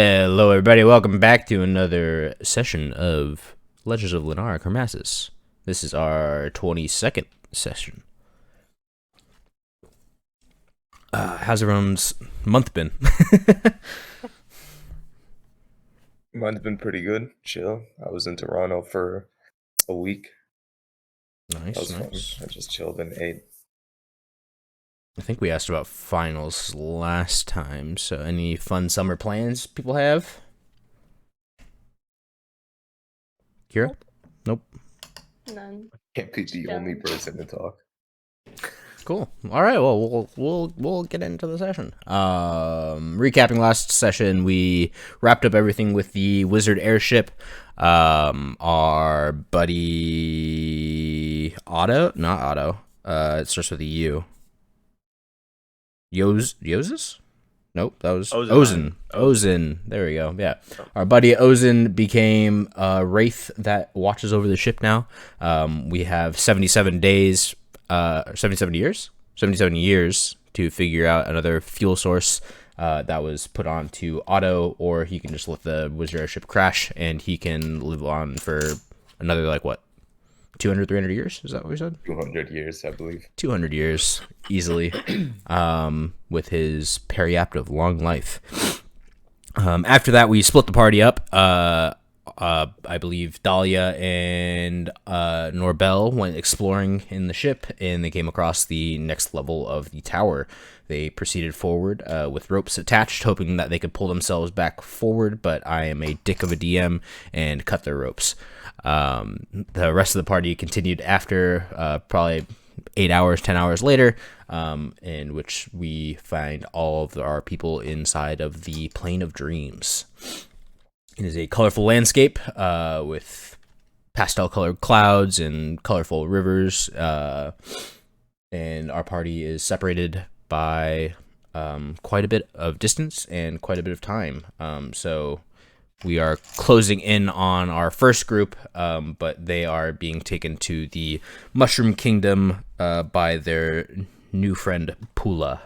Hello, everybody. Welcome back to another session of Legends of Lenara Kermasis. This is our 22nd session. How's everyone's month been? Mine's been pretty good. Chill. I was in Toronto for a week. Nice, That was nice. fun. I just chilled and ate. I think we asked about finals last time, so any fun summer plans people have? Kira? Nope. None. Can't be the Yeah. only person to talk. Cool. All right. Well, we'll get into the session. Recapping last session, we wrapped up everything with the wizard airship. Our buddy not Otto. It starts with a U. Yozis? Nope, that was Ozen. There we go. Yeah. Our buddy Ozen became a wraith that watches over the ship now. We have 77 days, 77 years? 77 years to figure out another fuel source that was put on to Otto, or he can just let the wizard airship crash and he can live on for another, 200, 300 years? Is that what we said? 200 years, I believe. 200 years, easily, with his periaptive long life. After that, we split the party up. I believe Dahlia and Norbel went exploring in the ship, and they came across the next level of the tower. They proceeded forward with ropes attached, hoping that they could pull themselves back forward, but I am a dick of a DM and cut their ropes. The rest of the party continued after probably 8 hours, 10 hours later, in which we find all of our people inside of the Plane of Dreams. It is a colorful landscape with pastel-colored clouds and colorful rivers, and our party is separated by quite a bit of distance and quite a bit of time. So we are closing in on our first group, but they are being taken to the Mushroom Kingdom by their new friend, Pula.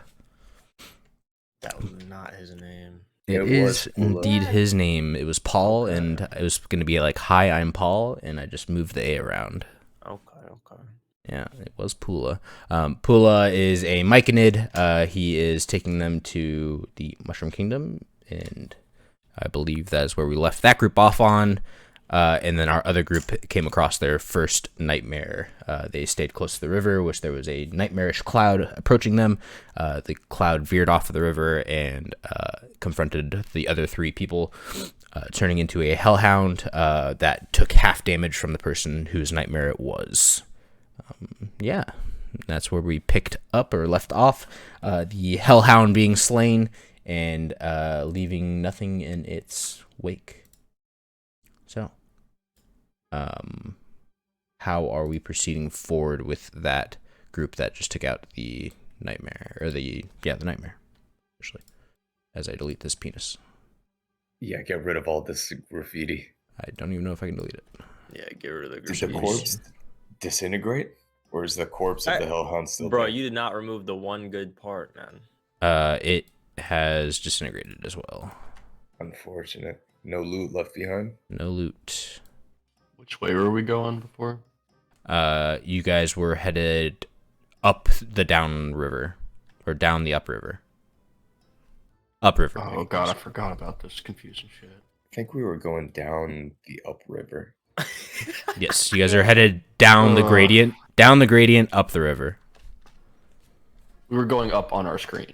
That was not his name. It is indeed his name. It was Paul, okay. And it was going to be like, "Hi, I'm Paul," and I just moved the A around. Okay. Yeah, it was Pula. Pula is a Myconid. He is taking them to the Mushroom Kingdom, and I believe that is where we left that group off on. And then our other group came across their first nightmare. They stayed close to the river, which there was a nightmarish cloud approaching them. The cloud veered off of the river and confronted the other three people, turning into a hellhound that took half damage from the person whose nightmare it was. Yeah, that's where we picked up or left off. The hellhound being slain and leaving nothing in its wake. So, how are we proceeding forward with that group that just took out the nightmare, or the nightmare, actually, as I delete this penis? Yeah, get rid of all this graffiti. I don't even know if I can delete it. Yeah, get rid of the graffiti. Did the corpse disintegrate? Or is the corpse of the hellhound still Bro, there? you did not remove the one good part, man. It has disintegrated as well. Unfortunate. No loot left behind? No loot. Which way were we going before? You guys were headed up the down river, or down the upriver. Upriver. Oh god, I forgot about this confusing shit. I think we were going down the upriver. Yes, you guys are headed down the gradient, up the river. We were going up on our screen.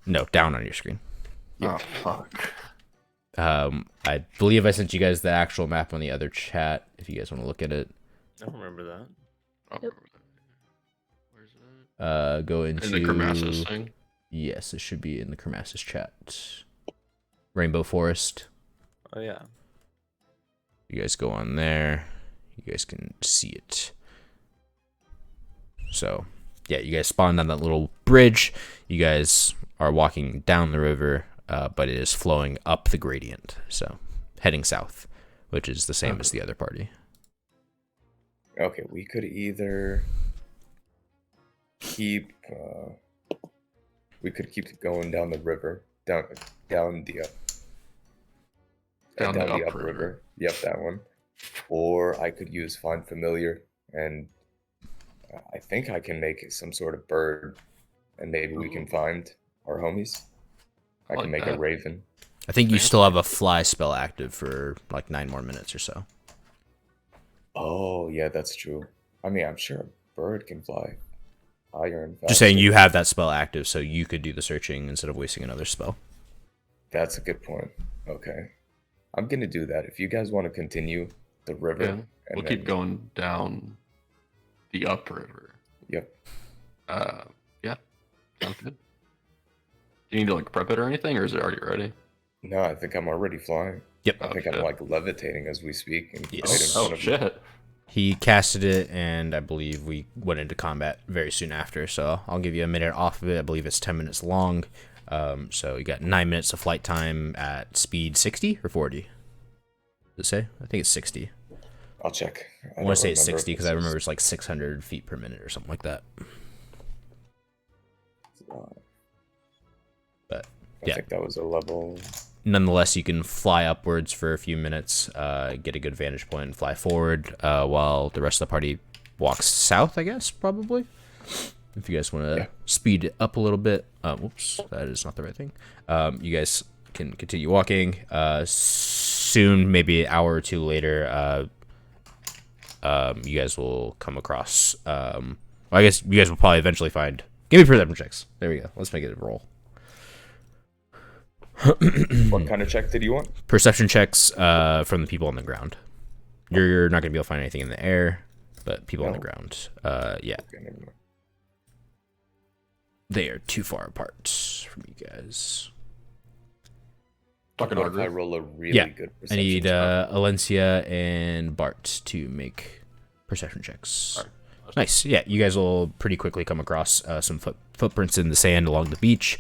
No, down on your screen. Oh fuck. I believe I sent you guys the actual map on the other chat, if you guys want to look at it. I don't remember that. Yep. Where's it? Go into the Kermasis thing? Yes, it should be in the Kermasis chat. Rainbow Forest. Oh yeah. You guys go on there. You guys can see it. So, yeah, you guys spawned on that little bridge. You guys are walking down the river, but it is flowing up the gradient. So, heading south, which is the same as the other party. Okay, we could either keep going down the river, down the Down the the upriver. upriver. Yep, that one. Or I could use Find Familiar, and I think I can make some sort of bird, and maybe we can Ooh. find our homies. I like can make that. a raven. I think you still have a fly spell active for like 9 more minutes or so. Oh, yeah, that's true. I mean, I'm sure a bird can fly higher and faster. Just saying you have that spell active, so you could do the searching instead of wasting another spell. That's a good point. Okay. I'm going to do that. If you guys want to continue the river. Yeah, and we'll then- keep going down the upriver. Yep. Yeah, sounds good. Do you need to like prep it or anything, or is it already ready? No, I think I'm already flying. Yep. I think shit. I'm like levitating as we speak. And Yes. right in front Oh of you. shit! He casted it, and I believe we went into combat very soon after, so I'll give you a minute off of it. I believe it's 10 minutes long. So you got 9 minutes of flight time at speed 60 or 40? Does it say? I think it's 60. I'll check. I want to say it's 60 because I remember it's like 600 feet per minute or something like that. But I yeah. think that was a level. Nonetheless, you can fly upwards for a few minutes, get a good vantage point, and fly forward while the rest of the party walks south, I guess, probably. If you guys want to speed it up a little bit. Whoops, that is not the right thing. You guys can continue walking. Soon, maybe an hour or two later, you guys will come across... well, I guess you guys will probably eventually find... Give me perception checks. There we go. Let's make it a roll. What kind of check did you want? Perception checks from the people on the ground. You're not going to be able to find anything in the air, but people on the ground. Yeah. Okay, never mind. They are too far apart from you guys. Fucking What if I hard. roll a really Yeah. good I perception need check? Alencia and Bart to make perception checks. Alright. Nice. Yeah, you guys will pretty quickly come across some footprints in the sand along the beach.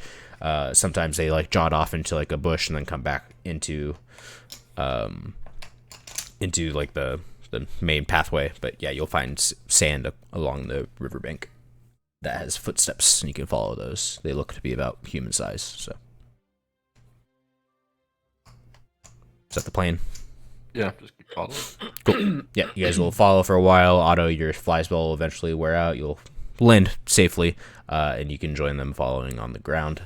Sometimes they like jot off into like a bush and then come back into like the main pathway. But yeah, you'll find sand along the riverbank that has footsteps, and you can follow those. They look to be about human size. So, is that the plan? Yeah, just keep following. Cool. Yeah, you guys will follow for a while. Otto, your fly spell will eventually wear out. You'll land safely, and you can join them following on the ground.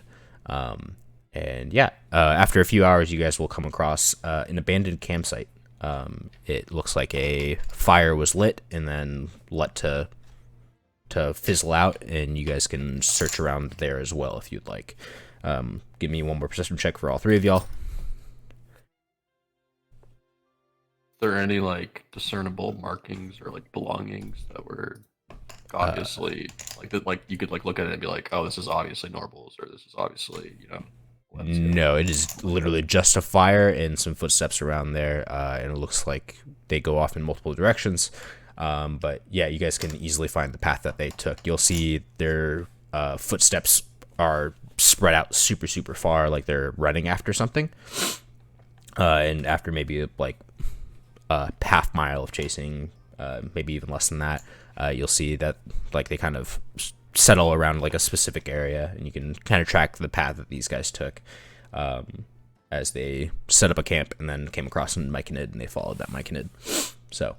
And yeah, after a few hours, you guys will come across an abandoned campsite. It looks like a fire was lit and then let to fizzle out, and you guys can search around there as well if you'd like. Give me one more perception check for all three of y'all. Is there any like discernible markings or like belongings that were obviously like that? Like you could like look at it and be like, oh, this is obviously Norble's, or this is obviously No, it is literally just a fire and some footsteps around there, and it looks like they go off in multiple directions. But yeah, you guys can easily find the path that they took. You'll see their footsteps are spread out super, super far, like they're running after something. And after maybe like a half mile of chasing, maybe even less than that, you'll see that like they kind of settle around like a specific area, and you can kind of track the path that these guys took as they set up a camp and then came across some myconid, and they followed that myconid. So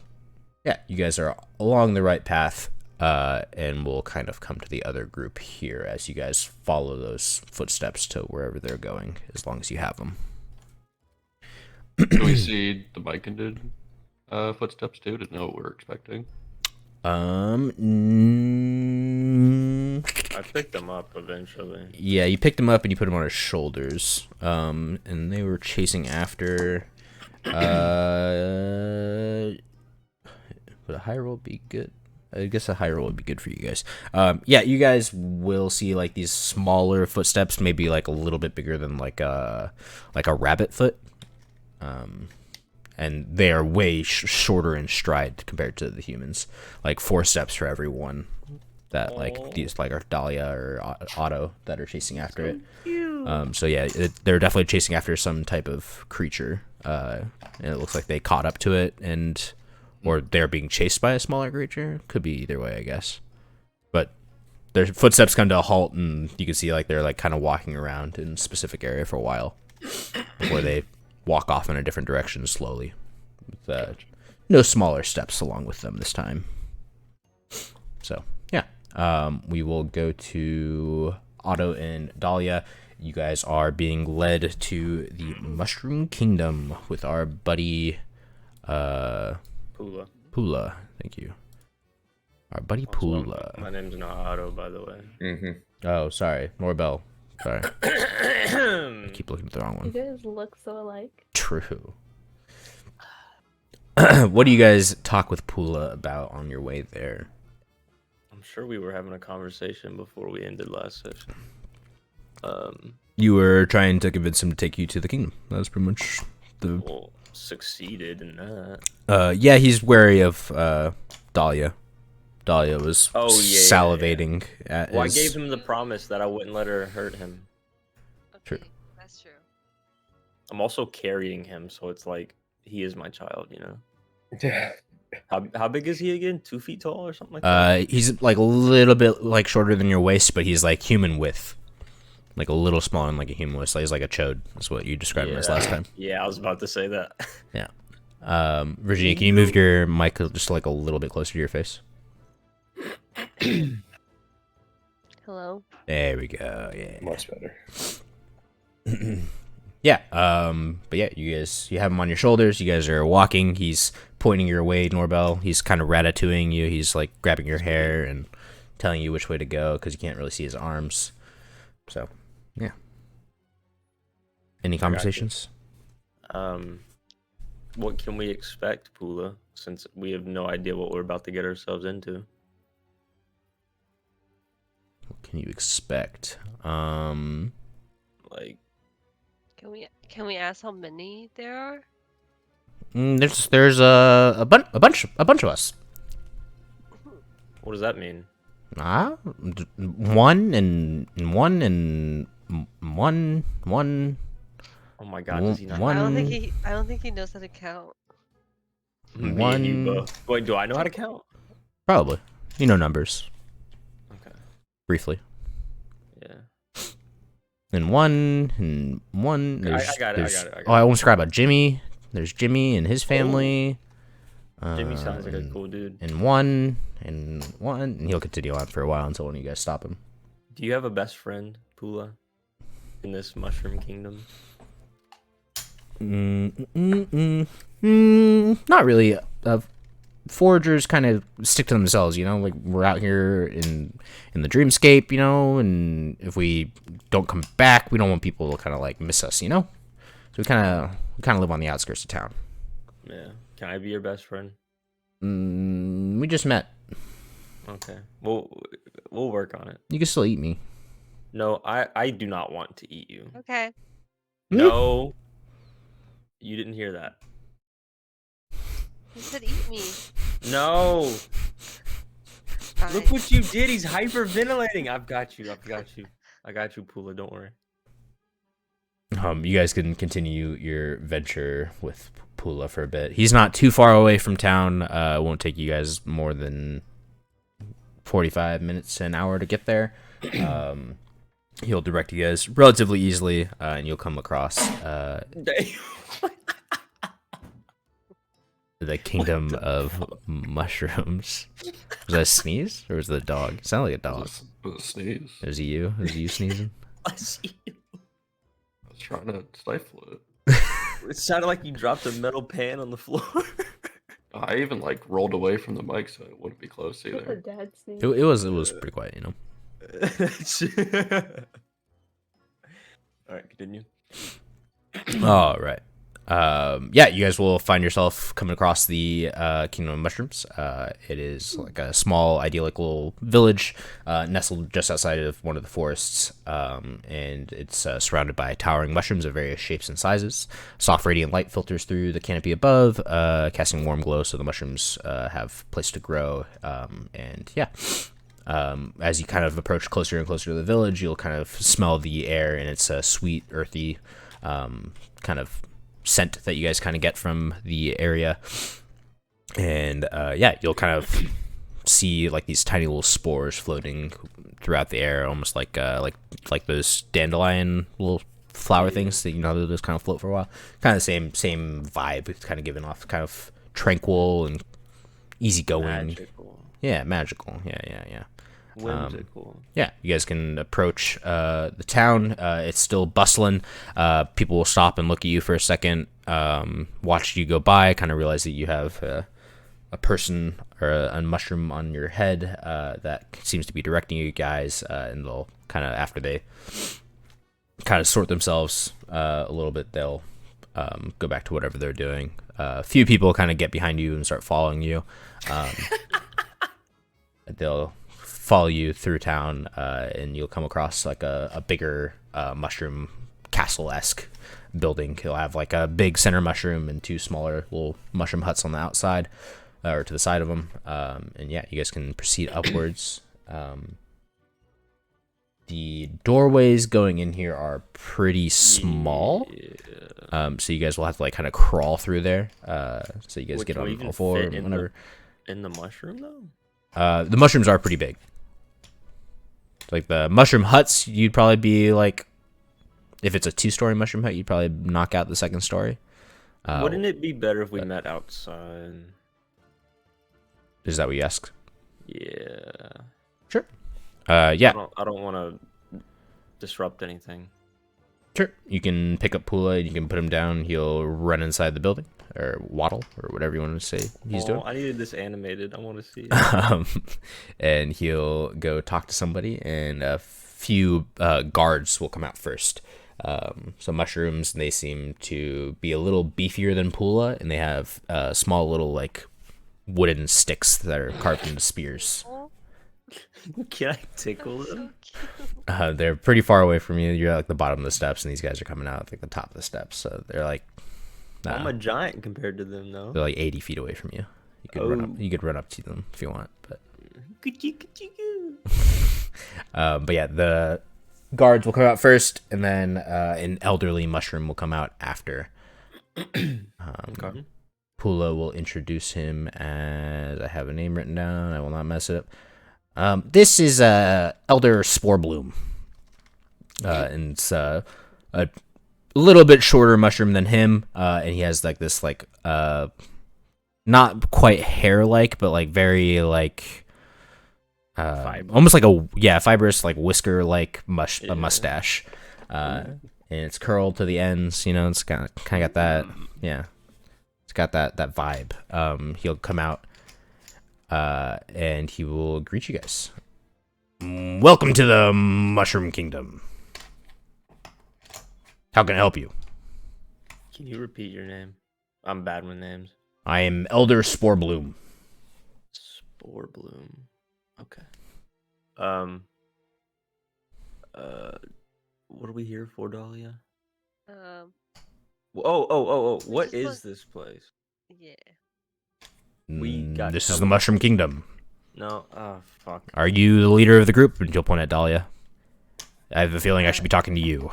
yeah, you guys are along the right path, and we'll kind of come to the other group here as you guys follow those footsteps to wherever they're going, as long as you have them. Can we see the myconid footsteps too to know what we're expecting? I picked them up eventually. Yeah, you picked him up and you put him on his shoulders. And they were chasing after. Would a high roll be good? I guess a high roll would be good for you guys. Yeah, you guys will see like these smaller footsteps, maybe like a little bit bigger than like a rabbit foot. And they are way shorter in stride compared to the humans. Like 4 steps for every one that like these like are Dahlia or Otto that are chasing after it. So yeah, they're definitely chasing after some type of creature. And it looks like they caught up to it, or they're being chased by a smaller creature. Could be either way, I guess. But their footsteps come to a halt, and you can see like they're like kind of walking around in a specific area for a while before they walk off in a different direction slowly, with no smaller steps along with them this time. So yeah, we will go to Otto and Dahlia. You guys are being led to the Mushroom Kingdom with our buddy Pula. Pula. Thank you. Our buddy Pula. My name's not Otto, by the way. Mm-hmm. Oh, sorry. Norbel. Sorry. I keep looking at the wrong You one. guys look so alike. True. What do you guys talk with Pula about on your way there? I'm sure we were having a conversation before we ended last session. You were trying to convince him to take you to the kingdom. That was pretty much the... Well, succeeded in that. Yeah, he's wary of Dahlia. Dahlia was salivating at Well, his... I gave him the promise that I wouldn't let her hurt him. True. Okay, that's true. I'm also carrying him, so it's like he is my child, you know. How big is he again? 2 feet tall or something like that? He's like a little bit like shorter than your waist, but he's like human width. Like a little smaller than like a human waist. Like he's like a chode. That's what you described him as last time. Yeah, I was about to say that. Yeah. Virginia, can you move your mic just like a little bit closer to your face? Hello. There we go. Yeah. Much better. Yeah. But yeah, you have him on your shoulders. You guys are walking. He's pointing your way, Norbel. He's kind of ratatouilleing you. He's like grabbing your hair and telling you which way to go because you can't really see his arms. So, yeah. Any conversations? What can we expect, Pula? Since we have no idea what we're about to get ourselves into. What can you expect? Like, Can we ask how many there are? There's a bunch of us. what does that mean? One and one. Oh my God, does he not? One. I don't think he knows how to count. Me and you both. Wait, do I know how to count? Probably. You know numbers. Okay. Briefly. Yeah. And one. I got it. Oh, I almost forgot about Jimmy. There's Jimmy and his family. Jimmy sounds like a cool dude. And one. And he'll continue on for a while until one of you guys stop him. Do you have a best friend, Pula, in this Mushroom Kingdom? Not really. Foragers kind of stick to themselves, you know. Like we're out here in the dreamscape, you know, and if we don't come back, we don't want people to kind of like miss us, you know. So we kind of live on the outskirts of town. Yeah. Can I be your best friend? We just met. Okay. We'll work on it. You can still eat me. No, I do not want to eat you. Okay. No. You didn't hear that. He said eat me. No. Fine. Look what you did. He's hyperventilating. I've got you, Pula. Don't worry. You guys can continue your venture with Pula for a bit. He's not too far away from town. It won't take you guys more than 45 minutes to an hour to get there. He'll direct you guys relatively easily, and you'll come across the kingdom of mushrooms. Was that a sneeze or was it a dog? It sounded like a dog. Was it a sneeze? Was it you? Was it you sneezing? I see you. I was trying to stifle it. It sounded like you dropped a metal pan on the floor. I even like rolled away from the mic so it wouldn't be close With a either. dad sneeze. It was pretty quiet, you know. All right, continue. All right. Yeah, you guys will find yourself coming across the Kingdom of Mushrooms. It is like a small, idyllic little village nestled just outside of one of the forests, and it's surrounded by towering mushrooms of various shapes and sizes. Soft, radiant light filters through the canopy above, casting warm glow so the mushrooms have place to grow. And yeah. As you kind of approach closer and closer to the village, you'll kind of smell the air, and it's a sweet, earthy kind of scent that you guys kind of get from the area. And yeah, you'll kind of see like these tiny little spores floating throughout the air, almost like those dandelion little flower things that they'll just kind of float for a while. Kind of the same vibe. It's kind of giving off kind of tranquil and easygoing. Magical. Yeah, magical. Yeah. Whimsical. Yeah, you guys can approach the town. It's still bustling. People will stop and look at you for a second, watch you go by, kind of realize that you have a person or a mushroom on your head that seems to be directing you guys, and they'll kind of, after they kind of sort themselves a little bit, they'll go back to whatever they're doing. A few people kind of get behind you and start following you. They'll follow you through town, and you'll come across like a bigger mushroom castle-esque building. He'll have like a big center mushroom and two smaller little mushroom huts on the outside, or to the side of them. And yeah, you guys can proceed upwards. The doorways going in here are pretty small. So you guys will have to like kind of crawl through there. So you guys get on all four and whatever. In the mushroom though? The mushrooms are pretty big. Like the mushroom huts, you'd probably be like, if it's a 2-story mushroom hut, you'd probably knock out the second story. Wouldn't it be better if we met outside? Is that what you asked? Yeah. Sure. Yeah. I don't want to disrupt anything. Sure. You can pick up Pula and you can put him down. He'll run inside the building, or waddle, or whatever you want to say he's doing. I needed this animated. I want to see it. And he'll go talk to somebody, and a few guards will come out first. So mushrooms, they seem to be a little beefier than Pula, and they have small little like wooden sticks that are carved into spears. Can I tickle them? They're pretty far away from you. You're at like the bottom of the steps, and these guys are coming out at like the top of the steps. So they're like, I'm a giant compared to them, though. They're like 80 feet away from you. You could run up. You could run up to them if you want, but. But yeah, the guards will come out first, and then an elderly mushroom will come out after. Okay. Pula will introduce him as, I have a name written down. I will not mess it up. This is Elder Sporebloom, and it's a little bit shorter mushroom than him, and he has like this like not quite hair-like, but like very like almost like a fibrous like whisker-like a mustache, and it's curled to the ends. It's kind of got that it's got that vibe. He'll come out. And he will greet you guys. Welcome to the Mushroom Kingdom. How can I help you? Can you repeat your name? I'm bad with names. I am Elder Sporebloom. Sporebloom. Okay. What are we here for, Dahlia? What is this place? Yeah. This is the Mushroom Kingdom. No, fuck. Are you the leader of the group? And you'll point at Dahlia. I have a feeling I should be talking to you.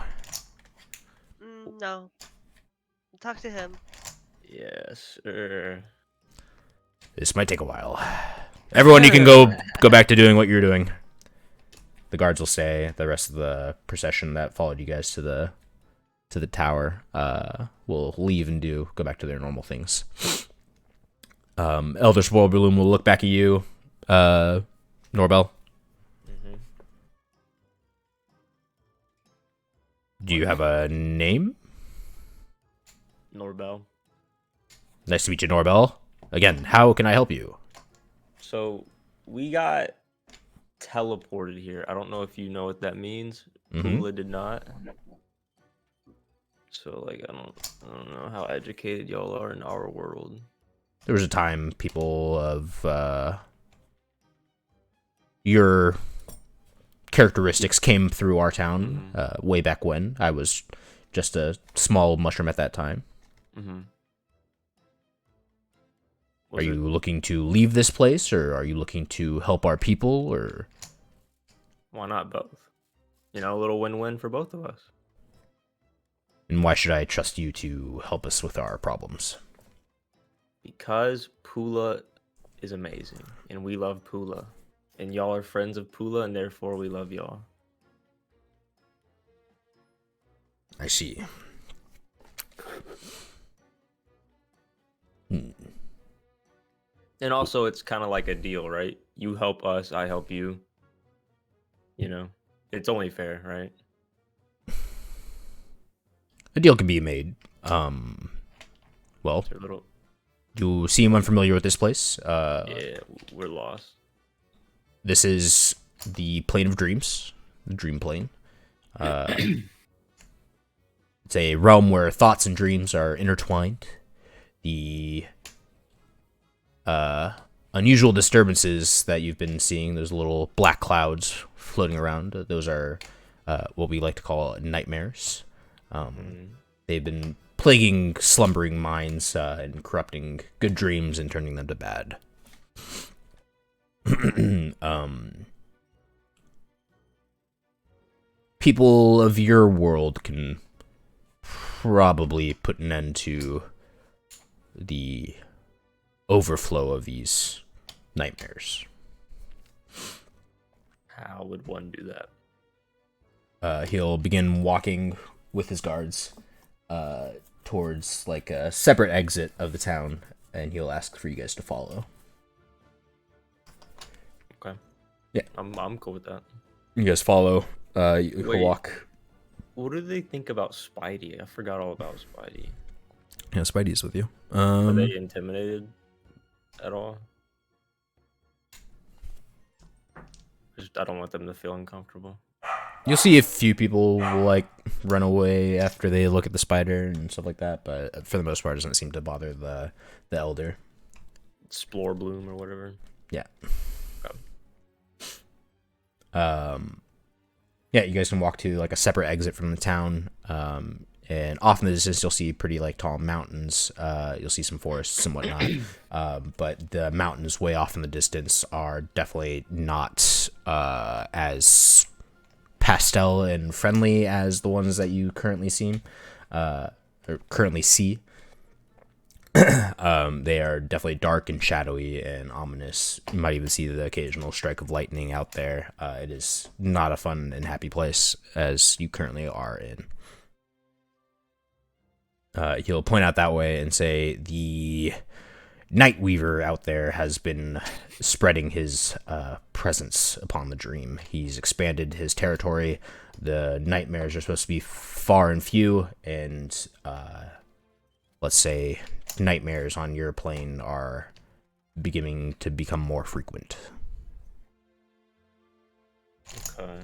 No. Talk to him. Yes, sir. This might take a while. Everyone, you can go back to doing what you're doing. The guards will stay. The rest of the procession that followed you guys to the tower will leave and go back to their normal things. Elder Sporebloom will look back at you, Norbel. Mm-hmm. Do you have a name? Norbel. Nice to meet you, Norbel. Again, how can I help you? So, we got teleported here. I don't know if you know what that means. Pula did not. So, like, I don't know how educated y'all are in our world. There was a time people of your characteristics came through our town way back when. I was just a small mushroom at that time. Mm-hmm. Are you looking to leave this place, or are you looking to help our people, or? Why not both? A little win-win for both of us. And why should I trust you to help us with our problems? Because Pula is amazing, and we love Pula. And y'all are friends of Pula, and therefore we love y'all. I see. And also, it's kind of like a deal, right? You help us, I help you. You know, it's only fair, right? A deal can be made. Well, It's a little, you seem unfamiliar with this place. yeah, we're lost. This is the Plane of Dreams, the Dream Plane. It's a realm where thoughts and dreams are intertwined. The unusual disturbances that you've been seeing, those little black clouds floating around, those are what we like to call nightmares. They've been plaguing slumbering minds and corrupting good dreams and turning them to bad. People of your world can probably put an end to the overflow of these nightmares. How would one do that? He'll begin walking with his guards towards like a separate exit of the town, and he'll ask for you guys to follow. Okay. Yeah. I'm cool with that. You guys follow. He'll Wait. walk. What do they think about Spidey? I forgot all about Spidey. Yeah, Spidey's with you. Are they intimidated at all? I don't want them to feel uncomfortable. You'll see a few people like run away after they look at the spider and stuff like that, but for the most part, it doesn't seem to bother the elder. Spore Bloom or whatever. Yeah. Okay. Yeah, you guys can walk to like a separate exit from the town. And off in the distance, you'll see pretty like tall mountains. You'll see some forests and whatnot. But the mountains way off in the distance are definitely not as pastel and friendly as the ones that you currently see. They are definitely dark and shadowy and ominous. You might even see the occasional strike of lightning out there. It is not a fun and happy place as you currently are in. He'll point out that way and say the Night Weaver out there has been spreading his presence upon the dream. He's expanded his territory. The nightmares are supposed to be far and few, and let's say nightmares on your plane are beginning to become more frequent. Okay.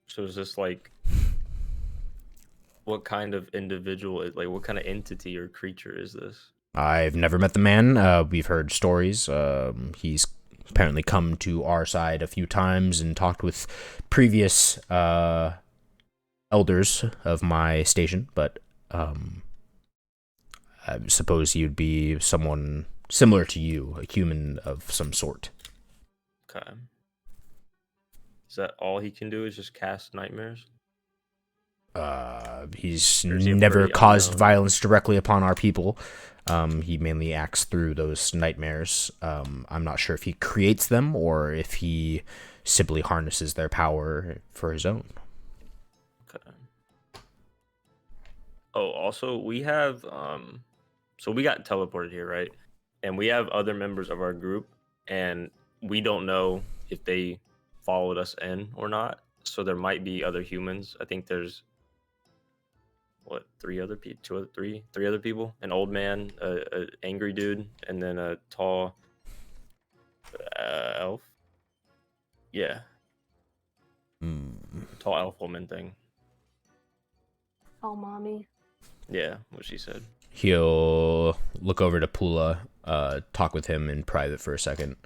So is this like what kind of individual is like what kind of entity or creature is this? I've never met the man. We've heard stories. He's apparently come to our side a few times and talked with previous elders of my station, but I suppose he'd be someone similar to you, a human of some sort. Okay. Is that all he can do is just cast nightmares? He's Or is he a never pretty caused unknown? violence directly upon our people. He mainly acts through those nightmares. I'm not sure if he creates them or if he simply harnesses their power for his own. Okay. Oh, also we have so we got teleported here, right? And we have other members of our group, and we don't know if they followed us in or not. So there might be other humans. I think there's three other people, an old man, a angry dude, and then a tall elf. Yeah, tall elf woman thing. Oh, mommy. Yeah, what she said. He'll look over to Pula, talk with him in private for a second.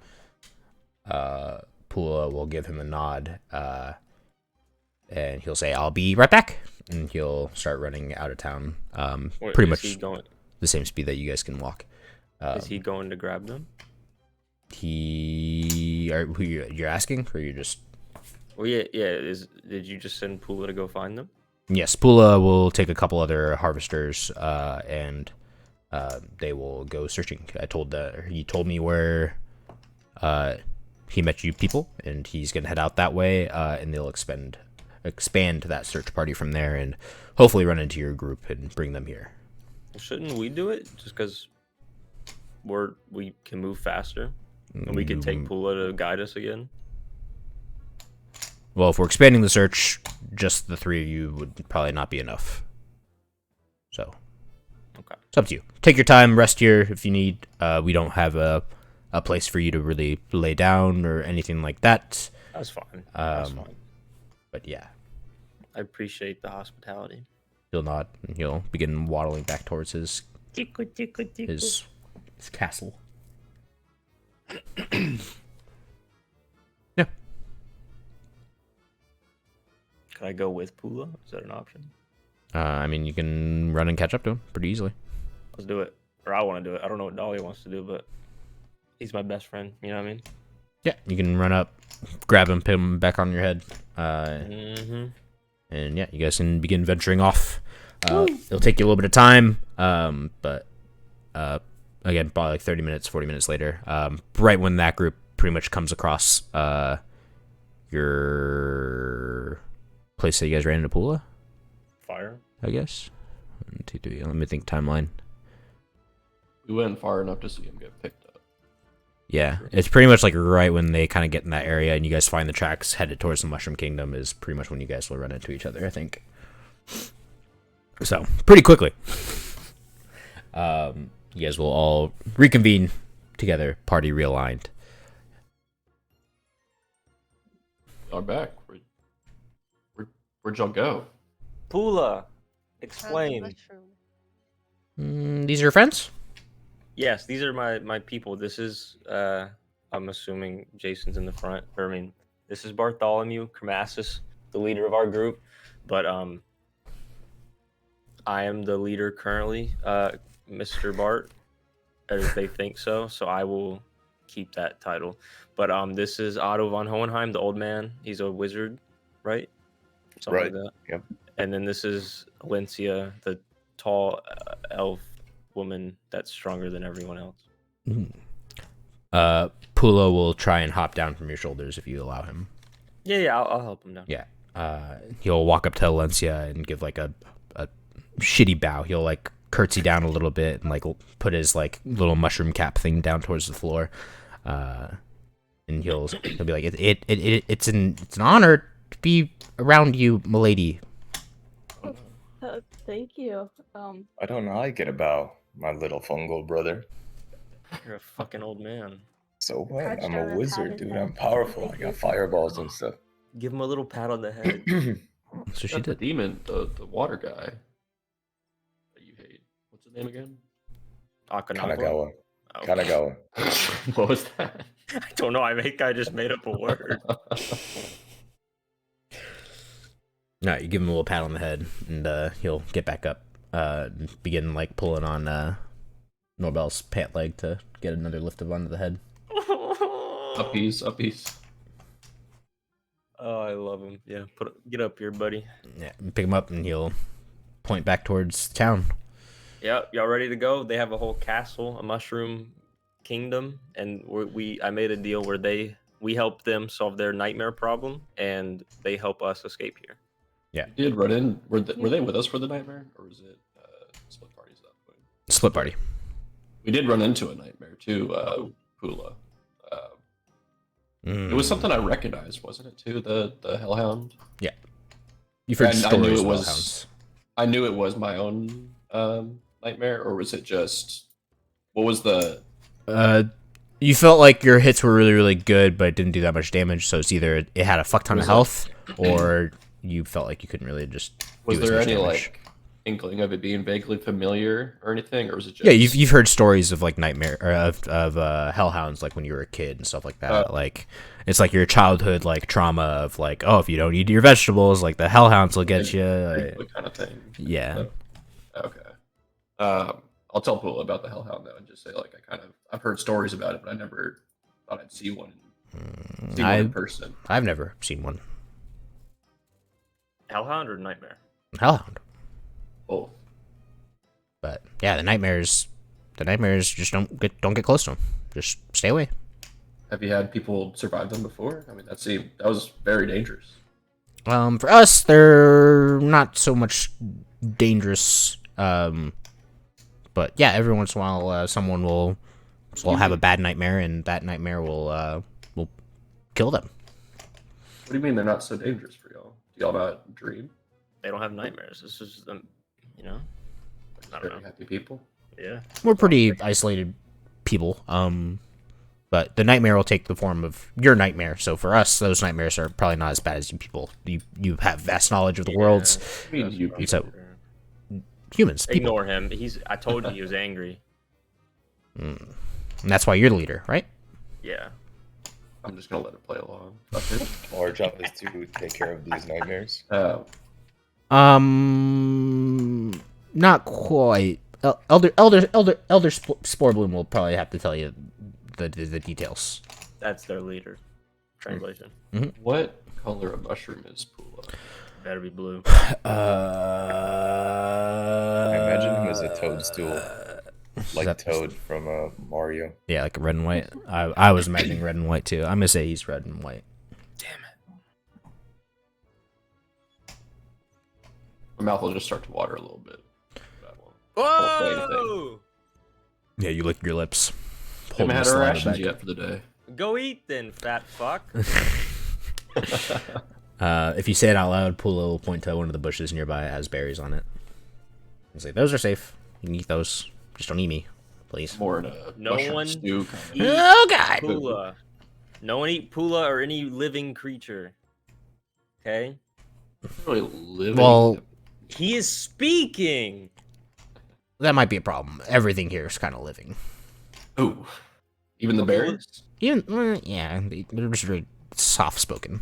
Pula will give him a nod, and he'll say, "I'll be right back." And he'll start running out of town. Pretty much the same speed that you guys can walk. Is he going to grab them? Who you're asking, or you're just? Well, yeah. Did you just send Pula to go find them? Yes, Pula will take a couple other harvesters, and they will go searching. He told me where he met you people, and he's gonna head out that way, and they'll expend expand that search party from there, and hopefully run into your group and bring them here. Shouldn't we do it just because we can move faster and we can take Pula to guide us again? Well, if we're expanding the search, just the 3 of you would probably not be enough. So, okay, it's up to you. Take your time, rest here if you need. We don't have a place for you to really lay down or anything like that. That's fine. That's fine. But yeah, I appreciate the hospitality. he'll nod and he'll begin waddling back towards his castle. Yeah. Can I go with Pula? Is that an option? I mean, you can run and catch up to him pretty easily. Let's do it. Or I want to do it. I don't know what Dahlia wants to do, but he's my best friend. You know what I mean? Yeah, you can run up, grab him, put him back on your head. And yeah, you guys can begin venturing off. It'll take you a little bit of time, but again, probably like 30 minutes, 40 minutes later, right when that group pretty much comes across your place that you guys ran into Pula. Fire, I guess. 1, 2, 3. Let me think timeline. We went far enough to see him get picked up. Yeah, it's pretty much like right when they kind of get in that area and you guys find the tracks headed towards the Mushroom Kingdom is pretty much when you guys will run into each other, I think. So, pretty quickly. You guys will all reconvene together, party realigned. We are back. Where'd y'all go? Pula, How's the explain. mushroom? These are your friends? Yes, these are my people. This is I'm assuming Jason's in the front. Or I mean, this is Bartholomew Kermasis, the leader of our group. But I am the leader currently, Mr. Bart, as they think so. So I will keep that title. But this is Otto von Hohenheim, the old man. He's a wizard, right? Something like that. Yep. And then this is Valencia, the tall elf woman that's stronger than everyone else. Pula will try and hop down from your shoulders if you allow him. Yeah, I'll help him down. Yeah. He'll walk up to Valencia and give like a shitty bow. He'll like curtsy down a little bit and like put his like little mushroom cap thing down towards the floor. And he'll be like, it's an honor to be around you, milady. Thank you. I don't know how I get a bow, my little fungal brother. You're a fucking old man. So what? Crouch I'm down a and wizard, pat his dude. head. I'm powerful. I Thank got you. fireballs and stuff. Give him a little pat on the head. So she Got the did. demon, the water guy that you hate. What's his name again? Akanagawa. Kanagawa. Oh. Kanagawa. What was that? I don't know. I think I just made up a word. No, you give him a little pat on the head, and he'll get back up, and begin like pulling on Norbel's pant leg to get another lift of onto the head. Uppies, uppies. Oh, I love him. Yeah, get up here, buddy. Yeah, pick him up, and he'll point back towards town. Yeah, y'all ready to go? They have a whole castle, a mushroom kingdom, and I made a deal where we help them solve their nightmare problem, and they help us escape here. Yeah, You did run in. Were they with us for the nightmare, or was it split parties at that point? split party. We did run into a nightmare too, Pula. It was something I recognized, wasn't it? Too the Hellhound. Yeah, you've heard And stories I knew it of was. hellhounds. I knew it was my own nightmare, or was it just? What was the? You felt like your hits were really, really good, but it didn't do that much damage. So it's either it had a fuck ton of Was health, or you felt like you couldn't really just. Was do as there much any damage. like inkling of it being vaguely familiar or anything, or was it just? Yeah, you've heard stories of like nightmare or of hellhounds like when you were a kid and stuff like that. Like it's like your childhood like trauma of like, oh, if you don't eat your vegetables, like the hellhounds will get you. Like, kind of thing. yeah. Okay. I'll tell Pula about the Hellhound though, and just say like I've heard stories about it, but I never thought I'd see one. See one in person. I've never seen one. Hellhound or nightmare? Hellhound. Both. But yeah, the nightmares just don't get close to them. Just stay away. Have you had people survive them before? I mean, that was very dangerous. For us, they're not so much dangerous. But yeah, every once in a while, someone will have a bad nightmare, and that nightmare will kill them. What do you mean they're not so dangerous for y'all? Do y'all not dream? They don't have nightmares. It's just them, you know. I don't Very know. happy people. Yeah. We're pretty isolated people. But the nightmare will take the form of your nightmare. So for us, those nightmares are probably not as bad as you people. You have vast knowledge of the worlds. I mean, you probably so- true. Humans, people. Ignore him. I told you he was angry. And that's why you're the leader, right? Yeah. I'm just gonna let it play along. Fuck it. Our job is to take care of these nightmares. Not quite. Elder Sporebloom will probably have to tell you the details. That's their leader. Translation. What color of mushroom is Pula? Better be blue. I imagine him as a toadstool, like that- Toad from Mario. Yeah, like red and white. I was imagining red and white too. I'm gonna say he's red and white. My mouth will just start to water a little bit. Won't say anything. Whoa! Yeah, you lick your lips. Haven't Holding had the our saliva rations back. yet for the day. Go eat then, fat fuck. If you say it out loud, Pula will point to one of the bushes nearby. It has berries on it. He's like, "Those are safe. You can eat those. Just don't eat me, please." More in a No mushroom one stew kind of. Eat Oh God! Pula. No one eat Pula or any living creature. Okay? Really living. Well, He is speaking. that might be a problem. Everything here is kind of living. Ooh. Even the Okay, berries? Even yeah, they're just very soft-spoken.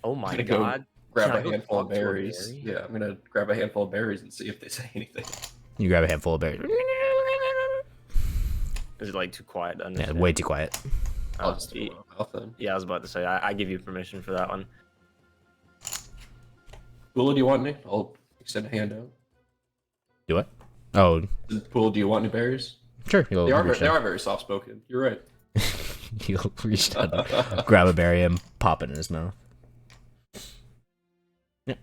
Oh my Gonna go god. Grab Can I a go handful of talk to a berries. berry? Yeah, I'm gonna grab a handful of berries and see if they say anything. You grab a handful of berries. Is it like too quiet to Yeah, understand? way too quiet. I'll just throw e- it in my mouth then. Yeah, I was about to say, I give you permission for that one. Pula, do you want any? I'll extend a hand out. Do what? Oh, Pula, do you want any berries? sure. You'll They are reach down. very soft spoken. You're right. He'll reach down, grab a berry, and pop it in his mouth. Yeah.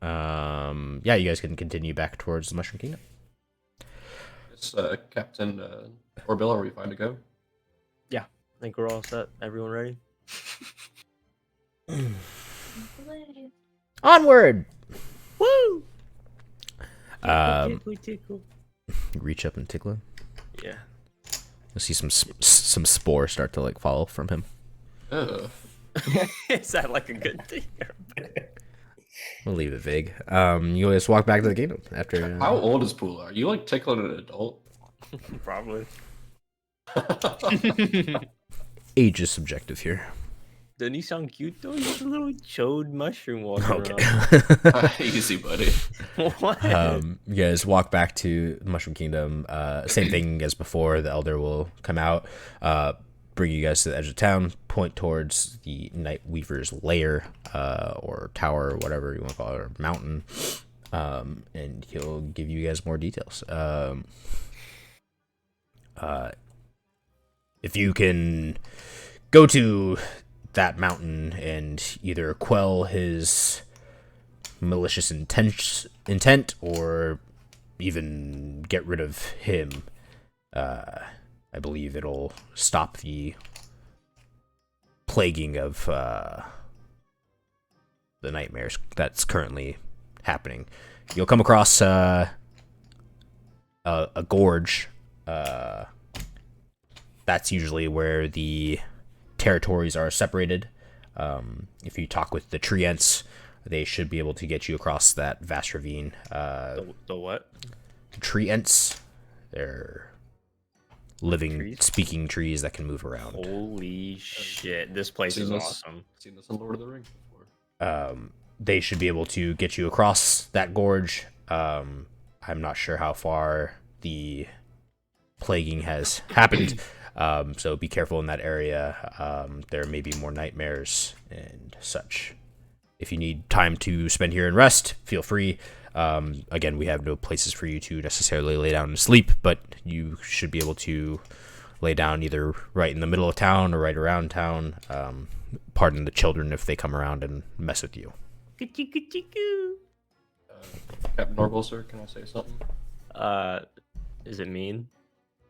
Yeah, you guys can continue back towards the Mushroom Kingdom. It's Captain Orbilla, are we fine to go? I think we're all set. Everyone ready? Onward! Woo! Um, Tickle. reach up and tickle him. Yeah. You'll see some spores start to like fall from him. Ugh. Is that like a good thing? We'll leave it vague. You guys walk back to the kingdom after. How old is Pula? Are you like tickling an adult? Probably. Age is subjective here. Doesn't he sound cute though? He's a little chode mushroom walking Okay. Easy, buddy. around. What? You guys walk back to the Mushroom Kingdom. Same thing as before. The Elder will come out, bring you guys to the edge of town, point towards the Night Weaver's lair, or tower, whatever you want to call it, or mountain, and he'll give you guys more details. If you can go to that mountain and either quell his malicious intent or even get rid of him, I believe it'll stop the plaguing of the nightmares that's currently happening. You'll come across a gorge. That's usually where the territories are separated. If you talk with the treants, they should be able to get you across that vast ravine. The what? Treants, they're living, Trees? speaking trees that can move around. Holy shit! This place Seen is this? awesome. Seen this in Lord of the Rings before. They should be able to get you across that gorge. I'm not sure how far the plaguing has happened. So be careful in that area. There may be more nightmares and such. If you need time to spend here and rest, feel free. Again, we have no places for you to necessarily lay down and sleep, but you should be able to lay down either right in the middle of town or right around town. Pardon the children if they come around and mess with you. Captain Norval, sir, can I say something? Is it mean?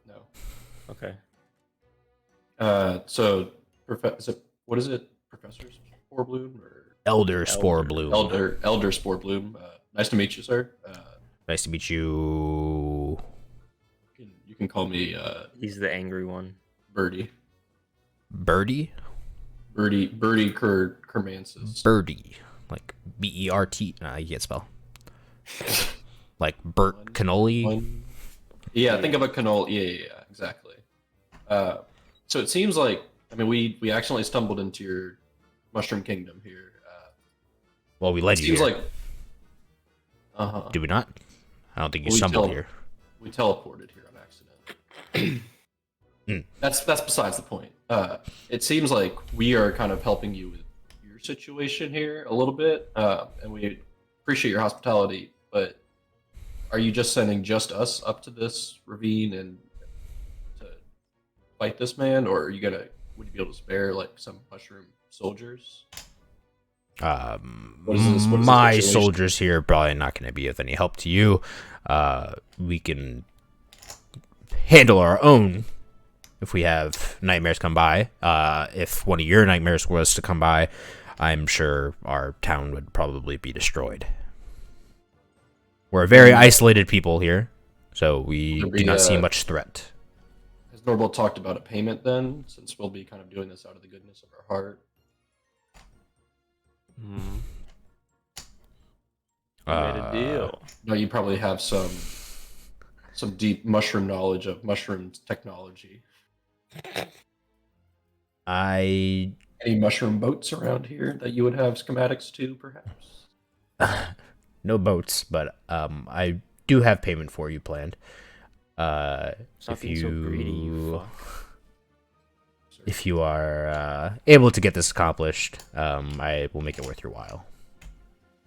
No. Okay. So, what is it? Professor Sporebloom or Elder Spore Bloom. Elder Sporebloom? Nice to meet you, sir. Nice to meet you. You can call me He's the angry one. Birdie. Birdie? Birdie Kermasis. Birdie. Like B-E-R-T. Nah, you can't spell. Like Bert Cannoli? Yeah, think of a cannoli. Yeah, exactly. So it seems like, I mean, we accidentally stumbled into your mushroom kingdom here. Well, we led It you seems here. like. Uh-huh. Did we not? I don't think you We stumbled here. We teleported here on accident. That's besides the point. It seems like we are kind of helping you with your situation here a little bit, and we appreciate your hospitality. But are you just sending just us up to this ravine and to fight this man, or are you would you be able to spare like some mushroom soldiers? What is this My situation? soldiers here are probably not going to be of any help to you. We can handle our own if we have nightmares come by. If one of your nightmares was to come by, I'm sure our town would probably be destroyed. We're a very isolated people here, so we do not see much threat. Has Norval talked about a payment then, since we'll be kind of doing this out of the goodness of our heart? We made a deal. No, you probably have some deep mushroom knowledge of mushroom technology. I Any mushroom boats around here that you would have schematics to, perhaps? no boats, but I do have payment for you planned. Stop If being so greedy, you you fuck. if you are able to get this accomplished, I will make it worth your while.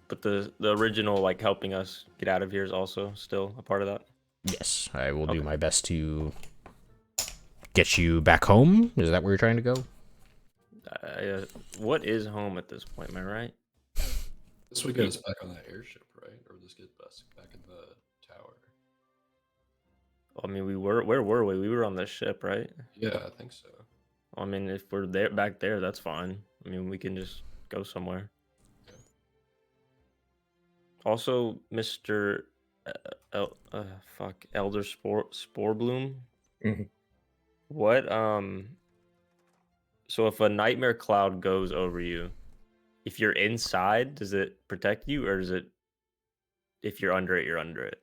But the original, like, helping us get out of here is also still a part of that? Yes, I will do Okay. my best to get you back home. Is that where you're trying to go? What is home at this point, am I right? This would get us back on that airship, right? Or this get us back in the tower? I mean, where were we? We were on the ship, right? Yeah, I think so. I mean, if we're there, back there, that's fine. I mean, we can just go somewhere. Also, Mr. Elder Sporebloom. Mhm. What so if a nightmare cloud goes over you, if you're inside, does it protect you, or does it, if you're under it, you're under it?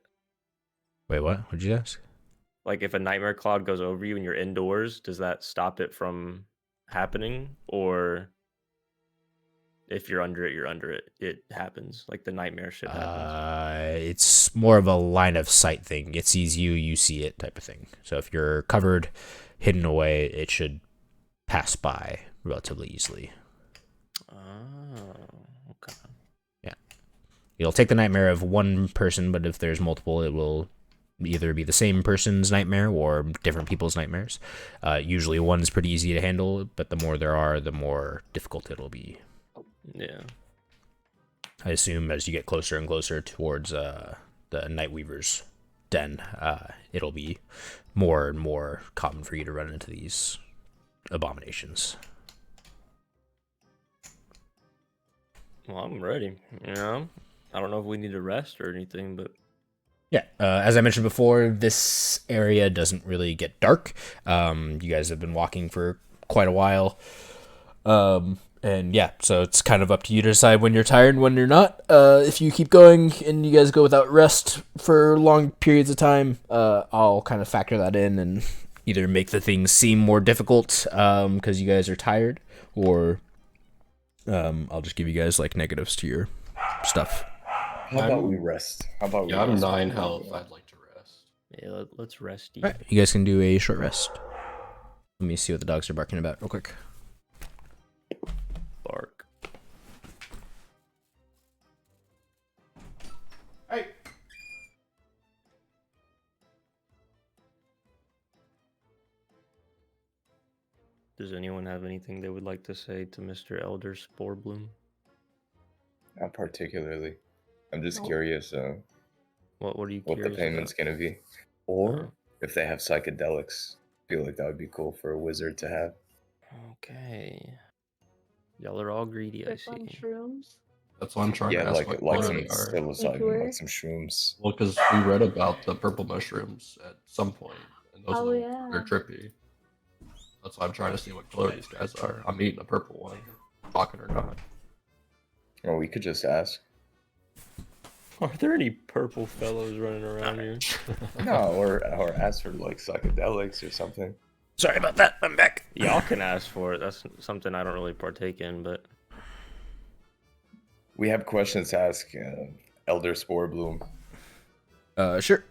Wait, what? What'd you ask? Like, if a nightmare cloud goes over you and you're indoors, does that stop it from happening? Or if you're under it, you're under it. It happens. Like the nightmare shit happens. It's more of a line of sight thing. It sees you, you see it type of thing. So if you're covered, hidden away, it should pass by relatively easily. Oh, okay. Yeah. It'll take the nightmare of one person, but if there's multiple, it will either be the same person's nightmare or different people's nightmares. Usually one's pretty easy to handle, but the more there are, the more difficult it'll be. Yeah. I assume as you get closer and closer towards the Nightweaver's den, it'll be more and more common for you to run into these abominations. Well, I'm ready. You know, I don't know if we need to rest or anything, but Yeah, as I mentioned before, this area doesn't really get dark. You guys have been walking for quite a while. And yeah, so it's kind of up to you to decide when you're tired and when you're not. If you keep going and you guys go without rest for long periods of time, I'll kind of factor that in and either make the things seem more difficult because you guys are tired, or I'll just give you guys like negatives to your stuff. How about we rest? How about we Yeah, I'm rest? 9 health. I'd like to rest. yeah, let's rest. All right, you guys can do a short rest. Let me see what the dogs are barking about real quick. Bark. Hey. Does anyone have anything they would like to say to Mr. Elder Sporebloom? Not particularly. I'm just Nope. curious What are you what the curious payment's about? gonna be. Or if they have psychedelics. I feel like that would be cool for a wizard to have. Okay. Y'all are all greedy, I Trip on see. shrooms. That's why I'm trying Yeah, to ask what like color some they are. psilocybin, Were? like some shrooms. Well, because we read about the purple mushrooms at some point, and those Oh, are yeah. they're trippy. That's why I'm trying to see what color these guys are. I'm eating a purple one, talking or not. Or we could just ask. Are there any purple fellows running around here? No, or ask for like psychedelics or something. Sorry about that. I'm back. Y'all can ask for it. That's something I don't really partake in, but We have questions to ask Elder Spore Bloom. Sure.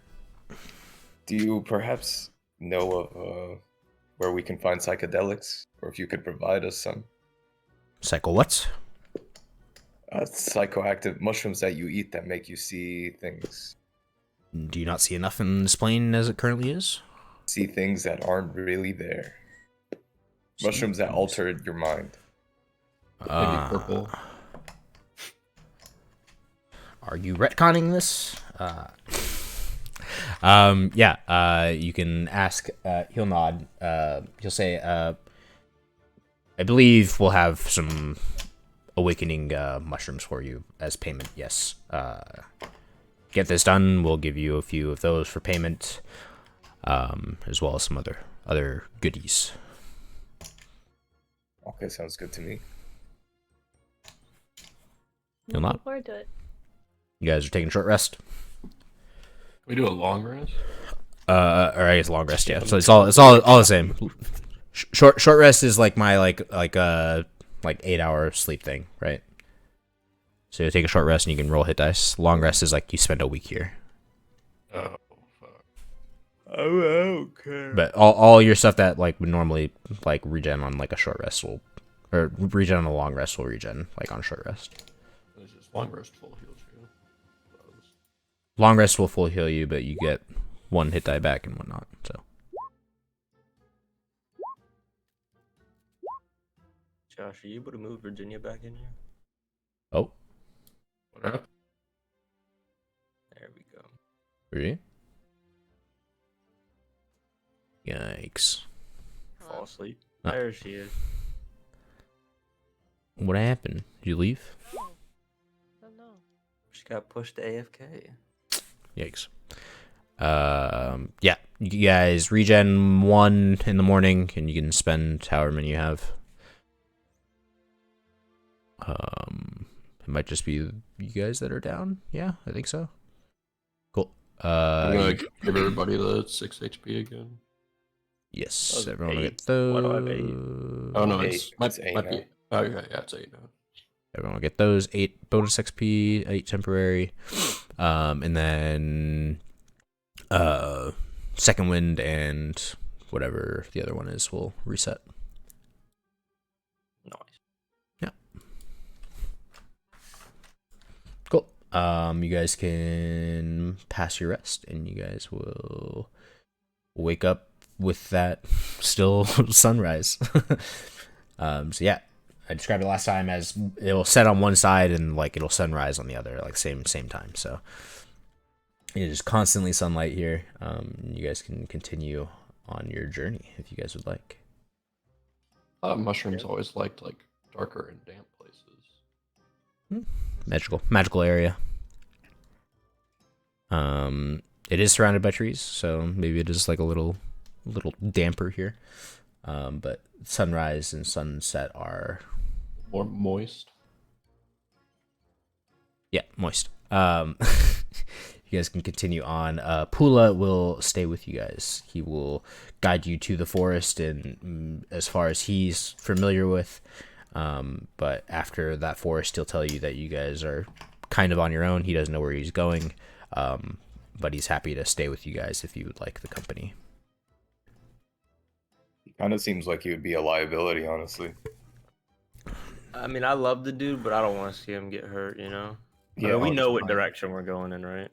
Do you perhaps know of where we can find psychedelics? Or if you could provide us some Cycle what? psychoactive mushrooms that you eat that make you see things. Do you not see enough in this plane as it currently is? See things that aren't really there. Mushrooms that alter your mind. Maybe purple. Are you retconning this? You can ask. He'll nod. He'll say, I believe we'll have some awakening mushrooms for you as payment. Yes. Get this done. We'll give you a few of those for payment, as well as some other goodies. Okay, sounds good to me. You'll Looking not. forward to it. You guys are taking a short rest. Can we do a long rest? Or I guess long rest. Yeah. So it's all the same. Short rest is like my like 8-hour sleep thing, right? So you take a short rest and you can roll hit dice. Long rest is like you spend a week here. Oh, fuck. oh, okay. But all your stuff that like would normally like regen on like a short rest or regen on a long rest will regen like on a short rest. This is long rest full heals you. Long rest will full heal you, but you get one hit die back and whatnot. So Josh, are you able to move Virginia back in here? oh, What happened? There we go. really? Yikes! Fall Hello? asleep. Ah. There she is. What happened? Did you leave? Oh, I don't know. She got pushed to AFK. Yikes. Yeah, you guys regen 1 in the morning, and you can spend however many you have. It might just be you guys that are down. Yeah, I think so. Cool. I'm gonna give everybody the 6 HP again. Yes, That was everyone will 8. get those. Why do I have 8? Oh no, Eight. it's It's 8 might now. be. Oh yeah, it's 8 now. Everyone will get those 8 bonus XP, 8 temporary, and then second wind and whatever the other one is will reset. Nice. Cool. You guys can pass your rest, and you guys will wake up with that still sunrise. So yeah, I described it last time as it'll set on one side and like it'll sunrise on the other, like same time. So it is constantly sunlight here. You guys can continue on your journey if you guys would like. Mushrooms always liked like darker and damp places. Magical area. It is surrounded by trees, so maybe it is like a little damper here. But sunrise and sunset are More moist. moist. You guys can continue on. Pula will stay with you guys. He will guide you to the forest and as far as he's familiar with. But after that forest, he'll tell you that you guys are kind of on your own. He doesn't know where he's going. But he's happy to stay with you guys if you would like the company. He kind of seems like he would be a liability, honestly. I mean, I love the dude, but I don't want to see him get hurt, you know? Yeah, We know what honestly. direction we're going in, right?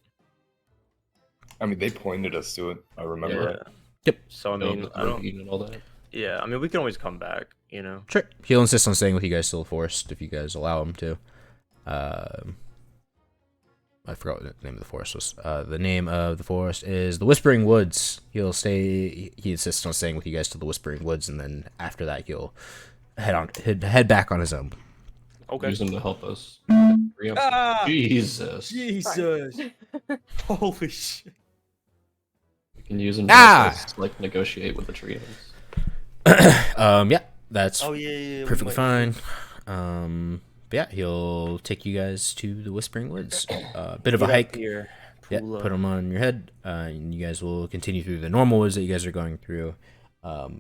I mean, they pointed us to it. I remember. Yeah. Yep. So, I mean, I don't... and all that. Yeah, I mean, we can always come back, you know? Sure. He'll insist on staying with you guys till the forest if you guys allow him to. I forgot what the name of the forest was. The name of the forest is the Whispering Woods. He insists on staying with you guys to the Whispering Woods, and then after that he'll head back on his own. Okay. Use him to help us. Ah! Jesus. Jesus. Holy shit. We can use him to help us, like, negotiate with the trees. Yeah, that's Yeah. perfectly fine. But yeah, he'll take you guys to the Whispering Woods. A bit of a hike. Here. Yeah, put them on your head, and you guys will continue through the normal woods that you guys are going through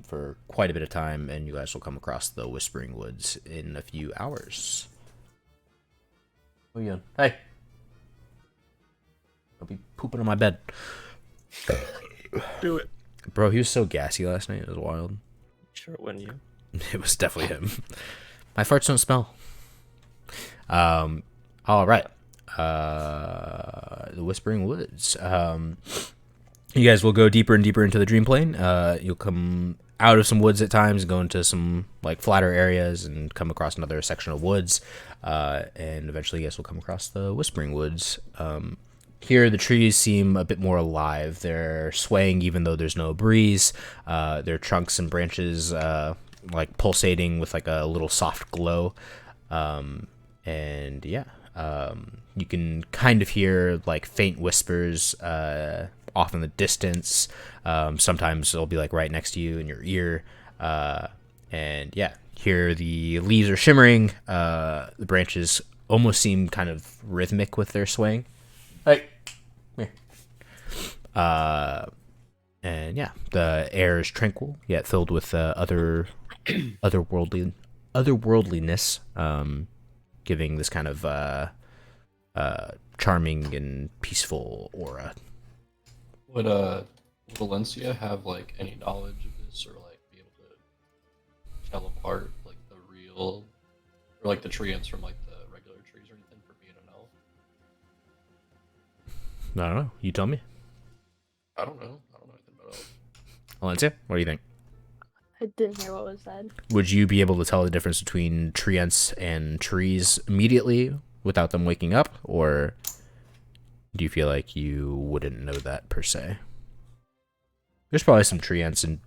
for quite a bit of time, and you guys will come across the Whispering Woods in a few hours. What are you doing? Hey! Don't be pooping on my bed. Do it. Bro, he was so gassy last night. It was wild. Sure, it wasn't you. It was definitely him. My farts don't smell. All right. The Whispering Woods. You guys will go deeper and deeper into the dream plane. You'll come out of some woods at times, go into some like flatter areas, and come across another section of woods. And eventually, you guys will come across the Whispering Woods. Here, the trees seem a bit more alive. They're swaying even though there's no breeze. Their trunks and branches like pulsating with like a little soft glow. And yeah, you can kind of hear like faint whispers off in the distance. Sometimes it'll be like right next to you in your ear. And yeah, here the leaves are shimmering. The branches almost seem kind of rhythmic with their swaying. Hey, here. And yeah, the air is tranquil yet filled with otherworldliness. Giving this kind of charming and peaceful aura. Would Valencia have like any knowledge of this, or like be able to tell apart like the real, or like the treants from like the regular trees or anything for being an elf? I don't know. You tell me. I don't know anything about elves. Valencia, what do you think? I didn't hear what was said. Would you be able to tell the difference between treants and trees immediately without them waking up, or do you feel like you wouldn't know that per se? There's probably some treants and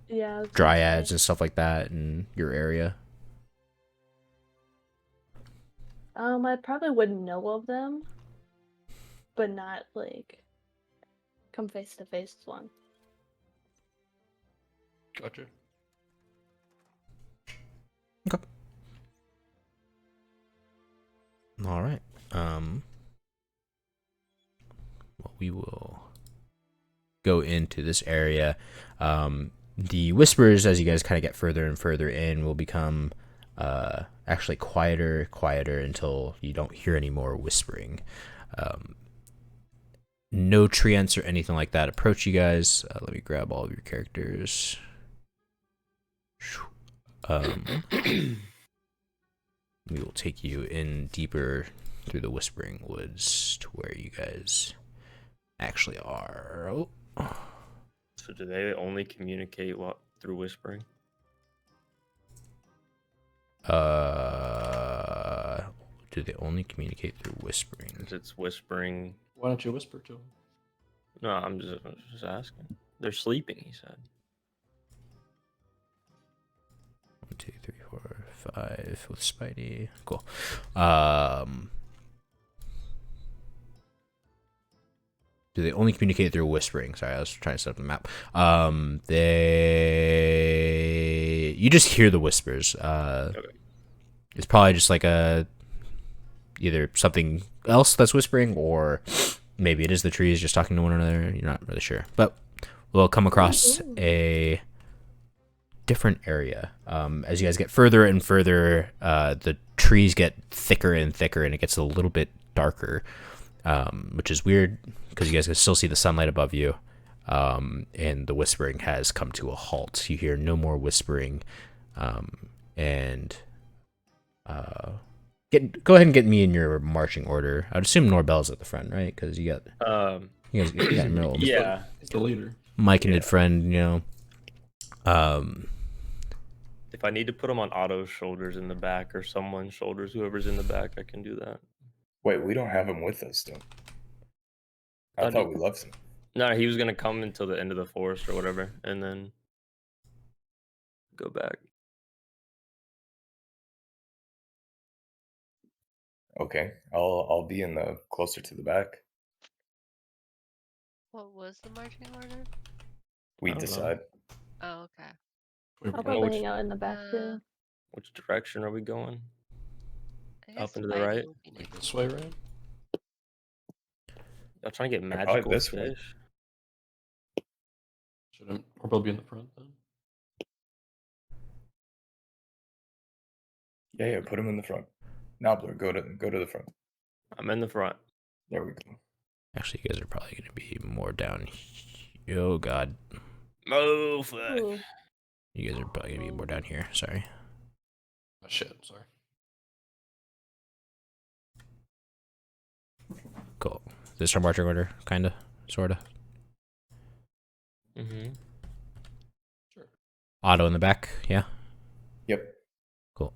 Yeah. dryads and stuff like that in your area. I probably wouldn't know of them, but not like come face to face with one. Gotcha. Okay. All right. Well, we will go into this area. The whispers, as you guys kind of get further and further in, will become actually quieter until you don't hear any more whispering. No treants or anything like that approach you guys. Let me grab all of your characters. We will take you in deeper through the Whispering Woods to where you guys actually are. Oh. So do they only communicate through whispering? Do they only communicate through whispering? Because it's whispering. Why don't you whisper to them? No, I'm just asking. They're sleeping, he said. 1, 2, 3, 4, 5 with Spidey. Cool. Do they only communicate through whispering? Sorry, I was trying to set up the map. You just hear the whispers. Okay. It's probably just like either something else that's whispering, or maybe it is the trees just talking to one another. You're not really sure, but we'll come across a different area. As you guys get further and further, the trees get thicker and thicker, and it gets a little bit darker, which is weird because you guys can still see the sunlight above you, and the whispering has come to a halt. You hear no more whispering, and go ahead and get me in your marching order. I'd assume Norbell's at the front, right? Because you got you guys got middle. Yeah, He's the leader. Mike and his friend, you know. If I need to put him on Otto's shoulders in the back or someone's shoulders, whoever's in the back, I can do that. Wait, we don't have him with us though. I Thought thought he- we left him. No, he was gonna come until the end of the forest or whatever, and then go back. Okay, I'll be in the closer to the back. What was the marching order? We I don't know. decide. Oh, okay. I'll know probably which- hang out in the back too. Which direction are we going? I Up guess and to the fighting right? would be Like nice. this way, right? I'm trying to get probably magical this way. fish. Shouldn't probably be in the front then. Yeah, put him in the front. Nobbler, go to the front. I'm in the front. There we go. Actually, you guys are probably going to be more down. Oh God, Oh fuck! Ooh. you guys are probably going to be more down here. Sorry. Oh, shit, I'm sorry. Cool. This our marching order, kinda, sorta. Mm-hmm. Sure. Otto in the back, yeah. Yep. Cool.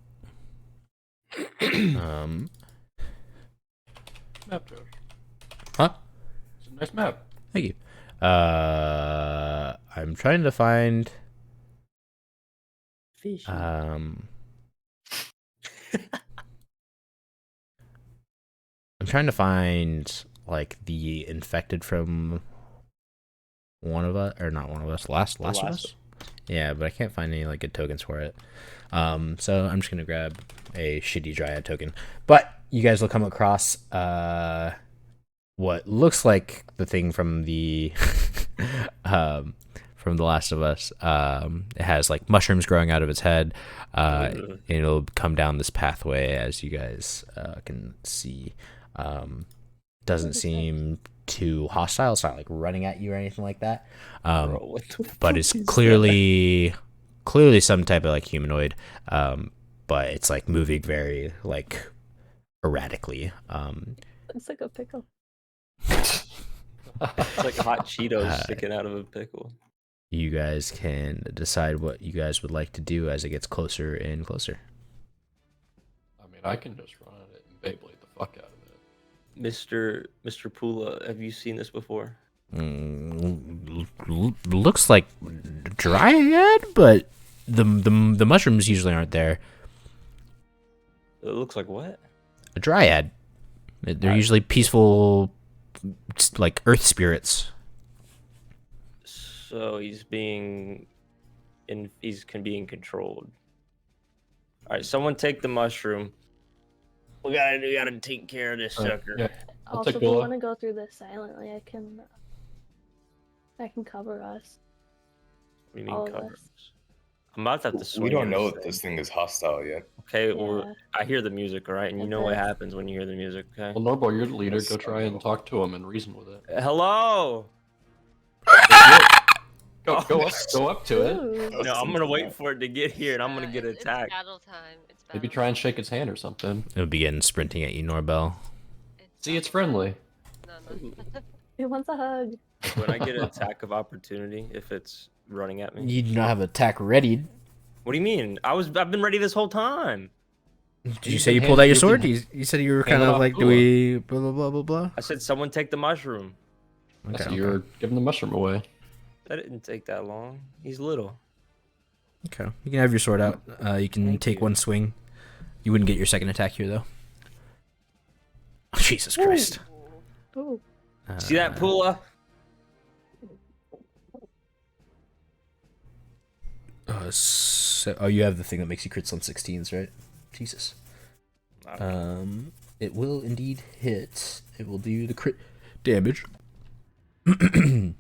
Map, Josh. Huh? It's a nice map. Thank you. I'm trying to find. Fishy. I'm trying to find like the infected from one of us, or not one of us, last of Last- us. Yeah, but I can't find any like good tokens for it. So I'm just gonna grab a shitty dryad token. But you guys will come across what looks like the thing from the from The Last of Us. It has like mushrooms growing out of its head. And it'll come down this pathway, as you guys can see. Doesn't seem too hostile. It's not like running at you or anything like that. Bro, what the But fuck it's is clearly some type of like humanoid. But it's like moving very like erratically. It's like a pickle. that? It's like hot Cheetos sticking out of a pickle. You guys can decide what you guys would like to do as it gets closer and closer. I mean, I can just run at it and Beyblade the fuck out of it. Mr. Pula, have you seen this before? Looks like dryad, but the mushrooms usually aren't there. It looks like what? A dryad. They're usually peaceful, like earth spirits. So he's being being controlled. All right, someone take the mushroom. We gotta take care of this sucker. Yeah. I'll Also, take if we Bula. want to go through this silently, I can cover us. What do you mean all of cover? us. us? I'm about to have to swing. We don't in know this if thing. this thing is hostile yet. Okay, Yeah. well, I hear the music, all right, and you know what Okay. happens when you hear the music. Okay. Well, Norbo, you're the leader. Yes, Go I try and know. talk to him and reason with it. Hello. Go up to it. Ooh. No, I'm gonna wait for it to get here, and I'm gonna get It's attacked. battle time. It's battle Maybe try and shake its hand or something. It'll begin sprinting at you, Norbel. See, it's friendly. No. It wants a hug. When I get an attack of opportunity, if it's running at me. You do not have attack readied. What do you mean? I've been ready this whole time. Did you You say can you pulled out your hand- you sword? can You said you were hand kind it of off like, do Bula. we blah blah blah blah blah? I said someone take the mushroom. Okay, So you're giving the mushroom away. That didn't take that long. He's little. okay. You can have your sword out. You can Thank take you. one swing. You wouldn't get your second attack here though. Oh, Jesus Christ. Ooh. See that, Pula? So, you have the thing that makes you crits on 16s, right? Jesus. It will indeed hit. It will do the crit damage. You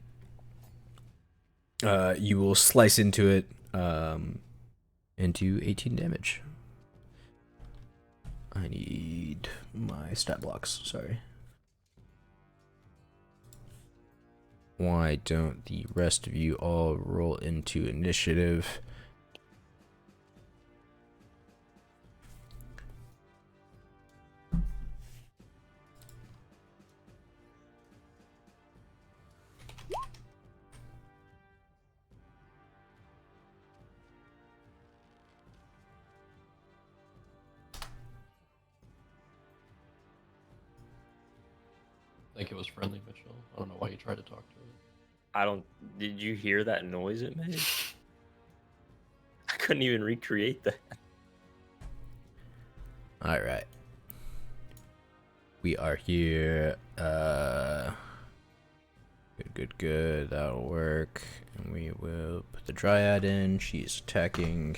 will slice into it, into 18 damage. I need my stat blocks. Sorry. Why don't the rest of you all roll into initiative? think it was friendly, Mitchell. I don't know why you tried to talk to it. I don't. Did you hear that noise it made? I couldn't even recreate that. All right. We are here. Good. That'll work. And we will put the Dryad in. She's attacking.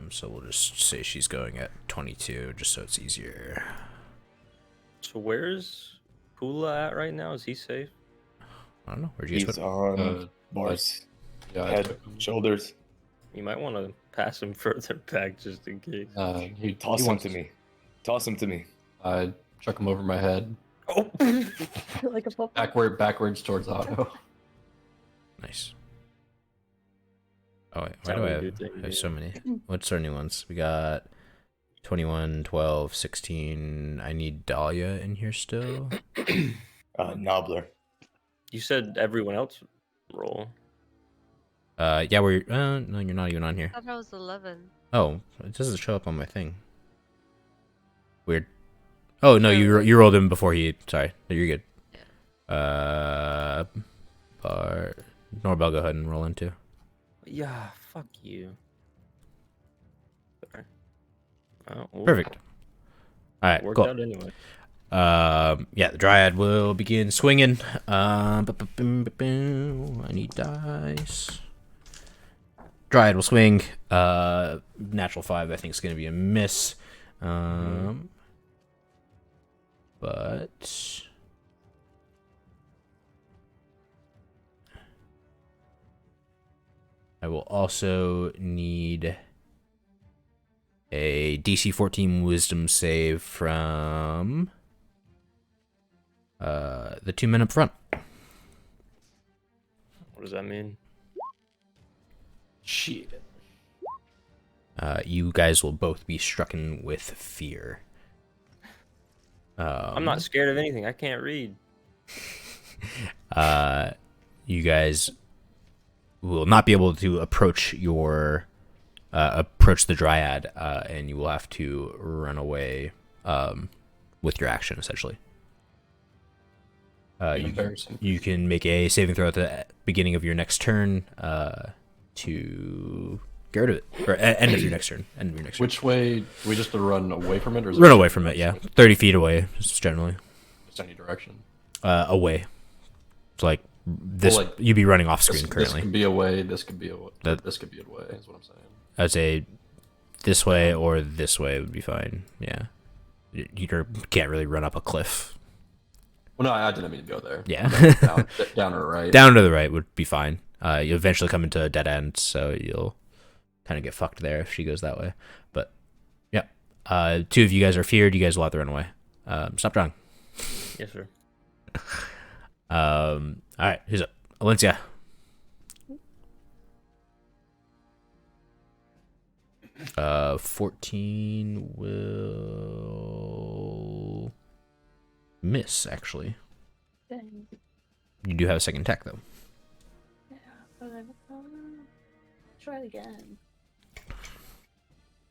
So we'll just say she's going at 22, just so it's easier. So where's Pula at right now? Is he safe? I don't know. Where'd you guys He's put? on Bart's Yeah, I head, took him. shoulders. You might want to pass him further back just in case. He Toss he him wants to me. Toss him to me. I chuck him over my head, Oh, Like a football. backwards towards Otto. Nice. Oh, wait, why That do I would have, be a good thing, I have yeah. so many? What's our new ones? We got 21, 12, 16. I need Dahlia in here still. Nobbler. you said everyone else roll. Yeah, we're no, you're not even on here. I thought I was 11. Oh, it doesn't show up on my thing. Weird. Oh no, Oh, you rolled him before he. Sorry, no, you're good. Yeah. Norbel, go ahead and roll in too. Yeah, fuck you. Sorry. Well, Perfect. All right, Worked cool. out anyway. Yeah, the Dryad will begin swinging. I need dice. Dryad will swing. Natural 5, I think, is going to be a miss. But I will also need a DC 14 Wisdom save from the 2 men up front. What does that mean? Shit. You guys will both be strucken with fear. I'm not scared of anything. I can't read. You guys will not be able to approach approach the Dryad, and you will have to run away with your action, essentially. Embarrassing. You can make a saving throw at the beginning of your next turn to get rid of it, or end of your next turn. End of your next turn. Which way? We just to run away from it, or is Run away from it, yeah. 30 feet away, just generally. Just any direction. Away. It's like this. Well, like, you'd be running off This screen currently. could be away. This could be away. That- This could be away. Is what I'm saying. I'd say this way or this way would be fine. Yeah. You can't really run up a cliff. Well, no, I didn't mean to go there. Yeah. Down or right. Down to the right would be fine. You eventually come into a dead end, so you'll kind of get fucked there if she goes that way. But yeah, 2 of you guys are feared. You guys will have to run away. Stop drawing. Yes, sir. All right, who's up? Valencia. Uh, 14 will miss. Actually, Dang. you do have a second attack though. Yeah, but try it again.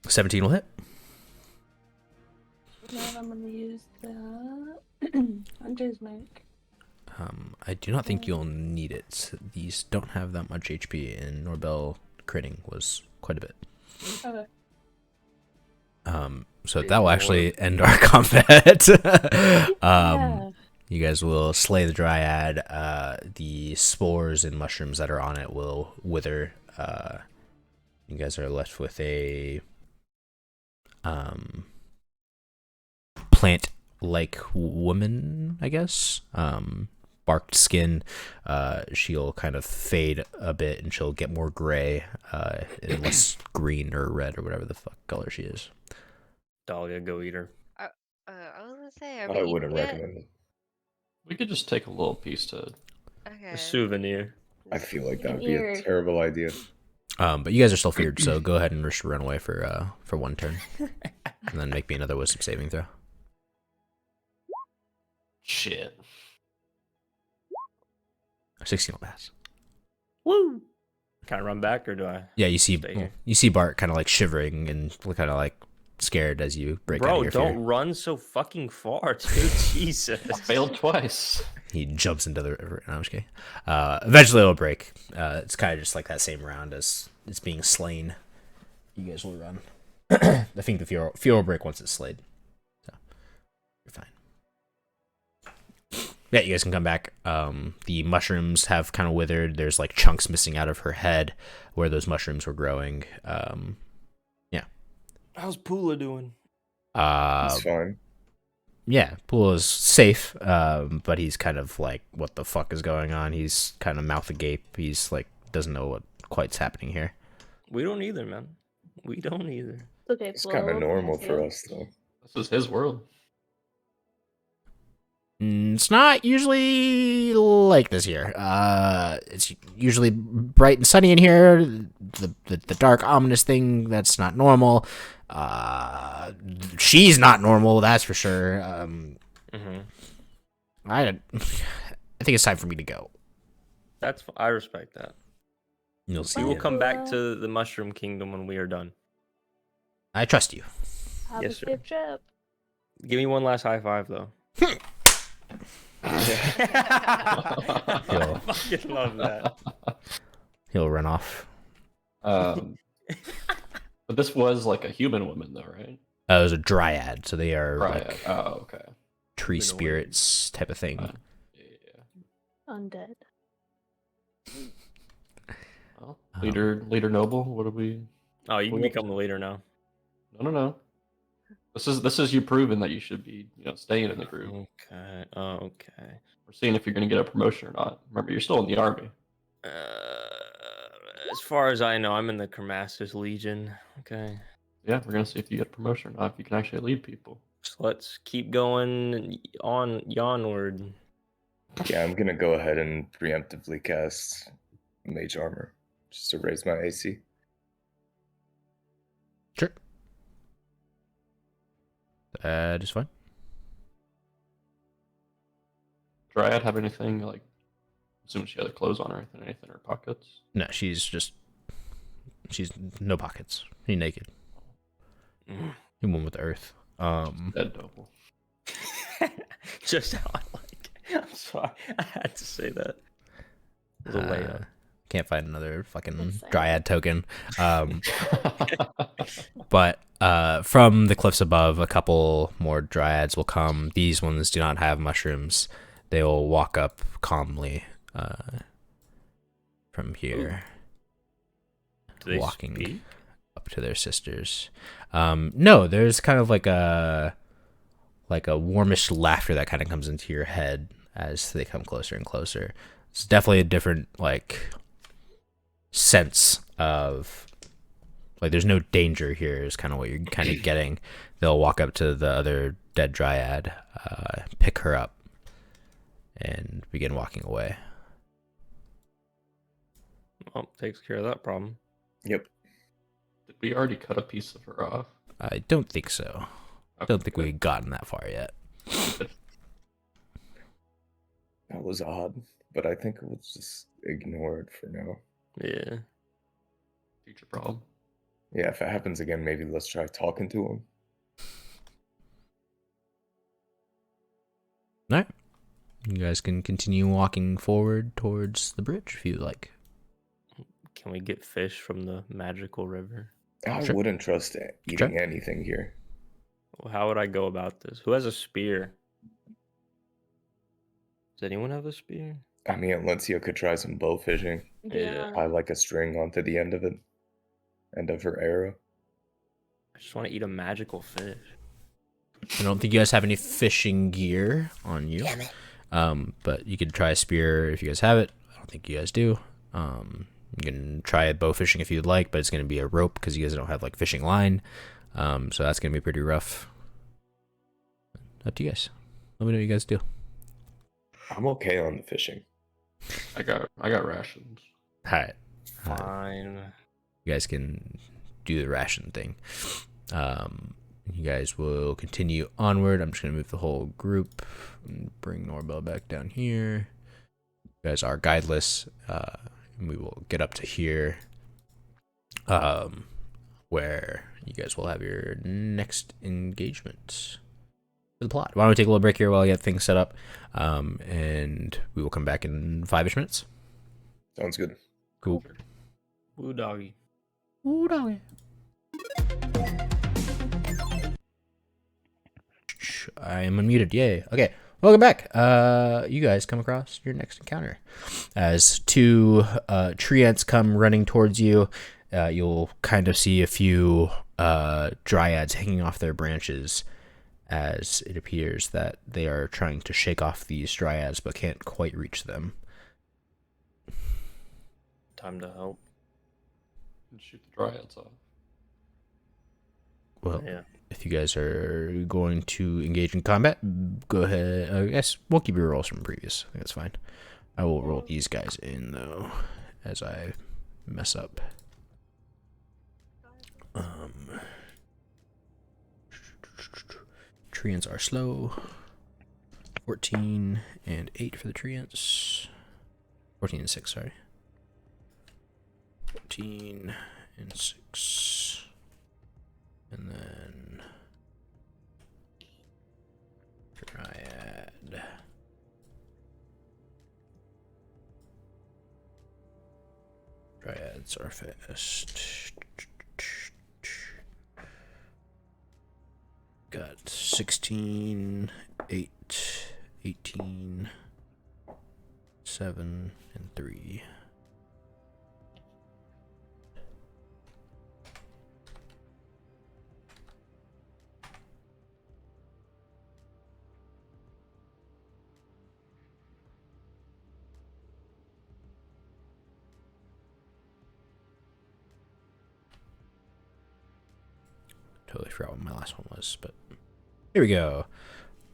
17 will hit. Now I'm gonna use the Hunter's Mark. I do not think you'll need it. These don't have that much HP, and Norbel critting was quite a bit. Okay. So that will actually end our combat. Yeah. You guys will slay the Dryad. The spores and mushrooms that are on it will wither. You guys are left with a plant-like woman, I guess. Barked skin. She'll kind of fade a bit, and she'll get more gray, and less green or red or whatever the fuck color she is. Dahlia, go eat her. I was gonna say, are I we wouldn't eating it? recommend it. We could just take a little piece to. Okay. A souvenir. I feel like that would An be ear. a terrible idea. But you guys are still feared, so go ahead and just run away for 1 turn, and then make me another wisdom saving throw. Shit. 16 will pass. Woo! Can I run back or do I? Yeah, you see Stay here. Bart kind of like shivering and kind of like scared as you break out of Bro, your don't fear. run so fucking far, dude. Jesus. I failed twice. He jumps into the river. No, I'm just kidding. Eventually it'll break. It's kind of just like that same round as it's being slain. You guys will run. I think the fear will break once it's slayed. So you're fine. Yeah, you guys can come back. The mushrooms have kind of withered. There's like chunks missing out of her head where those mushrooms were growing. Yeah. How's Pula doing? It's fine. Yeah, Pool is safe, but he's kind of like, what the fuck is going on? He's kind of mouth agape. He's like, doesn't know what quite's happening here. We don't either, man. We don't either. Okay, It's kind of Flo, normal yes, for yeah. us, though. This is his world. It's not usually like this here. It's usually bright and sunny in here. The dark, ominous thing, that's not normal. She's not normal, that's for sure. I think it's time for me to go. I respect that. You'll see. We will it. come back to the Mushroom Kingdom when we are done. I trust you. Have Yes, a sir. safe trip. Give me one last high five, though. I fucking love that. He'll run off. But this was like a human woman, though, right? It was a dryad, so they are Right. like Oh, okay. tree Humanoid. spirits type of thing. Yeah. Undead. Well, leader noble. What do we? Oh, you can become the leader now. No. This is you proving that you should be, staying in the group. Okay. Okay. We're seeing if you're going to get a promotion or not. Remember, you're still in the army. As far as I know, I'm in the Kermasis Legion. Okay. Yeah, we're going to see if you get a promotion or not. If you can actually lead people. So let's keep going on onward. Yeah, I'm gonna go ahead and preemptively cast Mage Armor just to raise my AC. Sure. That is fine. Dryad have anything like? Assuming she has clothes on or anything in her pockets. No, she's no pockets. She's naked. Human with earth. Dead noble. Just how I like it. I'm sorry. I had to say that. It was a layup. Can't find another fucking That's sad. dryad token. But from the cliffs above, a couple more dryads will come. These ones do not have mushrooms. They will walk up calmly from here, Do they walking speak? up to their sisters. No, there's kind of like a warmish laughter that kind of comes into your head as they come closer and closer. It's definitely a different sense of there's no danger here is kind of what you're kind of getting. They'll walk up to the other dead dryad, pick her up, and begin walking away. Well, takes care of that problem. Yep. Did we already cut a piece of her off? I don't think so. I Okay, don't think we've gotten that far yet. That was odd, but I think we'll just ignore it for now. Yeah. Future problem. Yeah, if it happens again, maybe let's try talking to him. All right. You guys can continue walking forward towards the bridge if you like. Can we get fish from the magical river? I Sure. wouldn't trust eating anything here. Well, how would I go about this? Who has a spear? Does anyone have a spear? I mean, Alencia could try some bow fishing. Yeah. Tie like a string onto the end of it. End of her arrow. I just want to eat a magical fish. I don't think you guys have any fishing gear on you. But you could try a spear if you guys have it. I don't think you guys do. You can try bow fishing if you'd like, but it's going to be a rope because you guys don't have fishing line. So that's going to be pretty rough. Up to you guys. Let me know what you guys do. I'm okay on the fishing. I got rations. All right. Fine. You guys can do the ration thing. You guys will continue onward. I'm just going to move the whole group and bring Norbel back down here. You guys are guideless. And we will get up to here where you guys will have your next engagement for the plot. Why don't we take a little break here while I get things set up, and we will come back in 5-ish minutes. Sounds good. Cool. Woo doggy. Ooh, doggy. I am unmuted. Yay. Okay. Welcome back. You guys come across your next encounter. As two treants come running towards you, you'll kind of see a few dryads hanging off their branches, as it appears that they are trying to shake off these dryads but can't quite reach them. Time to help. And shoot the dryads off. Well, Yeah. if you guys are going to engage in combat, go ahead. I guess we'll keep your rolls from previous. I think that's fine. I will roll these guys in, though, as I mess up. Treants are slow. 14 and 8 for the treants. 14 and 6, sorry. 14 and 6. And then Dryad. Dryads are fast. Got 16, 8, 18, 7, and 3. Totally forgot what my last one was, but here we go.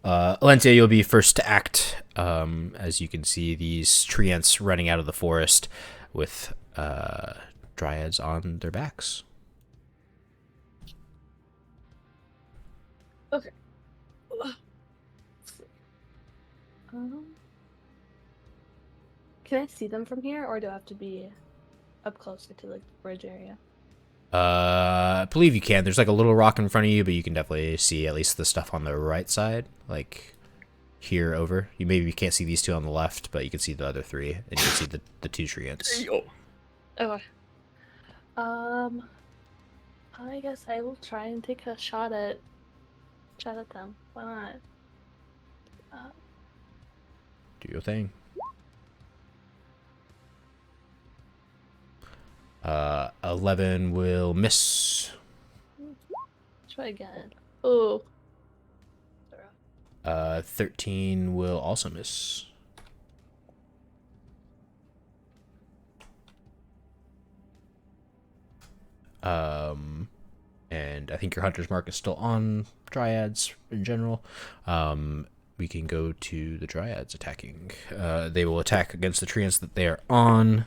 Alencia, you'll be first to act. As you can see, these treants running out of the forest with dryads on their backs. Okay. Um, can I see them from here, or do I have to be up closer to like the bridge area? I believe you can. There's like a little rock in front of you, but you can definitely see at least the stuff on the right side, like here over. You maybe can't see these two on the left, but you can see the other three, and you can see the two treants. Okay. I guess I will try and take a shot at them. Why not? Do your thing. 11 will miss. Try again. Oh. 13 will also miss. And I think your hunter's mark is still on dryads in general. We can go to the dryads attacking. They will attack against the treants that they are on.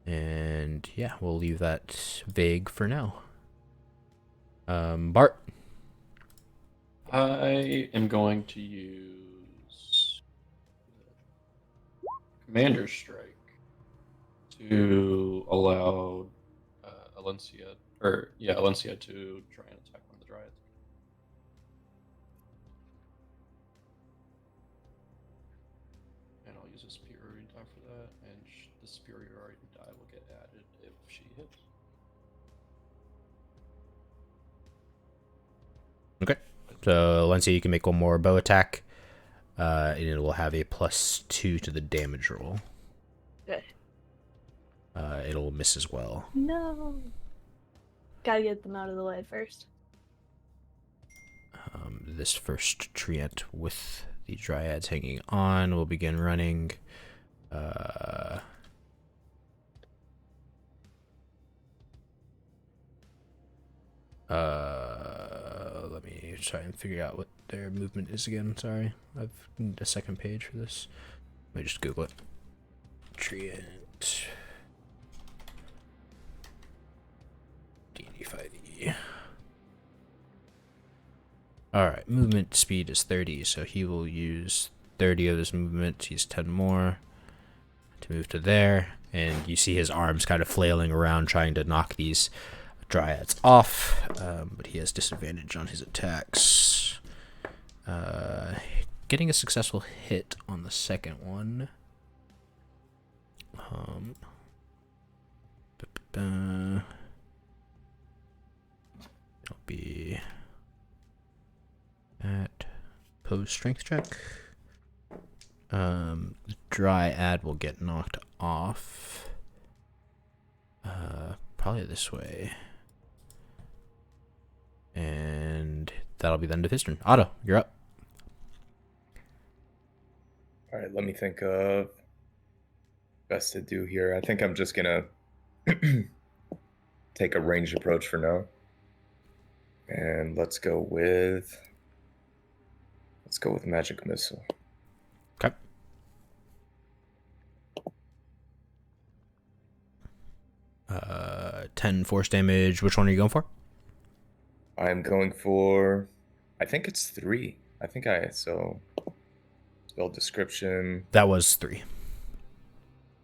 And yeah, we'll leave that vague for now. Bart. I am going to use Commander's Strike to allow Alencia to try and attack one of the dryads. And I'll use a superiority die for that, and the superiority die will get added if she hits. Okay. So, Alencia, you can make one more bow attack. And it will have a +2 to the damage roll. Okay. It'll miss as well. No. Gotta get them out of the way first. This first treant with the dryads hanging on will begin running. Let me try and figure out what their movement is again. Sorry, I've need a second page for this. Let me just Google it. Treant. DnD 5e. Alright, movement speed is 30, so he will use 30 of his movement. He's 10 more to move to there. and you see his arms kind of flailing around trying to knock these dryads off, but he has disadvantage on his attacks. Getting a successful hit on the second one. It'll be at pose strength check. The dryad will get knocked off. Probably this way. And that'll be the end of his turn. Otto, you're up. All right, let me think of best to do here. I think I'm just gonna take a ranged approach for now. And let's go with magic missile. Okay. Uh, 10 force damage. Which one are you going for? I'm going for, I think it's 3. So spell description. That was 3.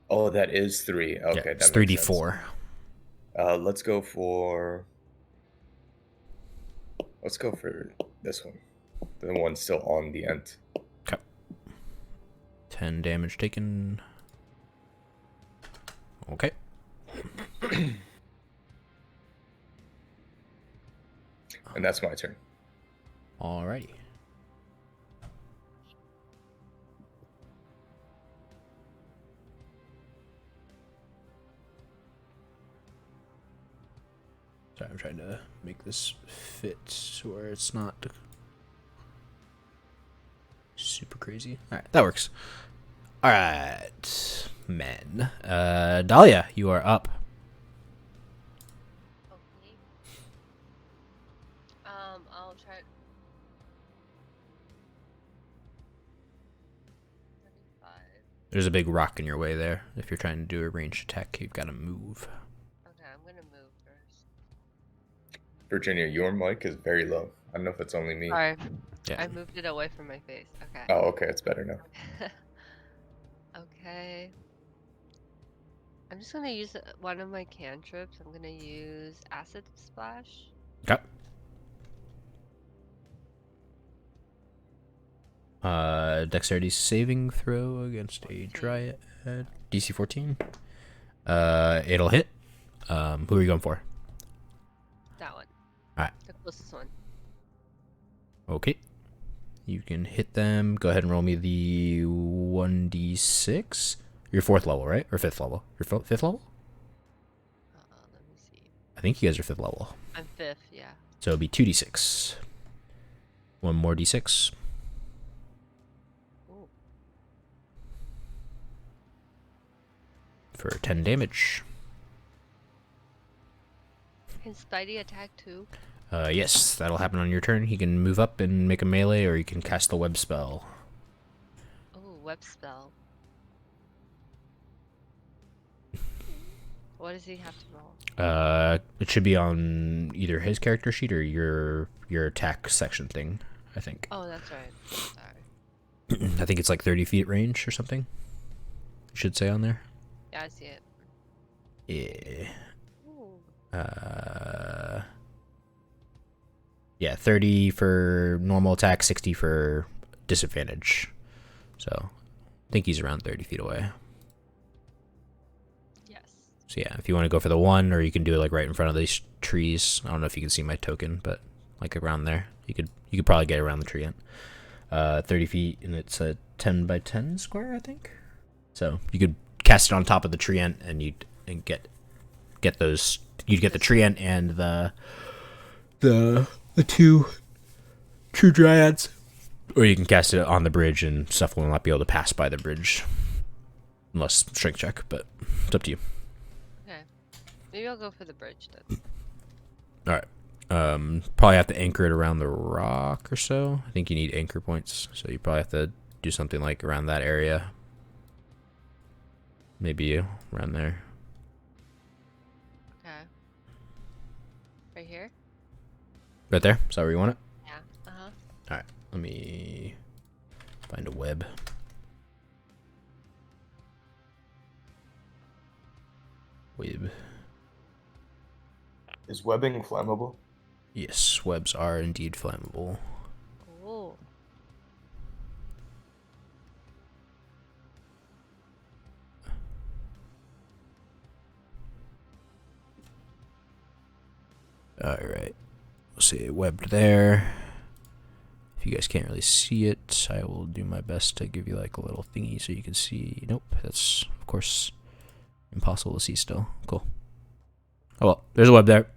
Oh, that is 3. Okay, Yeah, it's that makes sense. 3d4. Let's go for this one. The one still on the end. Okay. 10 damage taken. Okay. And that's my turn. Alrighty. Sorry, I'm trying to make this fit to where it's not super crazy. Alright, that works. Alright, men. Dahlia, you are up. Okay. I'll try. 35. There's a big rock in your way there. If you're trying to do a ranged attack, you've got to move. Okay, I'm gonna move first. Virginia, your mic is very low. I don't know if it's only me. Sorry, Yeah. I moved it away from my face. Okay. Oh, okay, it's better now. Okay. I'm just gonna use one of my cantrips. I'm gonna use acid splash. Okay. Dexterity saving throw against a dryad. DC 14. It'll hit. Who are you going for? That one. Alright. The closest one. Okay. You can hit them. Go ahead and roll me the 1d6. You're 4th level, right? Or 5th level? You're 5th level? Let me see. I think you guys are 5th level. I'm 5th, yeah. So it'll be 2d6. One more d6. Ooh. For 10 damage. Can Spidey attack too? Yes, that'll happen on your turn. He can move up and make a melee, or you can cast the web spell. Oh, web spell. What does he have to roll? It should be on either his character sheet or your attack section thing, I think. Oh, that's right. Sorry. I think it's like 30 feet range or something. It should say on there. Yeah, I see it. Yeah. Ooh. Yeah, 30 for normal attack, 60 for disadvantage. So, I think he's around 30 feet away. Yes. So yeah, if you want to go for the 1, or you can do it like right in front of these trees. I don't know if you can see my token, but like around there, you could probably get around the tree end. 30 feet, and it's a 10 by 10 square, I think. So you could cast it on top of the tree end, and you'd get those. You'd get the tree end and the two true dryads, or you can cast it on the bridge, and stuff will not be able to pass by the bridge unless strength check. But it's up to you. Okay. Maybe I'll go for the bridge then. All right. Probably have to anchor it around the rock or so. I think you need anchor points, so you probably have to do something like around that area. Maybe around there. Okay. Right here? Right there? Is that where you want it? Yeah. Uh-huh. All right. Let me find a web. Is webbing flammable? Yes, webs are indeed flammable. Oh. Alright. We'll see webbed there. If you guys can't really see it, I will do my best to give you like a little thingy so you can see. Nope, that's of course impossible to see still. Cool. Oh well, there's a web there.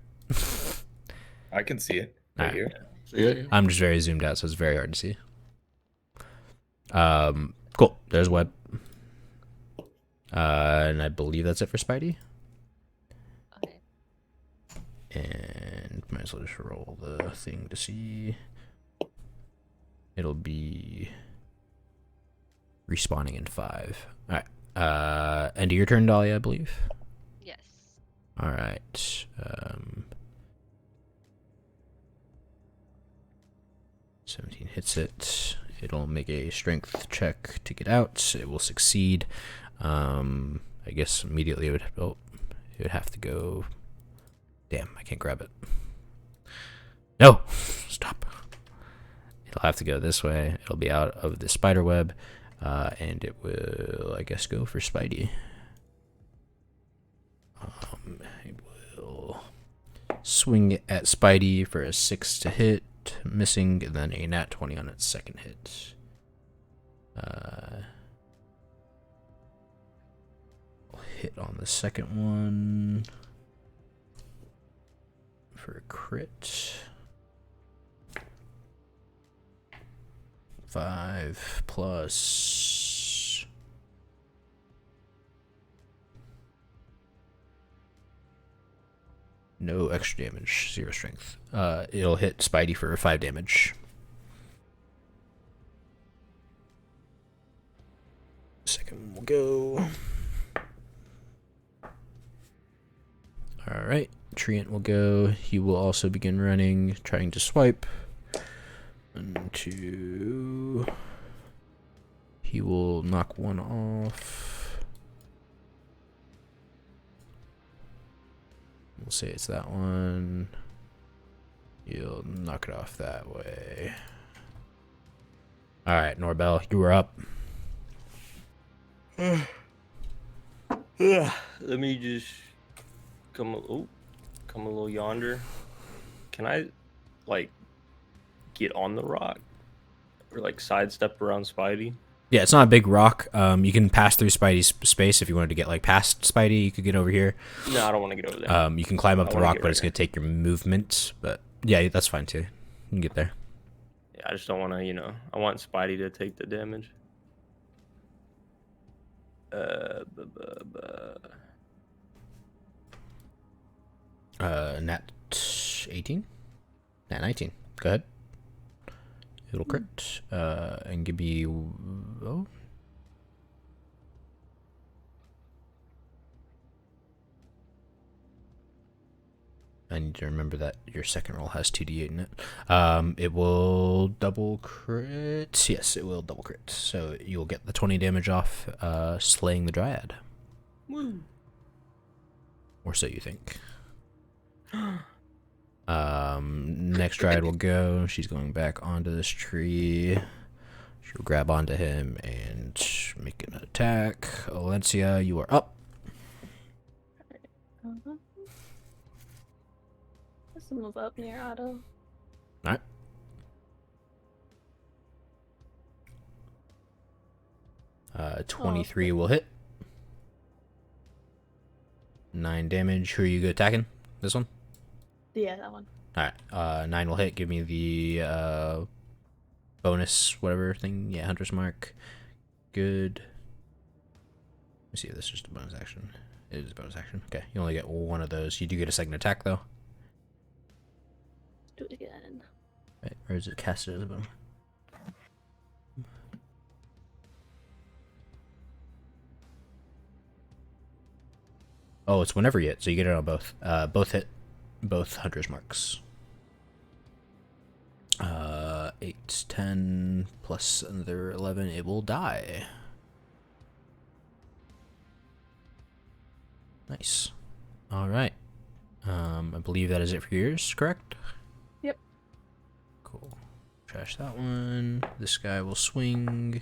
I can see it right Alright. here. Yeah. I'm just very zoomed out, so it's very hard to see. Cool. There's web. And I believe that's it for Spidey. Okay. And might as well just roll the thing to see. It'll be respawning in 5. Alright. End of your turn, Dahlia, I believe. Yes. Alright. 17 hits it. It'll make a strength check to get out. It will succeed. I guess immediately it would have to go. Damn, I can't grab it. No! Stop. It'll have to go this way. It'll be out of the spider web. And it will, I guess, go for Spidey. It will swing at Spidey for a 6 to hit, missing, and then a nat 20 on its second hit. I'll hit on the second one for a crit. 5 plus no extra damage, 0 strength. It'll hit Spidey for 5 damage. Second one will go. Alright, Treant will go. He will also begin running, trying to swipe. 1, 2. He will knock one off. We'll say it's that one. You'll knock it off that way. Alright, Norbel, you were up. Let me just come a little yonder. Can I like get on the rock or like sidestep around Spidey? Yeah, it's not a big rock. You can pass through Spidey's space if you wanted to get like past Spidey. You could get over here. No, I don't want to get over there. You can climb up I the wanna rock, get but right it's here. gonna take your movement. But yeah, that's fine too. You can get there. Yeah, I just don't want to, I want Spidey to take the damage. Nat 18, nat 19. Go ahead. It'll crit. And give me. Oh. I need to remember that your second roll has 2d8 in it. It will double crit. Yes, it will double crit. So you'll get the 20 damage off slaying the Dryad. Woo. Or so you think. Next Dryad will go. She's going back onto this tree. She'll grab onto him and make an attack. Valencia, you are up. Uh-huh. Let's move up near Otto. Alright. Uh, 23 will hit. 9 damage. Who are you attacking? This one? Yeah, that one. Alright. 9 will hit. Give me the bonus whatever thing. Yeah, Hunter's Mark. Good. Let me see if this is just a bonus action. It is a bonus action. Okay, you only get one of those. You do get a second attack though. Do it again. Right, or is it casted as a bonus? Oh, it's whenever you hit, so you get it on both. Both hit, both Hunter's Marks. 8, 10, plus another 11, it will die. Nice. Alright. I believe that is it for yours, correct? Yep. Cool. Trash that one. This guy will swing.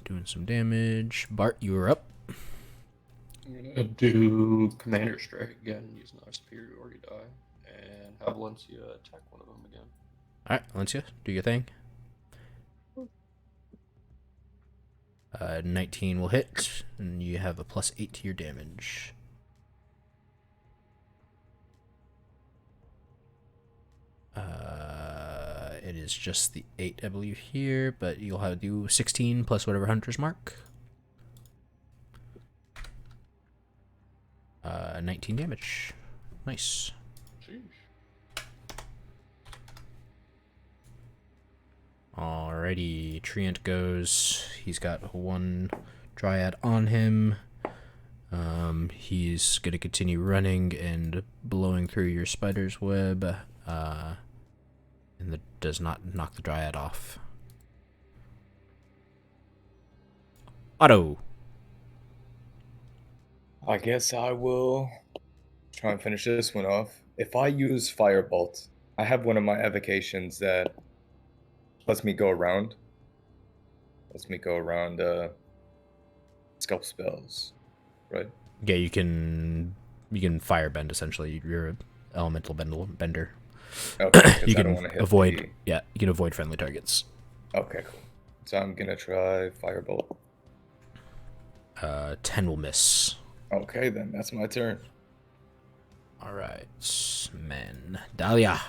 Doing some damage. Bart, you are up. I'm gonna do Commander Strike again, using our superiority die, and have Valencia attack one of them again. Alright, Valencia, do your thing. 19 will hit, and you have a +8 to your damage. It is just the 8, I believe, here, but you'll have to do 16 plus whatever Hunter's Mark. 19 damage. Nice. Sheesh. Alrighty, Treant goes. He's got one Dryad on him. He's gonna continue running and blowing through your spider's web. And that does not knock the Dryad off. Otto. I guess I will try and finish this one off. If I use Firebolt, I have one of my evocations that lets me go around. Sculpt spells, right? Yeah, you can firebend essentially. You're an elemental bender. Okay, 'cause You I don't can want to hit avoid. the- Yeah, you can avoid friendly targets. Okay, cool. So I'm gonna try Firebolt. 10 will miss. Okay, then that's my turn. All right, man. Dahlia,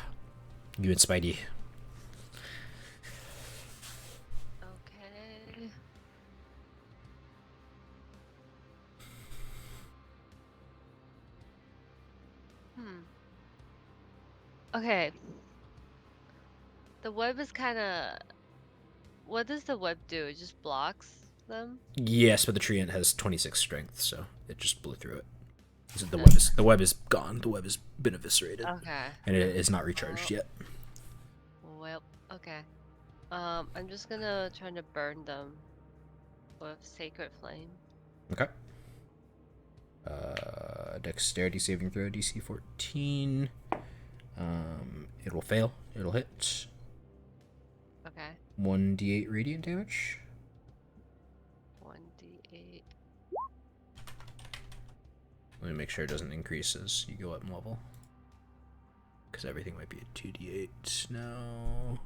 you and Spidey. Okay. Okay. The web is kind of. What does the web do? It just blocks them? Yes, but the treant has 26 strength, so it just blew through it. So the Nice. web is gone. The web has been eviscerated, Okay. and it is not recharged yet. Well, okay. I'm just gonna try to burn them with Sacred Flame. Okay. Dexterity saving throw, DC 14. It will fail. It'll hit. Okay. 1d8 radiant damage. 1d8. Let me make sure it doesn't increase as you go up in level. Because everything might be at 2d8 now.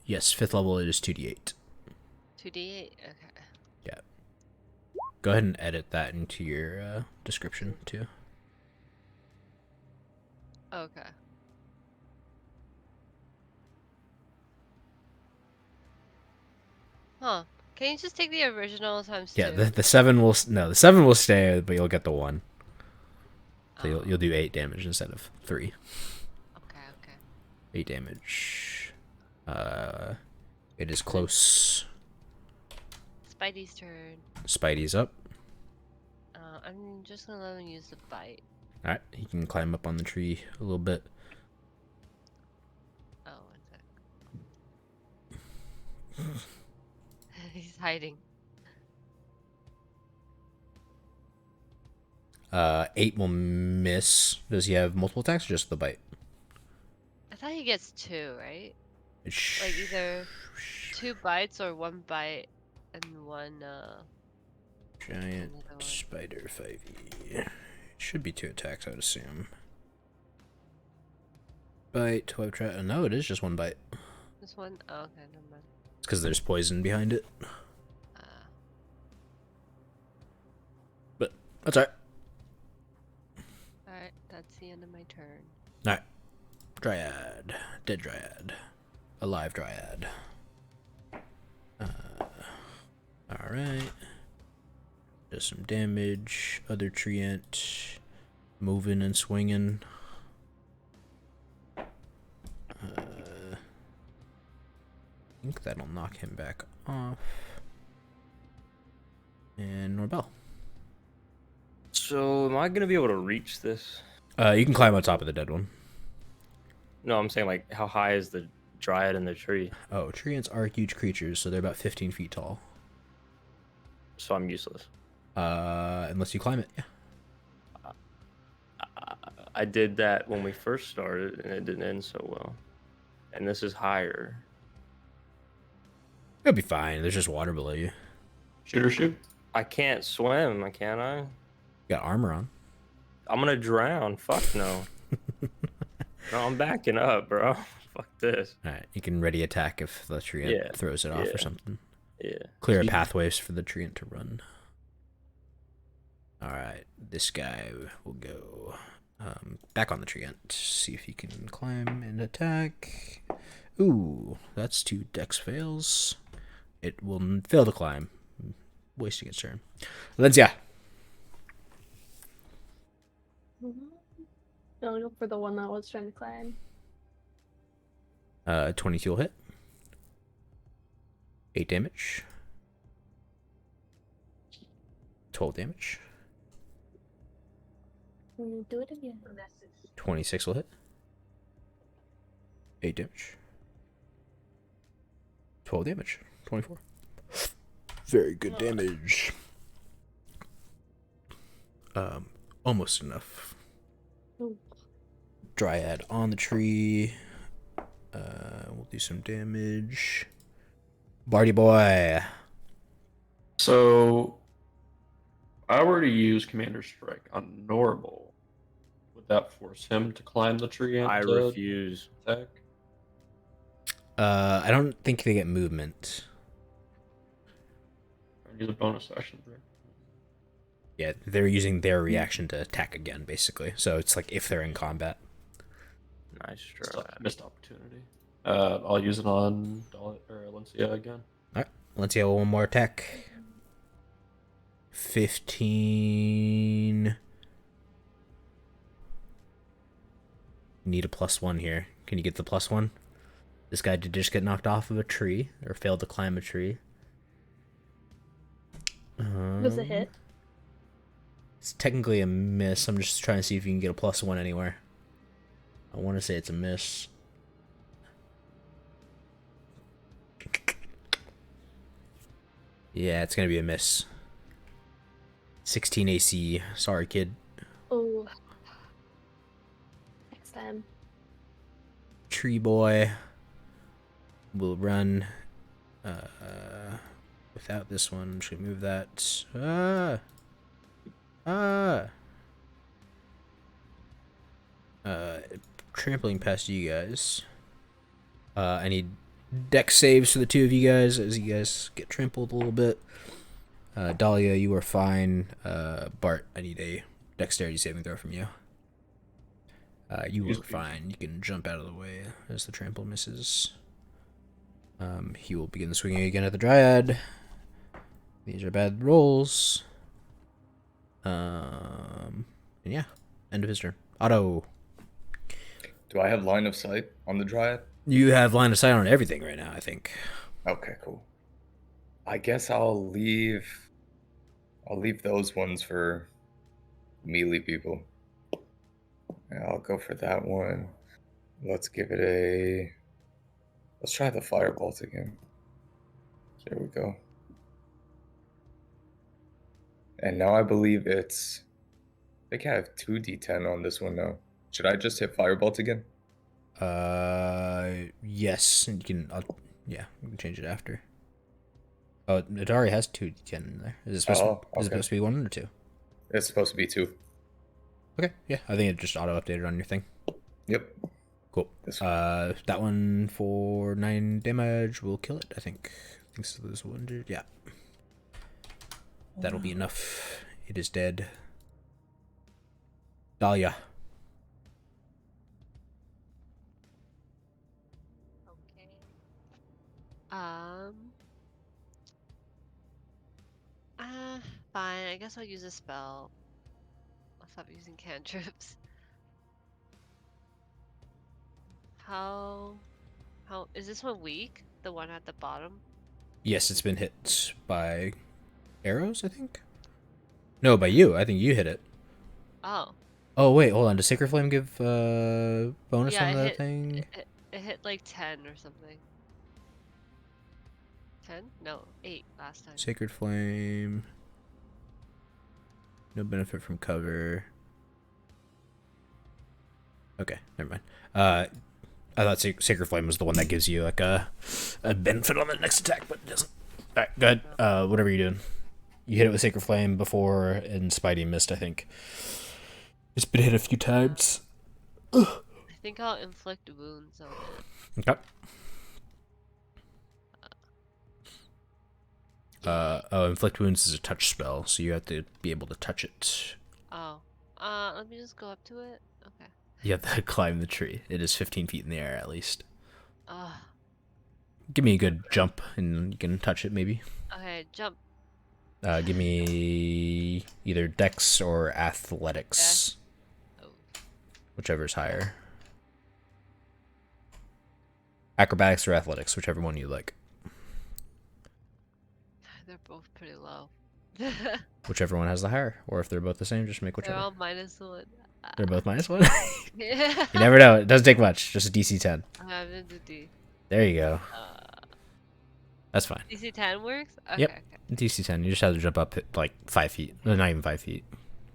Yes, 5th level it is 2d8. 2d8? Okay. Yeah. Go ahead and edit that into your description too. Okay. Huh. Can you just take the original times Yeah, 2? the 7 will the 7 will stay, but you'll get the 1. So Oh, you'll do 8 damage instead of 3. okay, okay. 8 damage. It is close. Spidey's turn. Spidey's up. I'm just gonna let him use the bite. Alright, he can climb up on the tree a little bit. Oh, one sec. He's hiding. 8 will miss. Does he have multiple attacks or just the bite? I thought he gets 2, right? Sh- Like either 2 bites or 1 bite and 1 Giant another one. spider 5e. Should be 2 attacks, I would assume. Bite, web trap. No, it is just 1 bite. This one? Oh, okay, never mind. It's because there's poison behind it. But that's alright. Alright, that's the end of my turn. Alright. Dryad. Dead Dryad. Alive Dryad. Alright. Does some damage. Other treant. Moving and swinging. I think that'll knock him back off. And Norbel. So, am I gonna be able to reach this? You can climb on top of the dead one. No, I'm saying like, how high is the dryad in the tree? Oh, treants are huge creatures, so they're about 15 feet tall. So I'm useless. Unless you climb it. Yeah. I did that when we first started, and it didn't end so well. And this is higher. It'll be fine. There's just water below you. Shoot or shoot. I can't swim, can I? You got armor on. I'm gonna drown. Fuck no. No, I'm backing up, bro. Fuck this. All right, you can ready attack if the treant Yeah, throws it off yeah. or something. Yeah. Clear pathways for the treant to run. All right, this guy will go back on the treant. See if he can climb and attack. Ooh, that's 2 dex fails. It will fail to climb, wasting its turn. Valencia. I'll go for the one that was trying to climb. 22 will hit. 8 damage. 12 damage. Do it again. 26 will hit. 8 damage. 12 damage. 24. Very good damage. Almost enough. Ooh. Dryad on the tree. We'll do some damage. Barty boy. So, if I were to use Commander Strike on normal, would that force him to climb the tree and I to refuse. attack? I don't think they get movement. Or use a bonus action, right? Yeah, they're using their reaction to attack again, basically. So it's like if they're in combat. Nice try. Missed opportunity. I'll use it on Valencia again. Alright, let's see one more attack. 15. Need a +1 here. Can you get the +1? This guy did just get knocked off of a tree, or failed to climb a tree. Was it hit? It's technically a miss. I'm just trying to see if you can get a +1 anywhere. I want to say it's a miss. Yeah, it's gonna be a miss. 16 AC. Sorry, kid. Oh. Next time. Tree boy will run without this one. I'm just gonna move that. Trampling past you guys. I need dex saves for the 2 of you guys as you guys get trampled a little bit. Dahlia, you are fine. Bart, I need a dexterity saving throw from you. You are fine. You can jump out of the way as the trample misses. He will begin swinging again at the Dryad. These are bad rolls. And yeah, end of his turn. Otto. Do I have line of sight on the Dryad? You have line of sight on everything right now, I think. Okay, cool. I guess I'll leave those ones for melee people. Yeah, I'll go for that one. Let's try the firebolt again. There we go. And now I believe I think I have 2d10 on this one now. Should I just hit firebolt again? Yes, and you can. Yeah, we can change it after. Oh, it already has 2d10 in there. Is it supposed to be 1 or 2? It's supposed to be 2. Okay, yeah, I think it just auto updated on your thing. Yep. Cool. That one for 9 damage will kill it, I think. I think so. This 100. Yeah. That'll be enough. It is dead. Dahlia. Okay. Fine. I guess I'll use a spell. I'll stop using cantrips. How is this one weak? The one at the bottom? Yes, it's been hit by arrows, I think. No, by you. I think you hit it. Oh. Oh, wait, hold on. Does Sacred Flame give bonus Yeah, on it that hit, thing? it hit like 10 or something. 10? No, 8 last time. Sacred Flame. No benefit from cover. Okay, never mind. I thought Sacred Flame was the one that gives you like a benefit on the next attack, but it doesn't. Alright, go ahead. Whatever you're doing. You hit it with Sacred Flame before, and Spidey missed, I think. It's been hit a few times. I think I'll inflict wounds on it. Okay. Inflict Wounds is a touch spell, so you have to be able to touch it. Oh. Let me just go up to it. Okay. You have to climb the tree. It is 15 feet in the air, at least. Uh, Give me a good jump, and you can touch it, maybe. okay, jump. Give me either Dex or Athletics. Oh. Whichever's higher. Acrobatics or Athletics, whichever one you like. They're both pretty low. Whichever one has the higher. Or if they're both the same, just make They're whichever. all -1. They're both -1? Yeah. You never know. It doesn't take much. Just a DC 10. I'm in the D. There you go. That's fine. DC 10 works? Okay, Yep. okay. DC 10. You just have to jump up like 5 feet. No, not even 5 feet.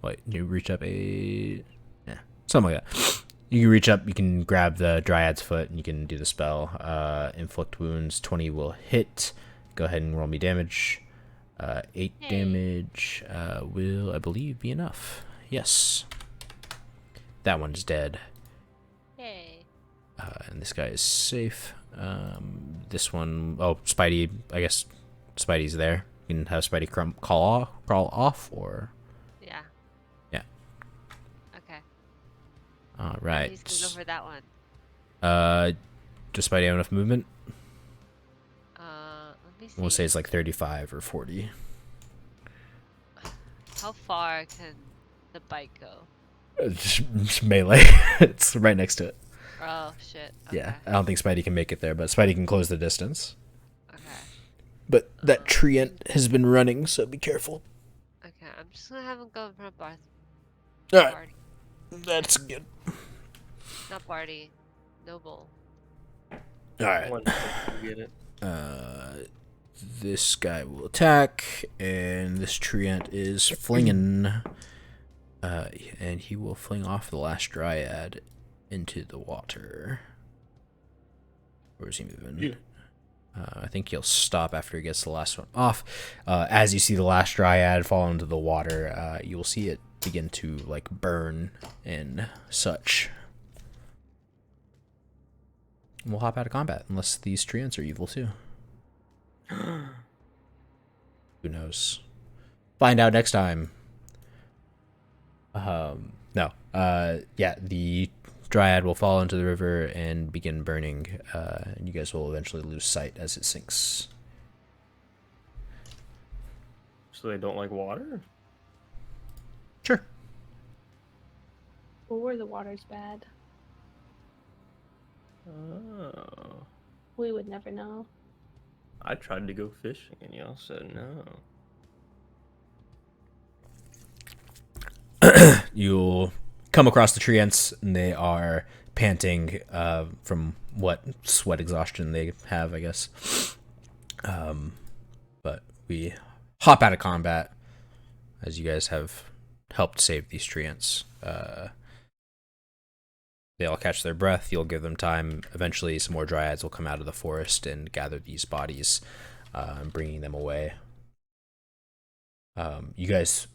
Wait, you reach up 8. Yeah, something like that. You can reach up. You can grab the Dryad's foot, and you can do the spell. Inflict wounds. 20 will hit. Go ahead and roll me damage. 8 Hey. damage will, I believe, be enough. Yes. That one's dead. Hey. And this guy is safe. This one, oh, Spidey, I guess Spidey's there. You can have Spidey crawl off, or... Yeah. Yeah. Okay. All right. He's gonna go for that one. Does Spidey have enough movement? Let me see. We'll say it's like 35 or 40. How far can the bike go? Just melee. It's right next to it. Oh, shit. Okay. Yeah, I don't think Spidey can make it there, but Spidey can close the distance. Okay. But that treant has been running, so be careful. Okay, I'm just gonna have him go in front of Barth. All right, Barty. that's good. Not Barty. Noble. All right. One, get it. This guy will attack, and this treant is flinging. And he will fling off the last Dryad into the water. Where is he moving? Yeah. I think he'll stop after he gets the last one off. As you see the last Dryad fall into the water, you will see it begin to like burn and such. We'll hop out of combat unless these treants are evil too. Who knows? Find out next time. No. Yeah, the Dryad will fall into the river and begin burning, and you guys will eventually lose sight as it sinks. So they don't like water? Sure. Well, where the water's bad. Oh. We would never know. I tried to go fishing and y'all said no. You'll come across the treants, and they are panting from what sweat exhaustion they have, I guess. But we hop out of combat as you guys have helped save these treants. They all catch their breath. You'll give them time. Eventually, some more Dryads will come out of the forest and gather these bodies, bringing them away. You guys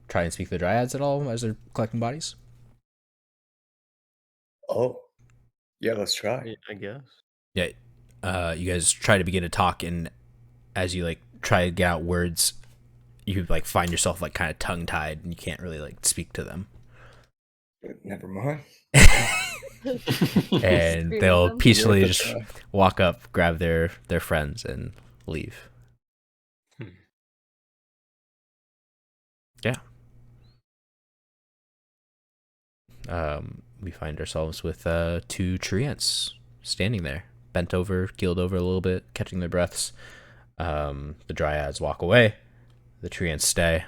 try and speak to the Dryads at all as they're collecting bodies? Oh, yeah, let's try. I guess. Yeah. You guys try to begin to talk, and as you like try to get out words, you like find yourself like kind of tongue tied, and you can't really like speak to them. Never mind. And Scream at they'll them. peacefully Yeah, just but, walk up, grab their friends, and leave. Yeah. We find ourselves with 2 treants standing there, bent over, keeled over a little bit, catching their breaths. The Dryads walk away. The treants stay,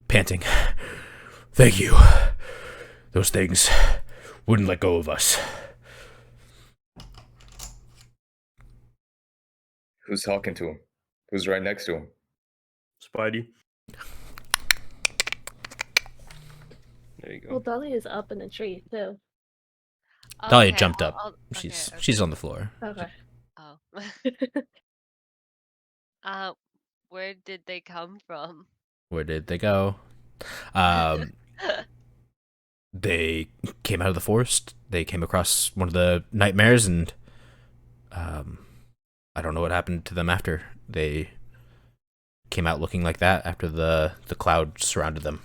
panting. Thank you. Those things wouldn't let go of us. Who's talking to him? Who's right next to him? Spidey. There you go. Well, Dolly is up in a tree too. Dahlia Okay, jumped up. okay, She's on the floor. Okay. Oh. Where did they come from? Where did they go? They came out of the forest. They came across one of the nightmares, and I don't know what happened to them after. They came out looking like that after the cloud surrounded them.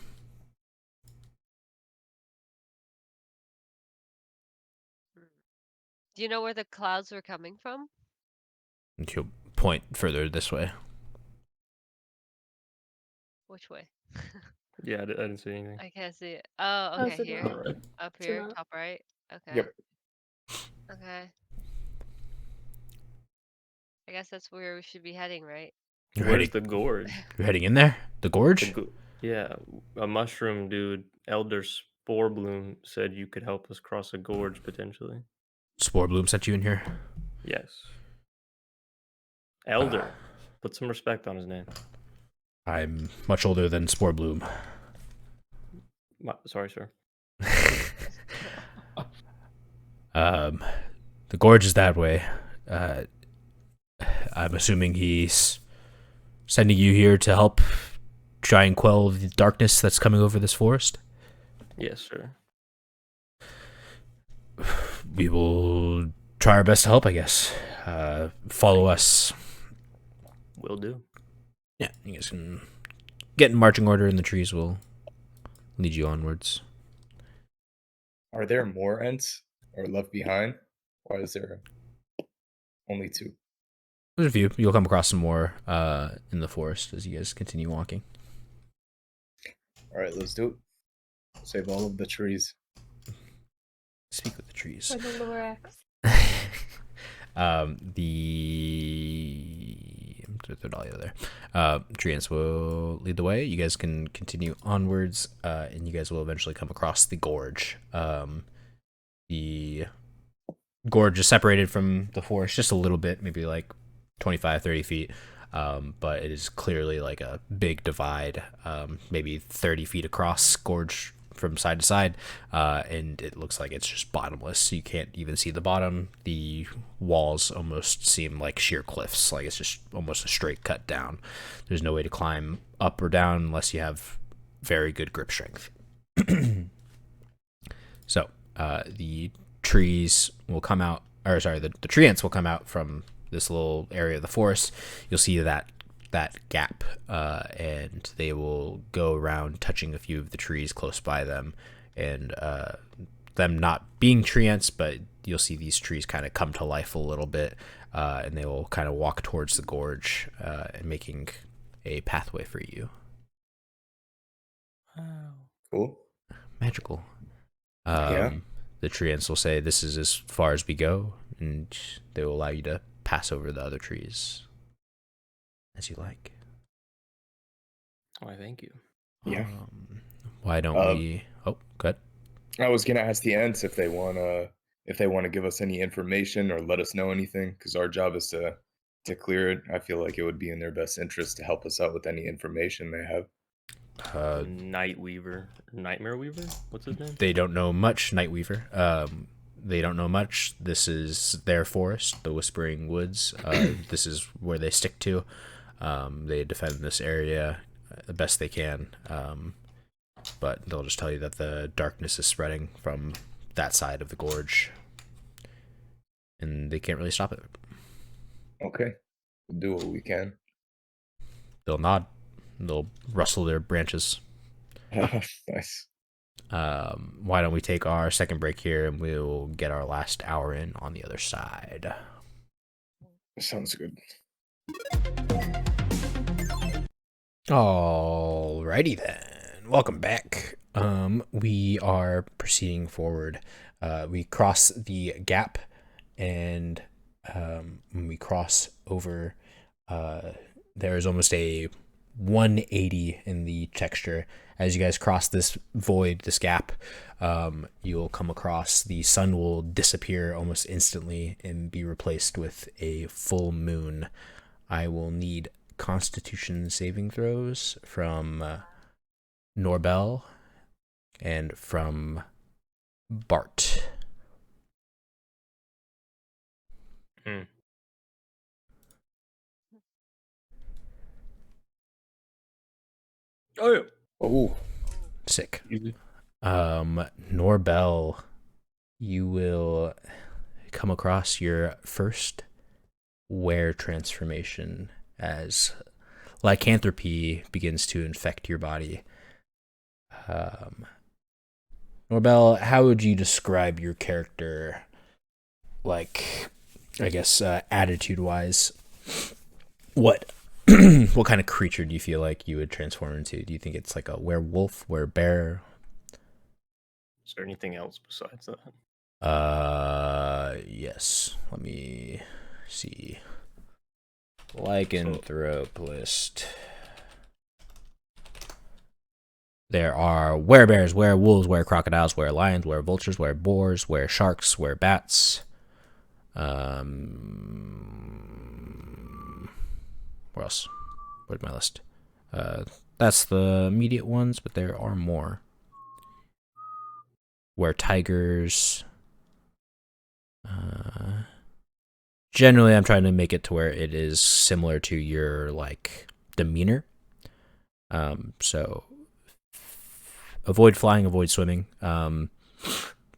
Do you know where the clouds were coming from? And she'll point further this way. Which way? Yeah, I didn't see anything. I can't see it. Oh, Oh, okay, so here. not. Alright. Up So here, not. top right. Okay. Yep. Okay. I guess that's where we should be heading, right? You're Where's heading, the gorge? you're heading in there? The gorge? Yeah, a mushroom dude, Elder Spore Bloom, said you could help us cross a gorge potentially. Spore Bloom sent you in here? Yes. Elder. Put some respect on his name. I'm much older than Spore Bloom. Sorry, sir. The gorge is that way. I'm assuming he's sending you here to help try and quell the darkness that's coming over this forest. Yes, sir. We will try our best to help, I guess. Follow us. Will do. Yeah, you guys can get in marching order, and the trees will lead you onwards. Are there more Ents or left behind? Why is there only 2? There's a few. You'll come across some more in the forest as you guys continue walking. All right, let's do it. Save all of the trees. Speak with the trees. For the Lorax. I'm gonna throw Dahlia there. Treants will lead the way. You guys can continue onwards, and you guys will eventually come across the gorge. The gorge is separated from the forest just a little bit, maybe like 25, 30 feet. But it is clearly like a big divide, maybe 30 feet across gorge from side to side, and it looks like it's just bottomless. You can't even see the bottom. The walls almost seem like sheer cliffs, like it's just almost a straight cut down. There's no way to climb up or down unless you have very good grip strength. So the trees will come out, or sorry, the treants will come out from this little area of the forest. You'll see that gap, and they will go around touching a few of the trees close by them, and them not being treants, but you'll see these trees kind of come to life a little bit, and they will kind of walk towards the gorge, and making a pathway for you. Wow. Cool. Magical. Yeah. The treants will say, "This is as far as we go," and they will allow you to pass over the other trees as you like. Why, thank you. Yeah. Why don't we? Oh, good. I was gonna ask the Ents if they wanna give us any information or let us know anything, because our job is to clear it. I feel like it would be in their best interest to help us out with any information they have. Nightmare Weaver? What's his name? They don't know much, Nightweaver. They don't know much. This is their forest, the Whispering Woods. This is where they stick to. They defend this area the best they can. But they'll just tell you that the darkness is spreading from that side of the gorge, and they can't really stop it. Okay. We'll do what we can. They'll nod. They'll rustle their branches. Nice. Why don't we take our second break here, and we'll get our last hour in on the other side. Sounds good. Alrighty then. Welcome back. We are proceeding forward. We cross the gap, and when we cross over, there is almost a 180 in the texture. As you guys cross this void, this gap, you'll come across the sun will disappear almost instantly and be replaced with a full moon I will need Constitution saving throws from Norbel and from Bart. Hmm. Oh yeah. Oh, Sick. Easy. Norbel, you will come across your first were transformation as lycanthropy begins to infect your body. Norbel, how would you describe your character, like, I guess, attitude-wise? What what kind of creature do you feel like you would transform into? Do you think it's like a werewolf, werebear? Is there anything else besides that? Yes. Let me see. Lycanthrope list. There are werebears, werewolves, were-crocodiles, were-lions, were-vultures, were-boars, were-sharks, were-bats. Where else? Where's my list? That's the immediate ones, but there are more. Were-tigers. Generally, I'm trying to make it to where it is similar to your, like, demeanor. So avoid flying, avoid swimming.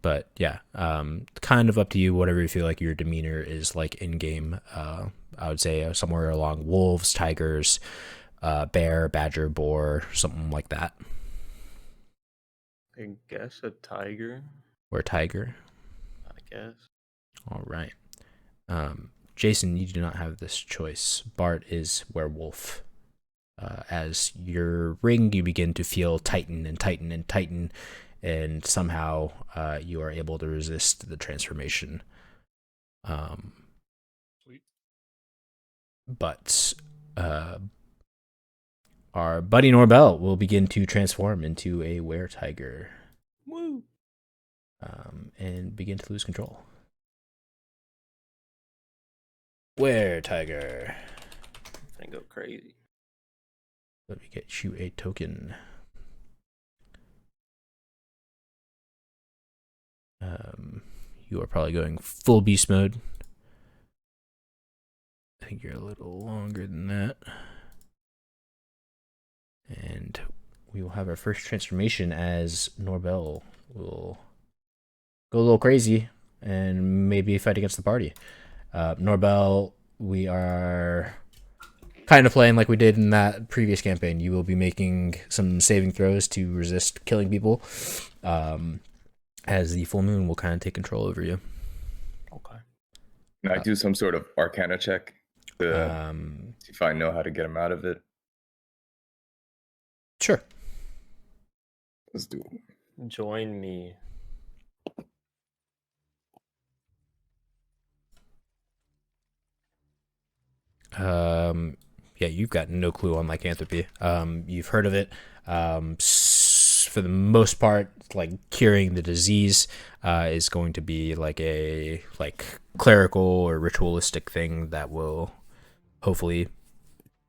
But yeah, kind of up to you, whatever you feel like your demeanor is like in game. I would say somewhere along wolves, tigers, bear, badger, boar, something like that. I guess a tiger. Or tiger. I guess. All right. Jason, you do not have this choice. Bart is werewolf. As your ring, you begin to feel tighten and tighten and tighten, and somehow you are able to resist the transformation. Sweet. But our buddy Norbel will begin to transform into a were-tiger. Woo! And begin to lose control. Were-tiger. I go crazy. Let me get you a token. You are probably going full beast mode. I think you're a little longer than that. And we will have our first transformation as Norbel will go a little crazy and maybe fight against the party. Norbel, we are kind of playing like we did in that previous campaign. You will be making some saving throws to resist killing people. As the full moon will kind of take control over you. Okay. can I do some sort of Arcana check to see if I know how to get him out of it? Sure. Let's do it. Join me. Yeah, you've got no clue on lycanthropy. You've heard of it. For the most part, like curing the disease is going to be like a clerical or ritualistic thing that will hopefully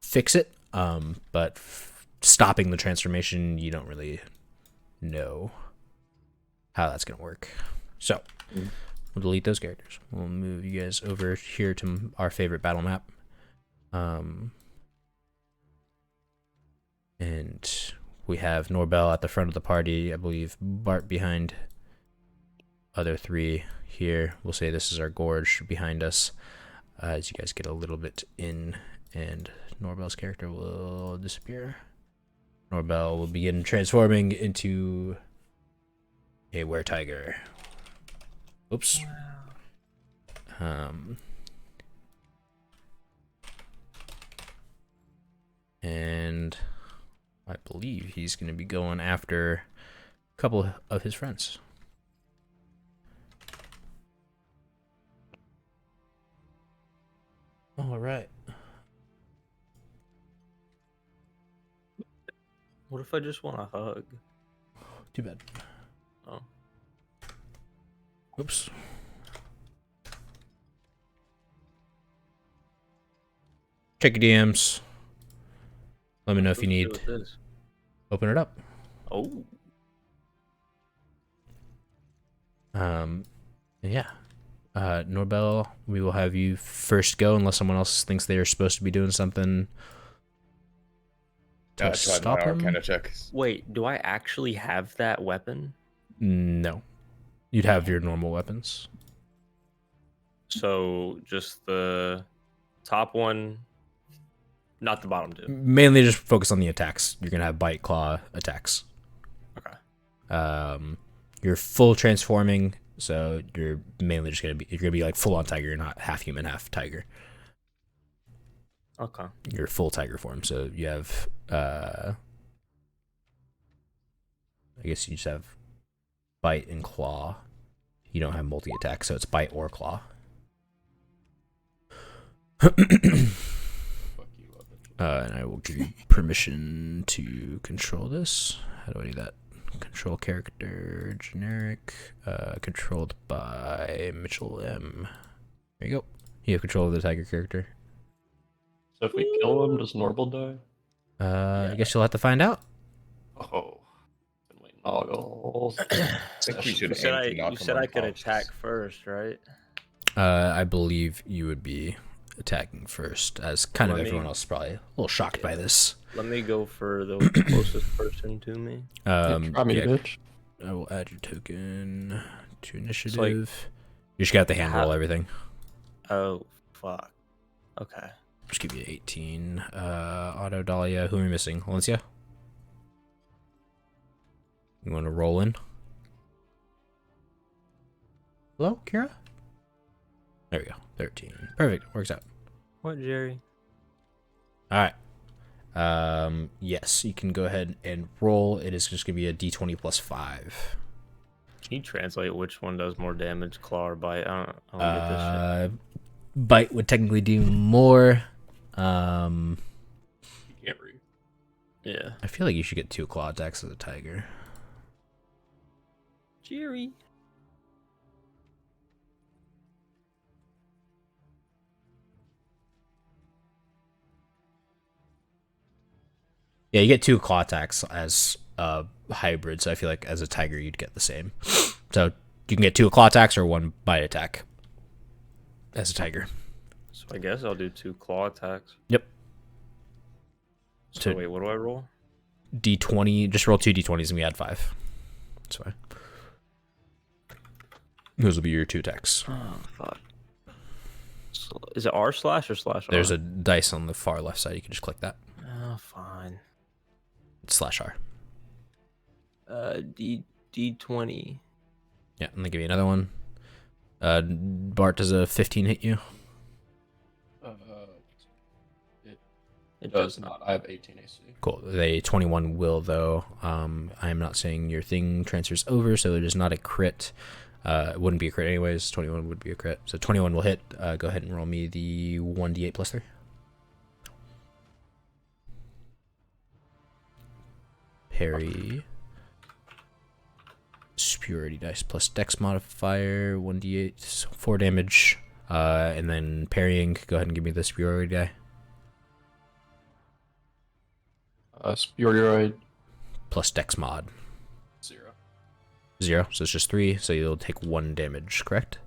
fix it. But stopping the transformation, you don't really know how that's gonna work. So we'll delete those characters. We'll move you guys over here to our favorite battle map. And we have Norbel at the front of the party. I believe Bart behind. Other three here. We'll say this is our gorge behind us. As you guys get a little bit in, and Norbel's character will disappear. Norbel will begin transforming into a were-tiger. Oops. And I believe he's going to be going after a couple of his friends. All right. What if I just want a hug? Too bad. Oh. Oops. Check your DMs. Let me know if you Let's need. do with this. Open it up. Oh, Yeah. Norbel, we will have you first go unless someone else thinks they are supposed to be doing something to I tried my stop him. Arcana check. wait, do I actually have that weapon? No. You'd have your normal weapons. So just the top one, not the bottom two. Mainly just focus on the attacks. You're gonna have bite, claw attacks. Okay. You're full transforming, so you're mainly just gonna be like full on tiger. You're not half human, half tiger. Okay. You're full tiger form, so you have I guess you just have bite and claw. You don't have multi attack, so it's bite or claw. Fuck you up. And I will give you permission to control this. How do I do that? Control character, generic, controlled by Mitchell M. There you go. You have control of the tiger character. So if we kill him, does Norval die? I guess you'll have to find out. Oh. Been waiting all I think we should You said aim to knock you him said I could unconscious. attack first, right? I believe you would be attacking first, as kind of Let me- everyone else is probably a little shocked by this. Let me go for the closest person to me. Try me, yeah, bitch. I will add your token to initiative. like- you just got to hand roll How- everything. Oh, fuck. Okay. Just give you 18. Auto Dahlia. Who are we missing? Valencia? You want to roll in? Hello, Kira? There we go. 13. Perfect. Works out. What, Jerry? All right. Yes, you can go ahead and roll. It is just going to be a d20 plus 5. Can you translate which one does more damage, claw or bite? I don't get this shit. Bite would technically do more. You can't read. Yeah. I feel like you should get 2 claw attacks as a tiger. Jerry. Yeah, you get 2 claw attacks as a hybrid, so I feel like as a tiger you'd get the same. So you can get 2 claw attacks or 1 bite attack as a tiger. So I guess I'll do 2 claw attacks. Yep. So To- wait, what do I roll? D20, just roll 2 D20s and we add 5. That's fine. Those will be your 2 attacks. Oh, fuck. So, is it R slash or slash R? There's a dice on the far left side. You can just click that. Oh, fine. It's /R. D20. Yeah, I'm gonna give you another one. Bart, does a 15 hit you? It does not. I have 18 AC. Cool. The 21 will, though. I am not saying your thing transfers over, so it is not a crit. It wouldn't be a crit anyways. 21 would be a crit. So 21 will hit. Go ahead and roll me the 1d8 plus 3. Parry. Superiority dice plus dex modifier. 1d8. So 4 damage. And then parrying. Go ahead and give me the superiority die. Superioroid, Plus dex mod. 0. 0. So it's just 3. So you'll take 1 damage, correct?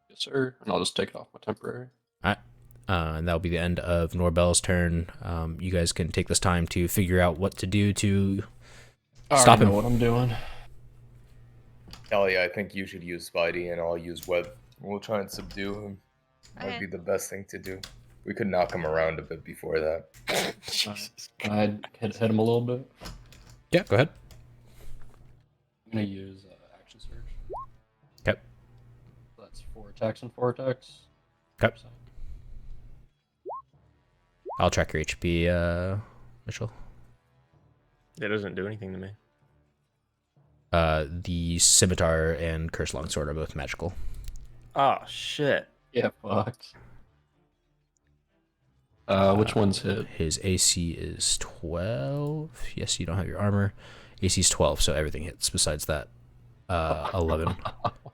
Yes, sir. And I'll just take it off my temporary. Alright. And that'll be the end of Norbel's turn. You guys can take this time to figure out what to do to stop I him. know what I'm doing. Ellie, I think you should use Spidey and I'll use Web. We'll try and subdue him. Might Okay. be the best thing to do. We could knock him around a bit before that. I'd hit him a little bit. Yeah, go ahead. I'm gonna use action surge. Okay. That's 4 attacks and 4 attacks. Okay. I'll track your HP, Mitchell. It doesn't do anything to me. The scimitar and curse longsword are both magical. Oh, shit. Yeah, fucked. Which one's hit? His AC is 12. Yes, you don't have your armor. AC is 12, so everything hits besides that 11.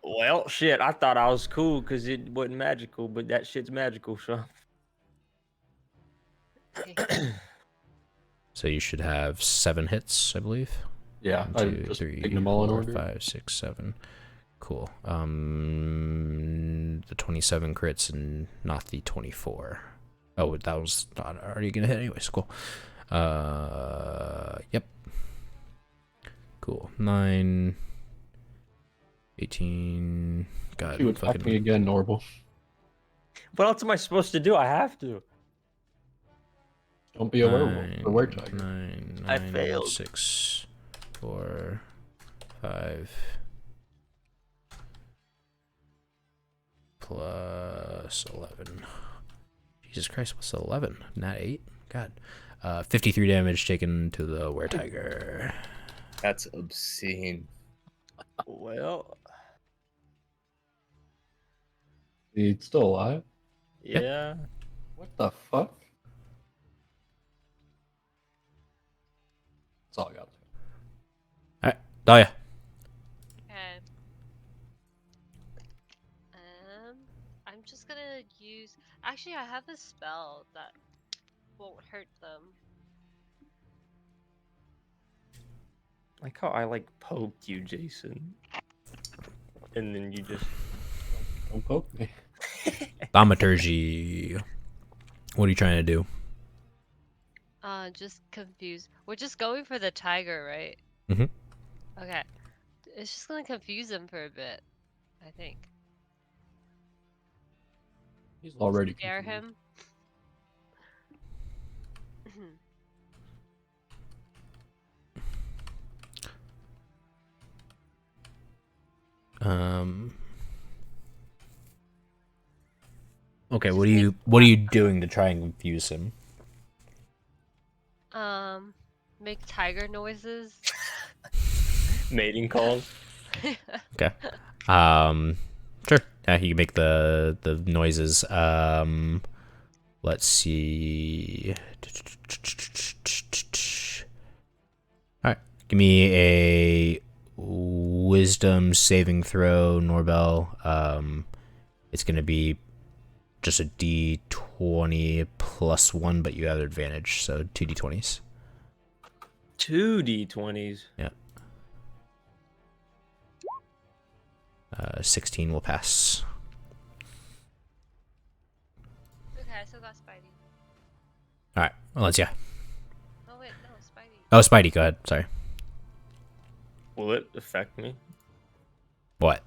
Well, shit, I thought I was cool because it wasn't magical, but that shit's magical, so. So you should have 7 hits, I believe. Yeah, 1, I'm 2, just 3, taking them all in 4, order. 5, 6, 7. Cool. The 27 crits and not the 24. Oh, that was not already gonna hit anyways. Cool. Yep. Cool. 9, 18. God, You attack me fucking. again, Norval. What else am I supposed to do? I have to. Don't be a werewolf or weretiger. 9, I failed. 6, 4, 5. Plus 11. Jesus Christ, what's 11? Not 8? God. 53 damage taken to the weretiger. That's obscene. Well, He's still alive? yeah. What the fuck? That's all I got. Alright, Dahlia. Okay. I'm just gonna use. Actually, I have a spell that won't hurt them. Like how I like poked you, Jason, and then you just. Don't poke me. Thaumaturgy. What are you trying to do? Just confused. We're just going for the tiger, right? Mhm. Okay. It's just gonna confuse him for a bit, I think. He's already Scare confused. him. Okay, Just what are you doing to try and confuse him? Make tiger noises. Mating calls. Okay. Sure. Yeah, you can make the noises. Let's see. All right. Give me a wisdom saving throw, Norbel. It's gonna be just a D20 plus 1, but you have advantage, so 2 D20s. 2 D20s. Yeah. 16 will pass. Okay, I still got Spidey. All right, Valencia. Oh wait, no, Spidey. Oh, Spidey, go ahead. Sorry. Will it affect me, What?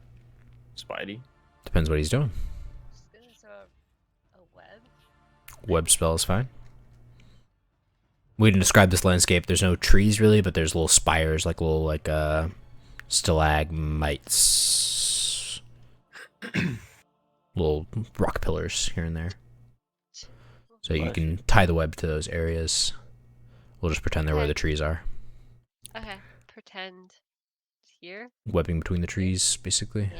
Spidey? Depends what he's doing. Just gonna throw a web. Web spell is fine. We didn't describe this landscape. There's no trees really, but there's little spires, like little stalagmites, little rock pillars here and there. So you Bless can tie the web to those areas. We'll just pretend they're where Okay. the trees are. Okay, pretend here. Webbing between the trees, basically.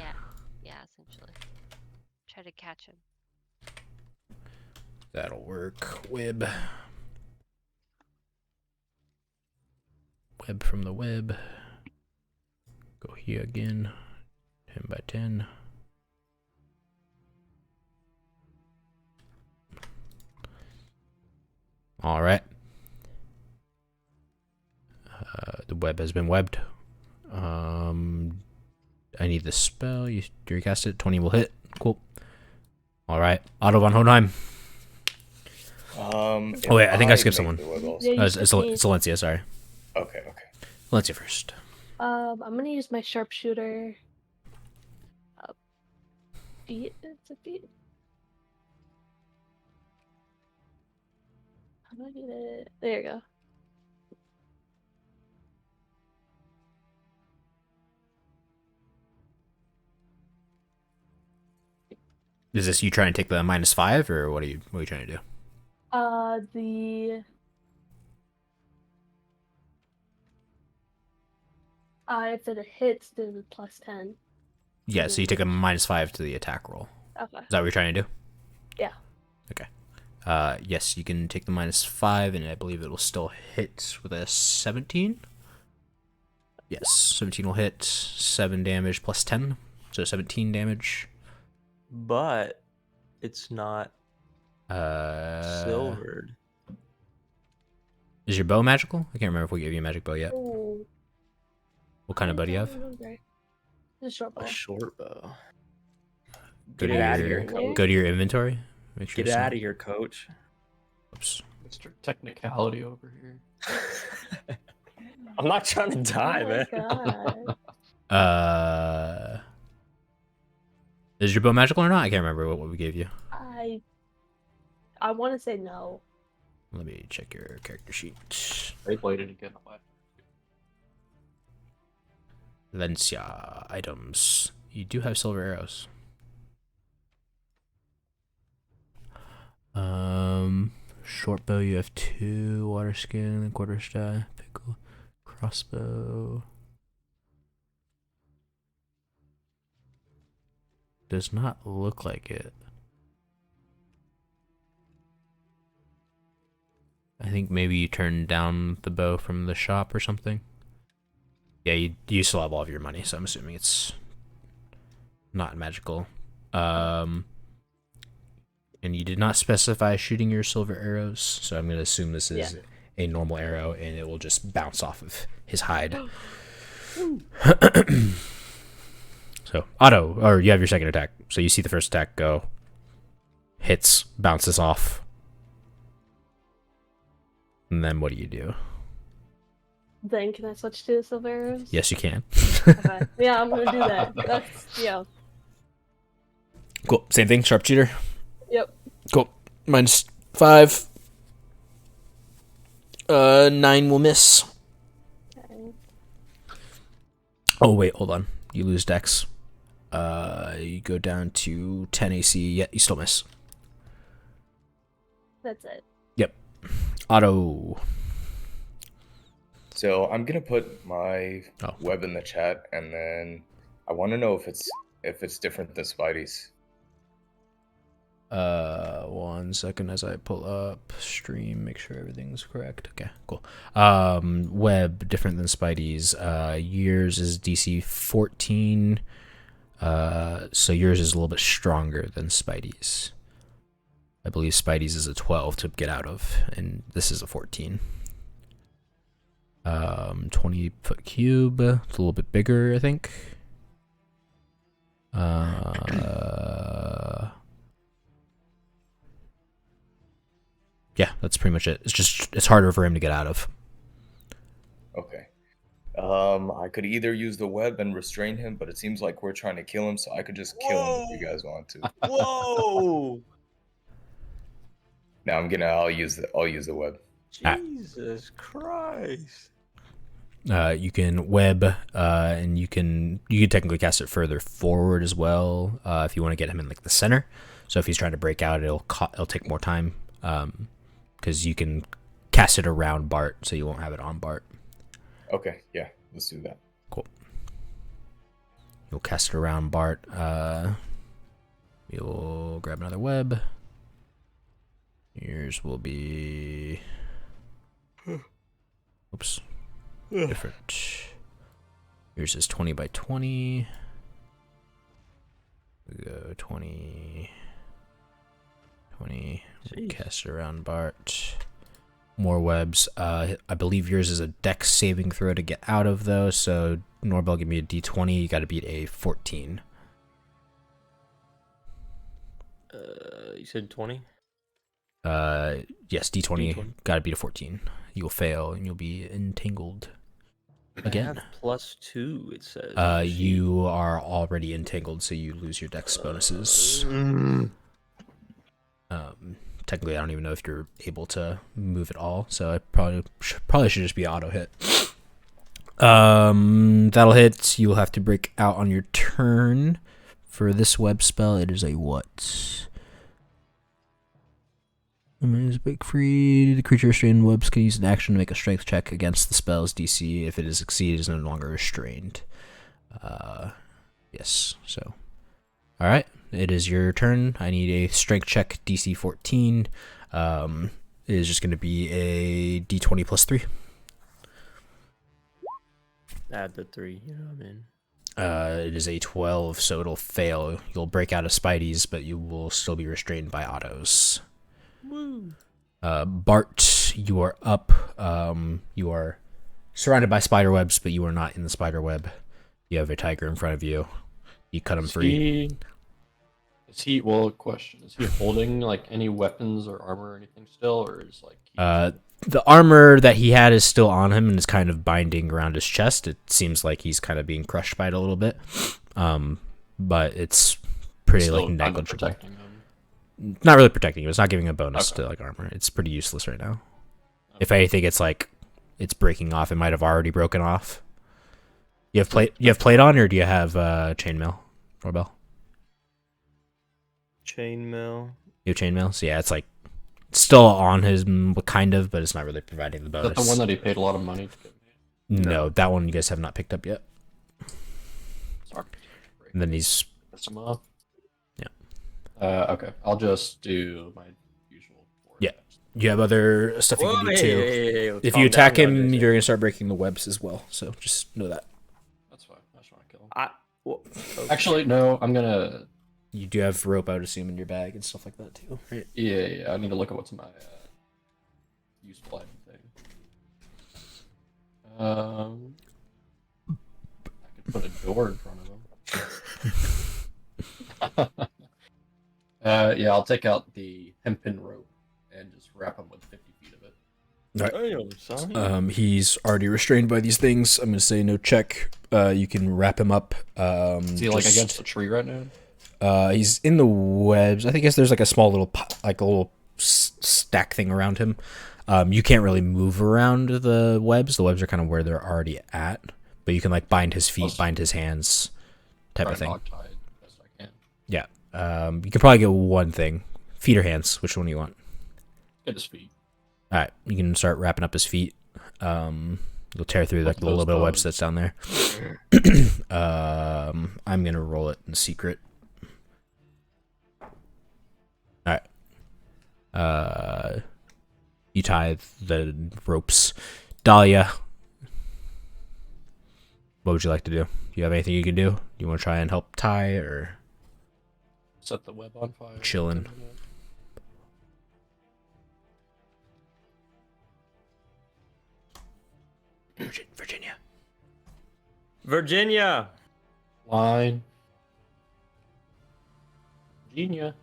Yeah, essentially. Try to catch him. That'll work. Web. Web from the web. Go here again. 10 by 10. All right. The web has been webbed. I need the spell. You recast it. 20 will hit. Cool. All right. Otto von Hohenheim. Oh wait, I think I skipped someone. Yeah, you It's skipped me. Valencia. Sorry. Okay. Valencia first. I'm gonna use my sharpshooter. Feet. It's a feet. How do I get it? There you go. Is this you trying to take the -5, or what are you trying to do? If it hits, then +10. Yeah, so you take a -5 to the attack roll. Okay. Is that what you're trying to do? Yeah. Okay. Yes, you can take the -5, and I believe it will still hit with a 17. Yes, 17 will hit. 7 damage plus 10, so 17 damage. But it's not Uh, silvered. Is your bow magical? I can't remember if we gave you a magic bow yet. Ooh. What kind of bow do you have? It's a short bow. A short bow. Go Get to it out of your- here, coach. Go to your inventory. Make sure Get it's it not- out of here, coach. Oops. Mr. Technicality over here. I'm not trying to die, Oh man. my god. Is your bow magical or not? I can't remember what we gave you. I want to say no. Let me check your character sheet. They played it again. Valencia items. You do have silver arrows. Short bow. You have 2. Water skin, quarterstaff, pickle, crossbow. Does not look like it. I think maybe you turned down the bow from the shop or something. Yeah, you still have all of your money, so I'm assuming it's not magical. And you did not specify shooting your silver arrows, so I'm gonna assume this is a normal arrow, and it will just bounce off of his hide. So auto, or you have your second attack. So you see the first attack go, hits, bounces off, and then what do? Then can I switch to the silver arrows? Yes, you can. Okay. Yeah, I'm gonna do that. That's Cool. Same thing. Sharpshooter. Yep. Cool. -5. 9 will miss. Okay. Oh wait, hold on. You lose dex. You go down to 10 AC. Yet you still miss. That's it. Yep. Auto. So I'm gonna put my Oh. web in the chat, and then I want to know if it's different than Spidey's. 1 second as I pull up stream, make sure everything's correct. Okay, cool. Web different than Spidey's. Yours is DC 14. So yours is a little bit stronger than Spidey's. I believe Spidey's is a 12 to get out of, and this is a 14. 20-foot cube. It's a little bit bigger, I think. Yeah, that's pretty much it. It's harder for him to get out of. Okay. I could either use the web and restrain him, but it seems like we're trying to kill him, so I could just kill him if you guys want to. Whoa! Now I'll use the web. Jesus Christ! You can web, and you can technically cast it further forward as well, if you want to get him in like the center. So if he's trying to break out, it'll take more time, because you can cast it around Bart, so you won't have it on Bart. Okay, yeah, let's do that. Cool. You'll cast it around Bart. You'll grab another web. Yours will be. Oops. Different. Yours is 20 by 20. We go 20. 20. We'll cast it around Bart. More webs. I believe yours is a dex saving throw to get out of, though. So Norbel, give me a d20. You got to beat a 14. You said 20? Yes, d20. D20. Got to beat a 14. You'll fail and you'll be entangled I again. have +2, it says. You are already entangled, so you lose your dex bonuses. Technically, I don't even know if you're able to move at all, so I probably should just be auto hit. That'll hit. You'll have to break out on your turn. For this web spell, it is a what? Break free. The creature restrained webs can use an action to make a strength check against the spell's DC. If it is succeeded, it is no longer restrained. Yes. So, all right. It is your turn. I need a strength check, DC 14. It is just going to be a D20 plus 3. Add the 3, you know what I mean? It is a 12, so it'll fail. You'll break out of Spidey's, but you will still be restrained by autos. Woo! Bart, you are up. You are surrounded by spider webs, but you are not in the spider web. You have a tiger in front of you. You cut him free. Well, question. Is he holding like any weapons or armor or anything still, or is like the armor that he had is still on him and is kind of binding around his chest. It seems like he's kind of being crushed by it a little bit. But it's pretty still like kind of negligible. protecting him? Not really protecting him. It's not giving a bonus Okay. to like armor. It's pretty useless right now. If anything, it's like it's breaking off. It might have already broken off. You have plate on, or do you have chainmail, Doorbell? Chainmail. You have chainmail, so yeah, it's like still on his kind of, but it's not really providing the Is bonus. that the one that he paid a lot of money to get made? No, that one you guys have not picked up yet. Sorry. And then he's Mess him up. Yeah. Okay. I'll just do my usual. Yeah. You have other stuff you Whoa, can do hey, too. hey, let's If calm you attack down, him, guys. you're gonna start breaking the webs as well. So just know that. That's fine. I just want to kill him. Okay. Actually, no. I'm gonna. You do have rope, I would assume, in your bag and stuff like that too, right? Yeah. I need to look at what's in my useful item thing. I could put a door in front of him. Yeah, I'll take out the hempen rope and just wrap him with 50 feet of it. Damn, son. He's already restrained by these things. I'm gonna say no check. You can wrap him up. Is he like against the tree right now? He's in the webs. I think there's like a small little stack thing around him. You can't really move around the webs. The webs are kind of where they're already at, but you can like bind his feet, bind his hands, type of thing. Hogtied best I can. Yeah. You can probably get one thing. Feet or hands? Which one do you want? Get his feet. All right, you can start wrapping up his feet. You'll tear through like the little bit of webs that's down there. I'm gonna roll it in secret. All right. You tie the ropes. Dahlia, what would you like to do? Do you have anything you can do? Do you want to try and help tie or Set the web on fire. chilling? Virginia. Virginia. Line. Virginia.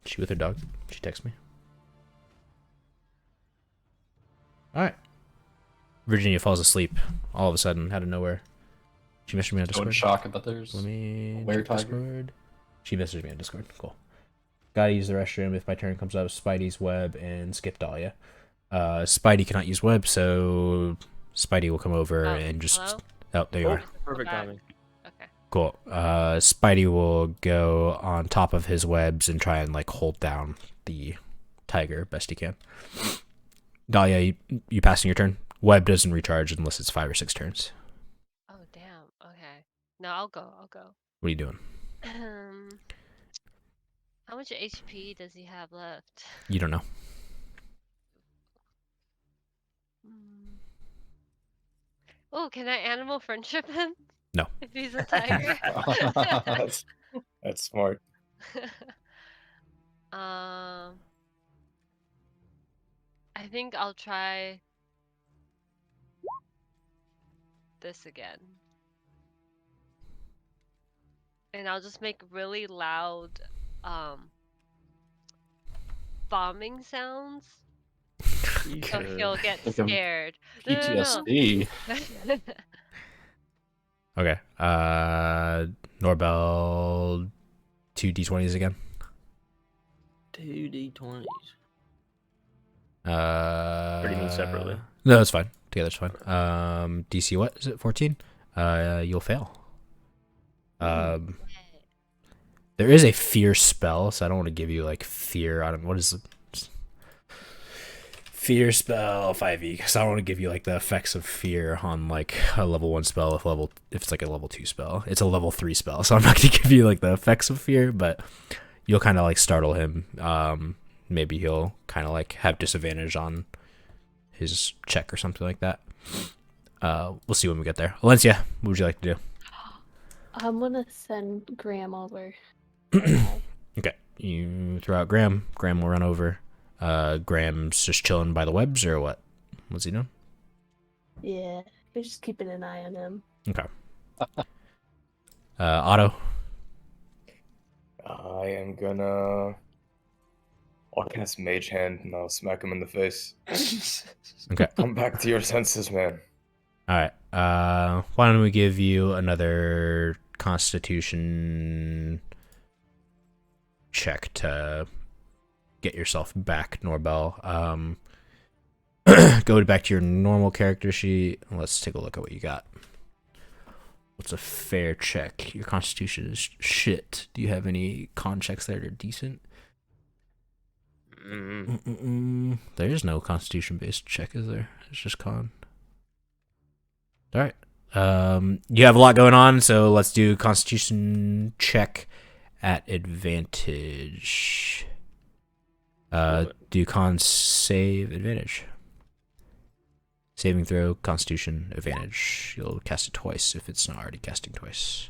She with her dog? She texts me. Alright. Virginia falls asleep all of a sudden, out of nowhere. She messaged me on So in Discord. shock that there's Let me were check tiger. Discord. She messaged me on Discord. Cool. Gotta use the restroom. If my turn comes up, Spidey's web and skip Dahlia. Spidey cannot use web, so Spidey will come over and just... Hello? Oh, there you are. Perfect Back. timing. Okay. Cool. Spidey will go on top of his webs and try and like hold down the tiger best he can. Dahlia, you passing your turn? Web doesn't recharge unless it's 5 or 6 turns. Oh damn. Okay. No, I'll go. What are you doing? How much HP does he have left? You don't know. Oh, can I animal friendship him? No. If he's a tiger. That's smart. I think I'll try this again. And I'll just make really loud bombing sounds. So he'll get Think of scared. No, no, no. PTSD. Okay. Norbell, 2d20s again. 2d20s. Or do you mean separately? No, that's fine. Together's fine. DC, what is it? 14? You'll fail. There is a fear spell, so I don't want to give you like fear. I don't. What is it? Fear spell 5e, because I don't want to give you like the effects of fear on like a level 1 spell if it's like a level 2 spell. It's a level 3 spell, so I'm not gonna give you like the effects of fear, but you'll kind of like startle him. Maybe he'll kind of like have disadvantage on his check or something like that. We'll see when we get there. Valencia, what would you like to do? I'm gonna send Graham over. Okay, you throw out Graham. Graham will run over. Graham's just chilling by the webs, or what? What's he doing? Yeah, we're just keeping an eye on him. Okay. Otto. I am gonna. I'll cast Mage Hand and I'll smack him in the face. Okay. Come back to your senses, man. All right. Why don't we give you another Constitution check to get yourself back, Norbel. Go back to your normal character sheet. Let's take a look at what you got. What's a fair check? Your Constitution is shit. Do you have any con checks that are decent? There is no Constitution-based check, is there? It's just con. All right. You have a lot going on, so let's do Constitution check at advantage. Do con save advantage. Saving throw, Constitution advantage. You'll cast it twice if it's not already casting twice.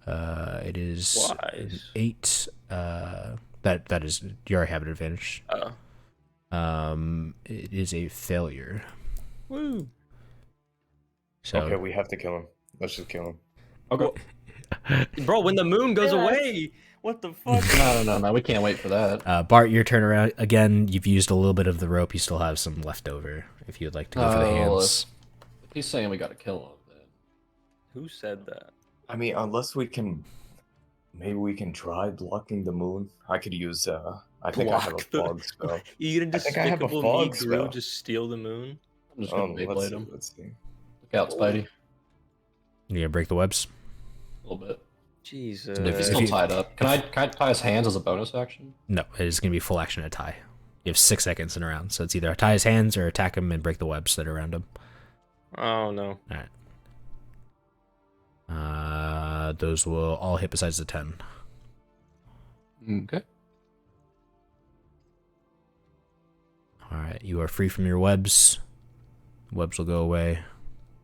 It is an 8. That is, you already have an advantage. It is a failure. Woo. So Okay, we have to kill him. Let's just kill him. Okay. Bro, when the moon goes Yeah. away, what the fuck? No, we can't wait for that. Bart, your turn around again. You've used a little bit of the rope. You still have some left over. If you'd like to go for the Oh, hands. If he's saying we gotta kill him, then Who said that? I mean, unless we can. Maybe we can try blocking the moon. I could use. I think I have a Block the- fog spell. You gonna I think I have a despicable fog me, Drew, spell. just steal the moon? I'm just gonna Let's Beyblade see, him. let's see. Look out, Spidey. You gonna break the webs? A little bit. Jesus. If He's still tied up. Can I tie his hands as a bonus action? No, it is gonna be full action to tie. You have 6 seconds in a round, so it's either tie his hands or attack him and break the webs that are around him. Oh no. All right. Those will all hit besides the 10. Okay. All right, you are free from your webs. Webs will go away.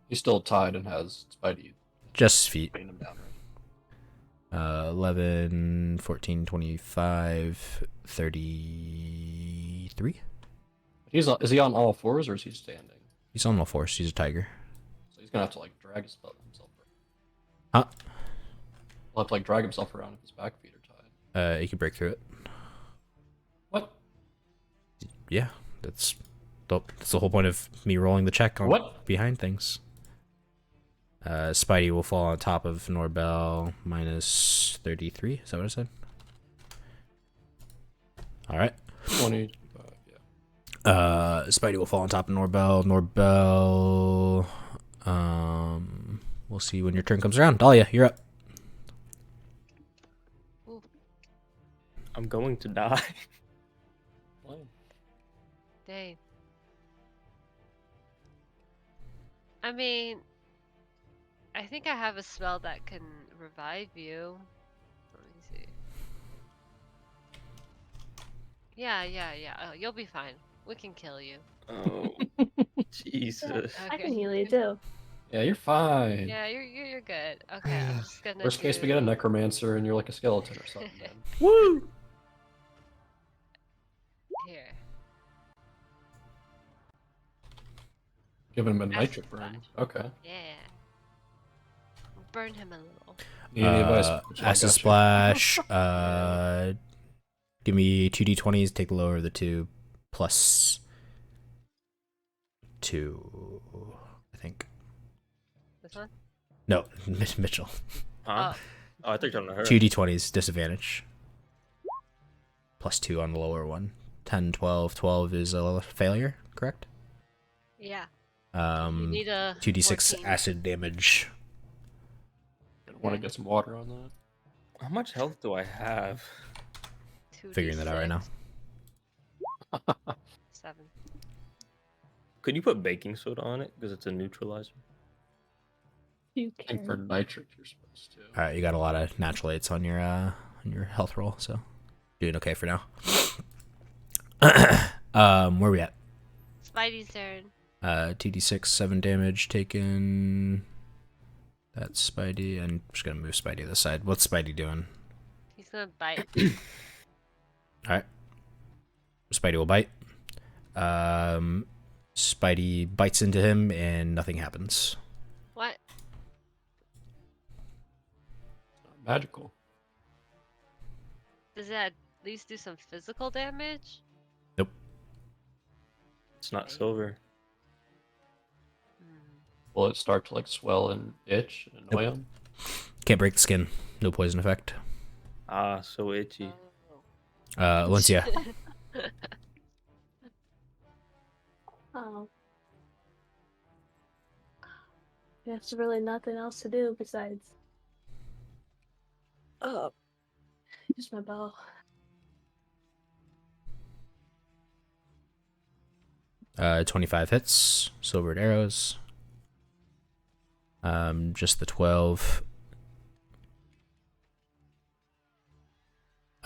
He's still tied and has Spidey Just feet. baiting him down. 11, 14, 25, 33. Is he on all fours or is he standing? He's on all fours. He's a tiger. So he's gonna have to like drag himself. Huh? He'll have to like drag himself around if his back feet are tied. You can break through it. What? Yeah, that's the whole point of me rolling the check on What? behind things. Spidey will fall on top of Norbel minus 33. Is that what I said? All right. 20. Yeah. Spidey will fall on top of Norbel. Norbel. We'll see when your turn comes around. Dahlia, you're up. I'm going to die. Dang. I mean, I think I have a spell that can revive you. Let me see. Yeah. Oh, you'll be fine. We can kill you. Oh, Jesus. I can Okay. heal you too. Yeah, you're fine. Yeah, you're good. Okay, I'm just gonna. Worst case, we get a do- necromancer and you're like a skeleton or something. Then. Woo! Here. Giving him a Acid nitric burn. splash. Okay. Yeah. Burn him a little. Need any advice? I Acid got you. splash. Give me 2d20s. Take the lower of the two, plus 2. I think. This one? No, Mitchell. Huh? Oh. Oh, I think I'm gonna hurt. 2d20s disadvantage. Plus 2 on the lower one. 10, 12. 12 is a failure, correct? Yeah. You need a 2d6 14. acid damage. Want to get some water on that? How much health do I have? 2d6. Figuring that out right now. 7. Could you put baking soda on it because it's a neutralizer? You I think can. for nitric you're supposed to. All right, you got a lot of natural 8s on your health roll, so doing okay for now. Where we at? Spidey's turn. 2d6, 7 damage taken. That's Spidey. I'm just gonna move Spidey to the side. What's Spidey doing? He's gonna bite. All right. Spidey will bite. Spidey bites into him and nothing happens. What? Magical. Does it at least do some physical damage? Nope. It's not silver. Hmm. Will it start to like swell and itch and annoy him? Can't break the skin. No poison effect. Ah, so itchy. Oh. Valencia. Oh. There's really nothing else to do besides. Oh. Use my bow. Uh, 25 hits. Silvered arrows. Just the 12.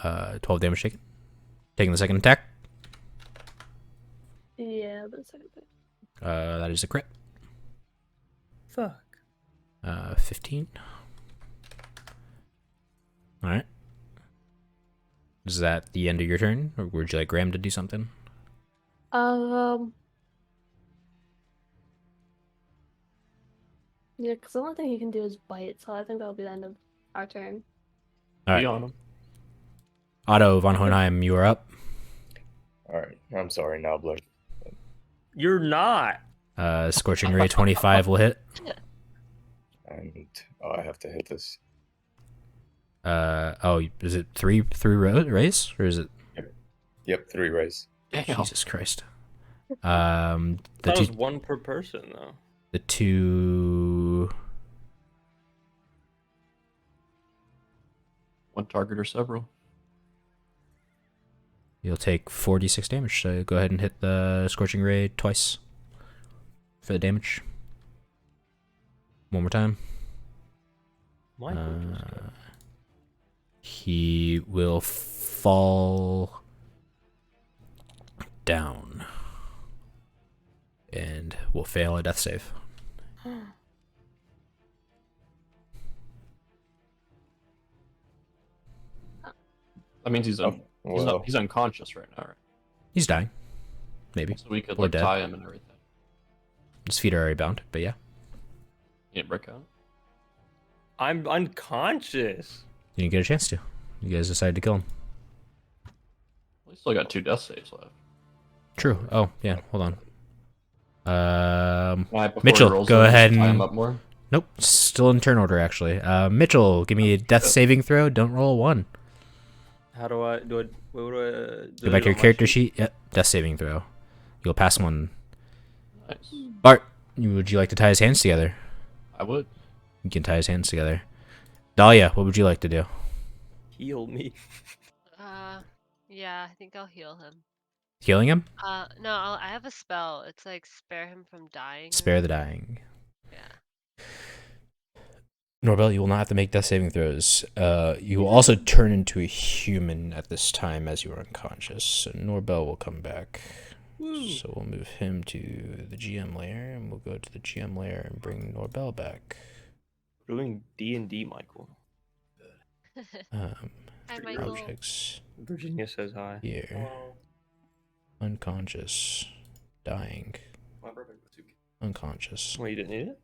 12 damage taken. Taking the second attack. Yeah, but the second thing. That is a crit. Fuck. 15. Alright. Is that the end of your turn? Or would you like Graham to do something? Yeah, because the only thing he can do is bite, so I think that'll be the end of our turn. Alright. Be on him. Otto von Hohenheim, you are up. All right. I'm sorry, Nobler. You're not. Scorching Ray 25 will hit. And I have to hit this. Is it three rays? Or is it? Yep, 3 rays. Damn. Jesus Christ. The That was two, one per person though. the two, One target or several. you'll take 46 damage. So go ahead and hit the Scorching Ray twice for the damage. One more time. Michael just got- He will fall down and will fail a death save. That means he's Oh, well, he's unconscious right now, right? He's dying. Maybe. So we could Or like dead. tie him and everything. His feet are already bound, but yeah. You didn't break out. I'm unconscious. You didn't get a chance to. You guys decided to kill him. We still got 2 death saves left. True. Oh, yeah. Hold on. Right, before Mitchell, he rolls go in, ahead just tie him and... up more. Nope, still in turn order, actually. Mitchell, give me a death saving throw. Don't roll a 1. How do I do it? What do I Go delete back to your on my character sheet. Yep, death saving throw. You'll pass one. Nice. Bart, would you like to tie his hands together? I would. You can tie his hands together. Dahlia, what would you like to do? Heal me. Yeah, I think I'll heal him. Healing him? No, I have a spell. It's like spare him from dying. or Spare the something. dying. Yeah. Norbel, you will not have to make death saving throws. You will also turn into a human at this time as you are unconscious. So Norbel will come back. Woo. So we'll move him to the GM layer, and we'll go to the GM layer and bring Norbel back. We're doing D&D, Michael. Hi, Michael. Objects Virginia says hi. here. Unconscious. Dying. Unconscious. Well, you didn't need it?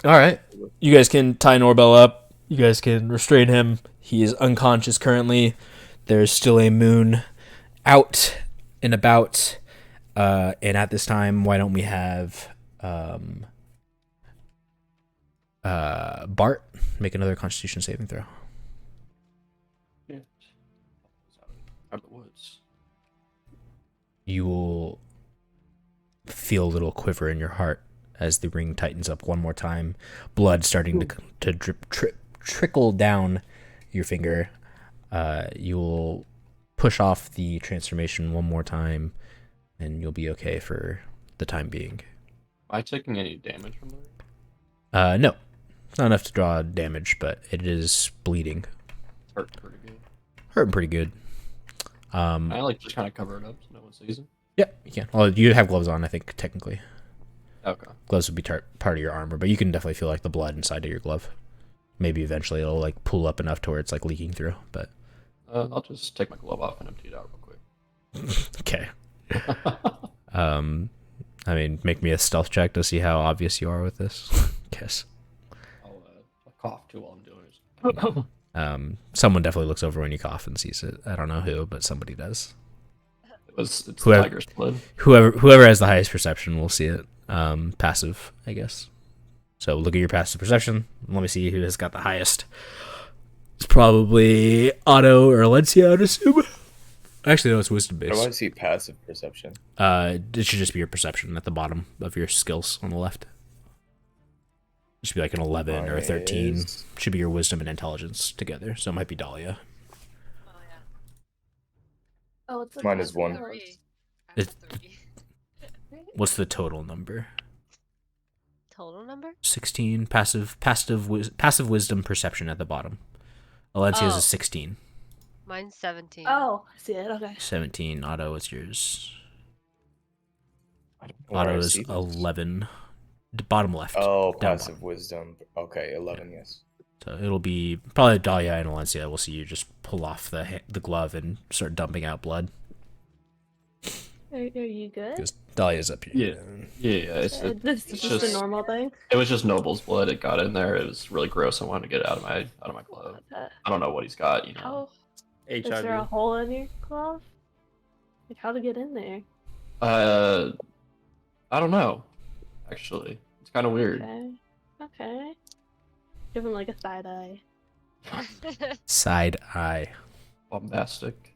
All right. You guys can tie Norbel up. You guys can restrain him. He is unconscious currently. There's still a moon out and about. And at this time, why don't we have Bart make another Constitution saving throw? Yeah. Out of the woods. You will feel a little quiver in your heart as the ring tightens up one more time. Blood starting to trickle down your finger. You will push off the transformation one more time, and you'll be okay for the time being. Am I taking any damage from the ring? No. It's not enough to draw damage, but it is bleeding. Hurt pretty good. Hurting pretty good. I like just kind of cover it up so no one sees it. Yeah, you can. Well, you have gloves on, I think, technically. Okay. Gloves would be part of your armor, but you can definitely feel like the blood inside of your glove. Maybe eventually it'll like pull up enough to where it's like leaking through, but I'll just take my glove off and empty it out real quick. Okay. I mean, make me a stealth check to see how obvious you are with this. Guess. I'll cough too while I'm doing it. Someone definitely looks over when you cough and sees it. I don't know who, but somebody does. It's Whoever- tiger's blood. Whoever has the highest perception will see it. Passive, I guess. So look at your passive perception. Let me see who has got the highest. It's probably Otto or Alencia, I'd assume. Actually, no, it's wisdom How do I based. see passive perception? It should just be your perception at the bottom of your skills on the left. It should be like an 11 or a 13. Is- Should be your wisdom and intelligence together. So it might be Dahlia. Oh yeah. Oh, it's Mine is one. Three. I have It's- 3. What's the total number? Total number? 16. Passive wisdom perception at the bottom. Alencia's Oh. is 16. Mine's 17. Oh, I see it. Okay. 17. Otto, what's yours? I don't know where I Otto is see this. 11. Bottom left. Oh, down passive bottom. wisdom. Okay, 11. Yes. So it'll be probably Dahlia and Alencia. We'll see you just pull off the glove and start dumping out blood. Are you good? Because Dahlia's up here. Yeah. It's This is just a normal thing. it was just Noble's blood. It got in there. It was really gross. I wanted to get it out of my glove. I don't know what he's got. You know. How is HIV. there a hole in your glove? Like how to get in there? I don't know. Actually, it's kind of weird. Okay. Give him like a side eye. Side eye. Bombastic.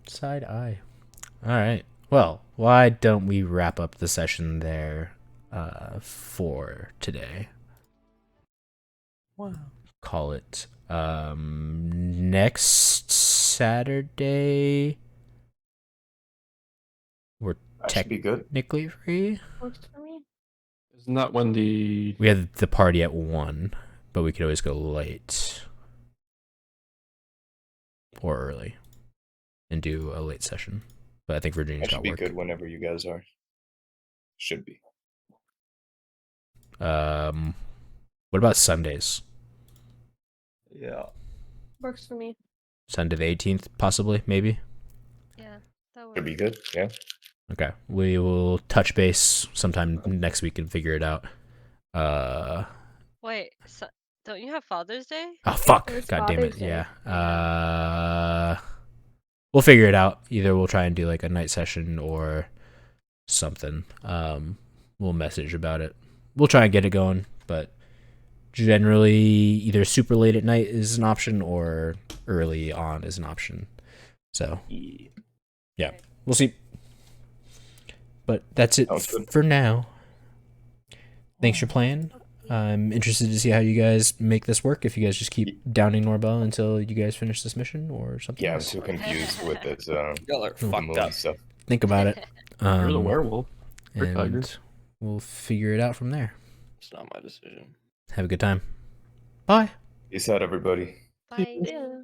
Side eye. All right. Well, why don't we wrap up the session there for today? Wow. Call it next Saturday. We're That should be good. technically free. Works for me. Isn't that when the We had the party at 1, but we could always go late or early and do a late session. But I think Virginia's That should got be work. good whenever you guys are. Should be. What about Sundays? Yeah. Works for me. Sunday the 18th, possibly, maybe. Yeah, that Should be works. good. Yeah. Okay, we will touch base sometime next week and figure it out. Wait, so, don't you have Father's Day? Oh fuck! It's God damn it! Father's Day. Yeah. We'll figure it out. Either we'll try and do like a night session or something. We'll message about it. We'll try and get it going, but generally, either super late at night is an option or early on is an option. So yeah, we'll see. But that's it Sounds good. for now. Thanks for playing. I'm interested to see how you guys make this work. If you guys just keep downing Norbell until you guys finish this mission or something Yeah, I'm else. too confused with this Y'all are Hmm. fucked movie up. stuff. Think about it. You're the werewolf. You're tiger. And we'll figure it out from there. It's not my decision. Have a good time. Bye. Peace out, everybody. Bye. Yeah.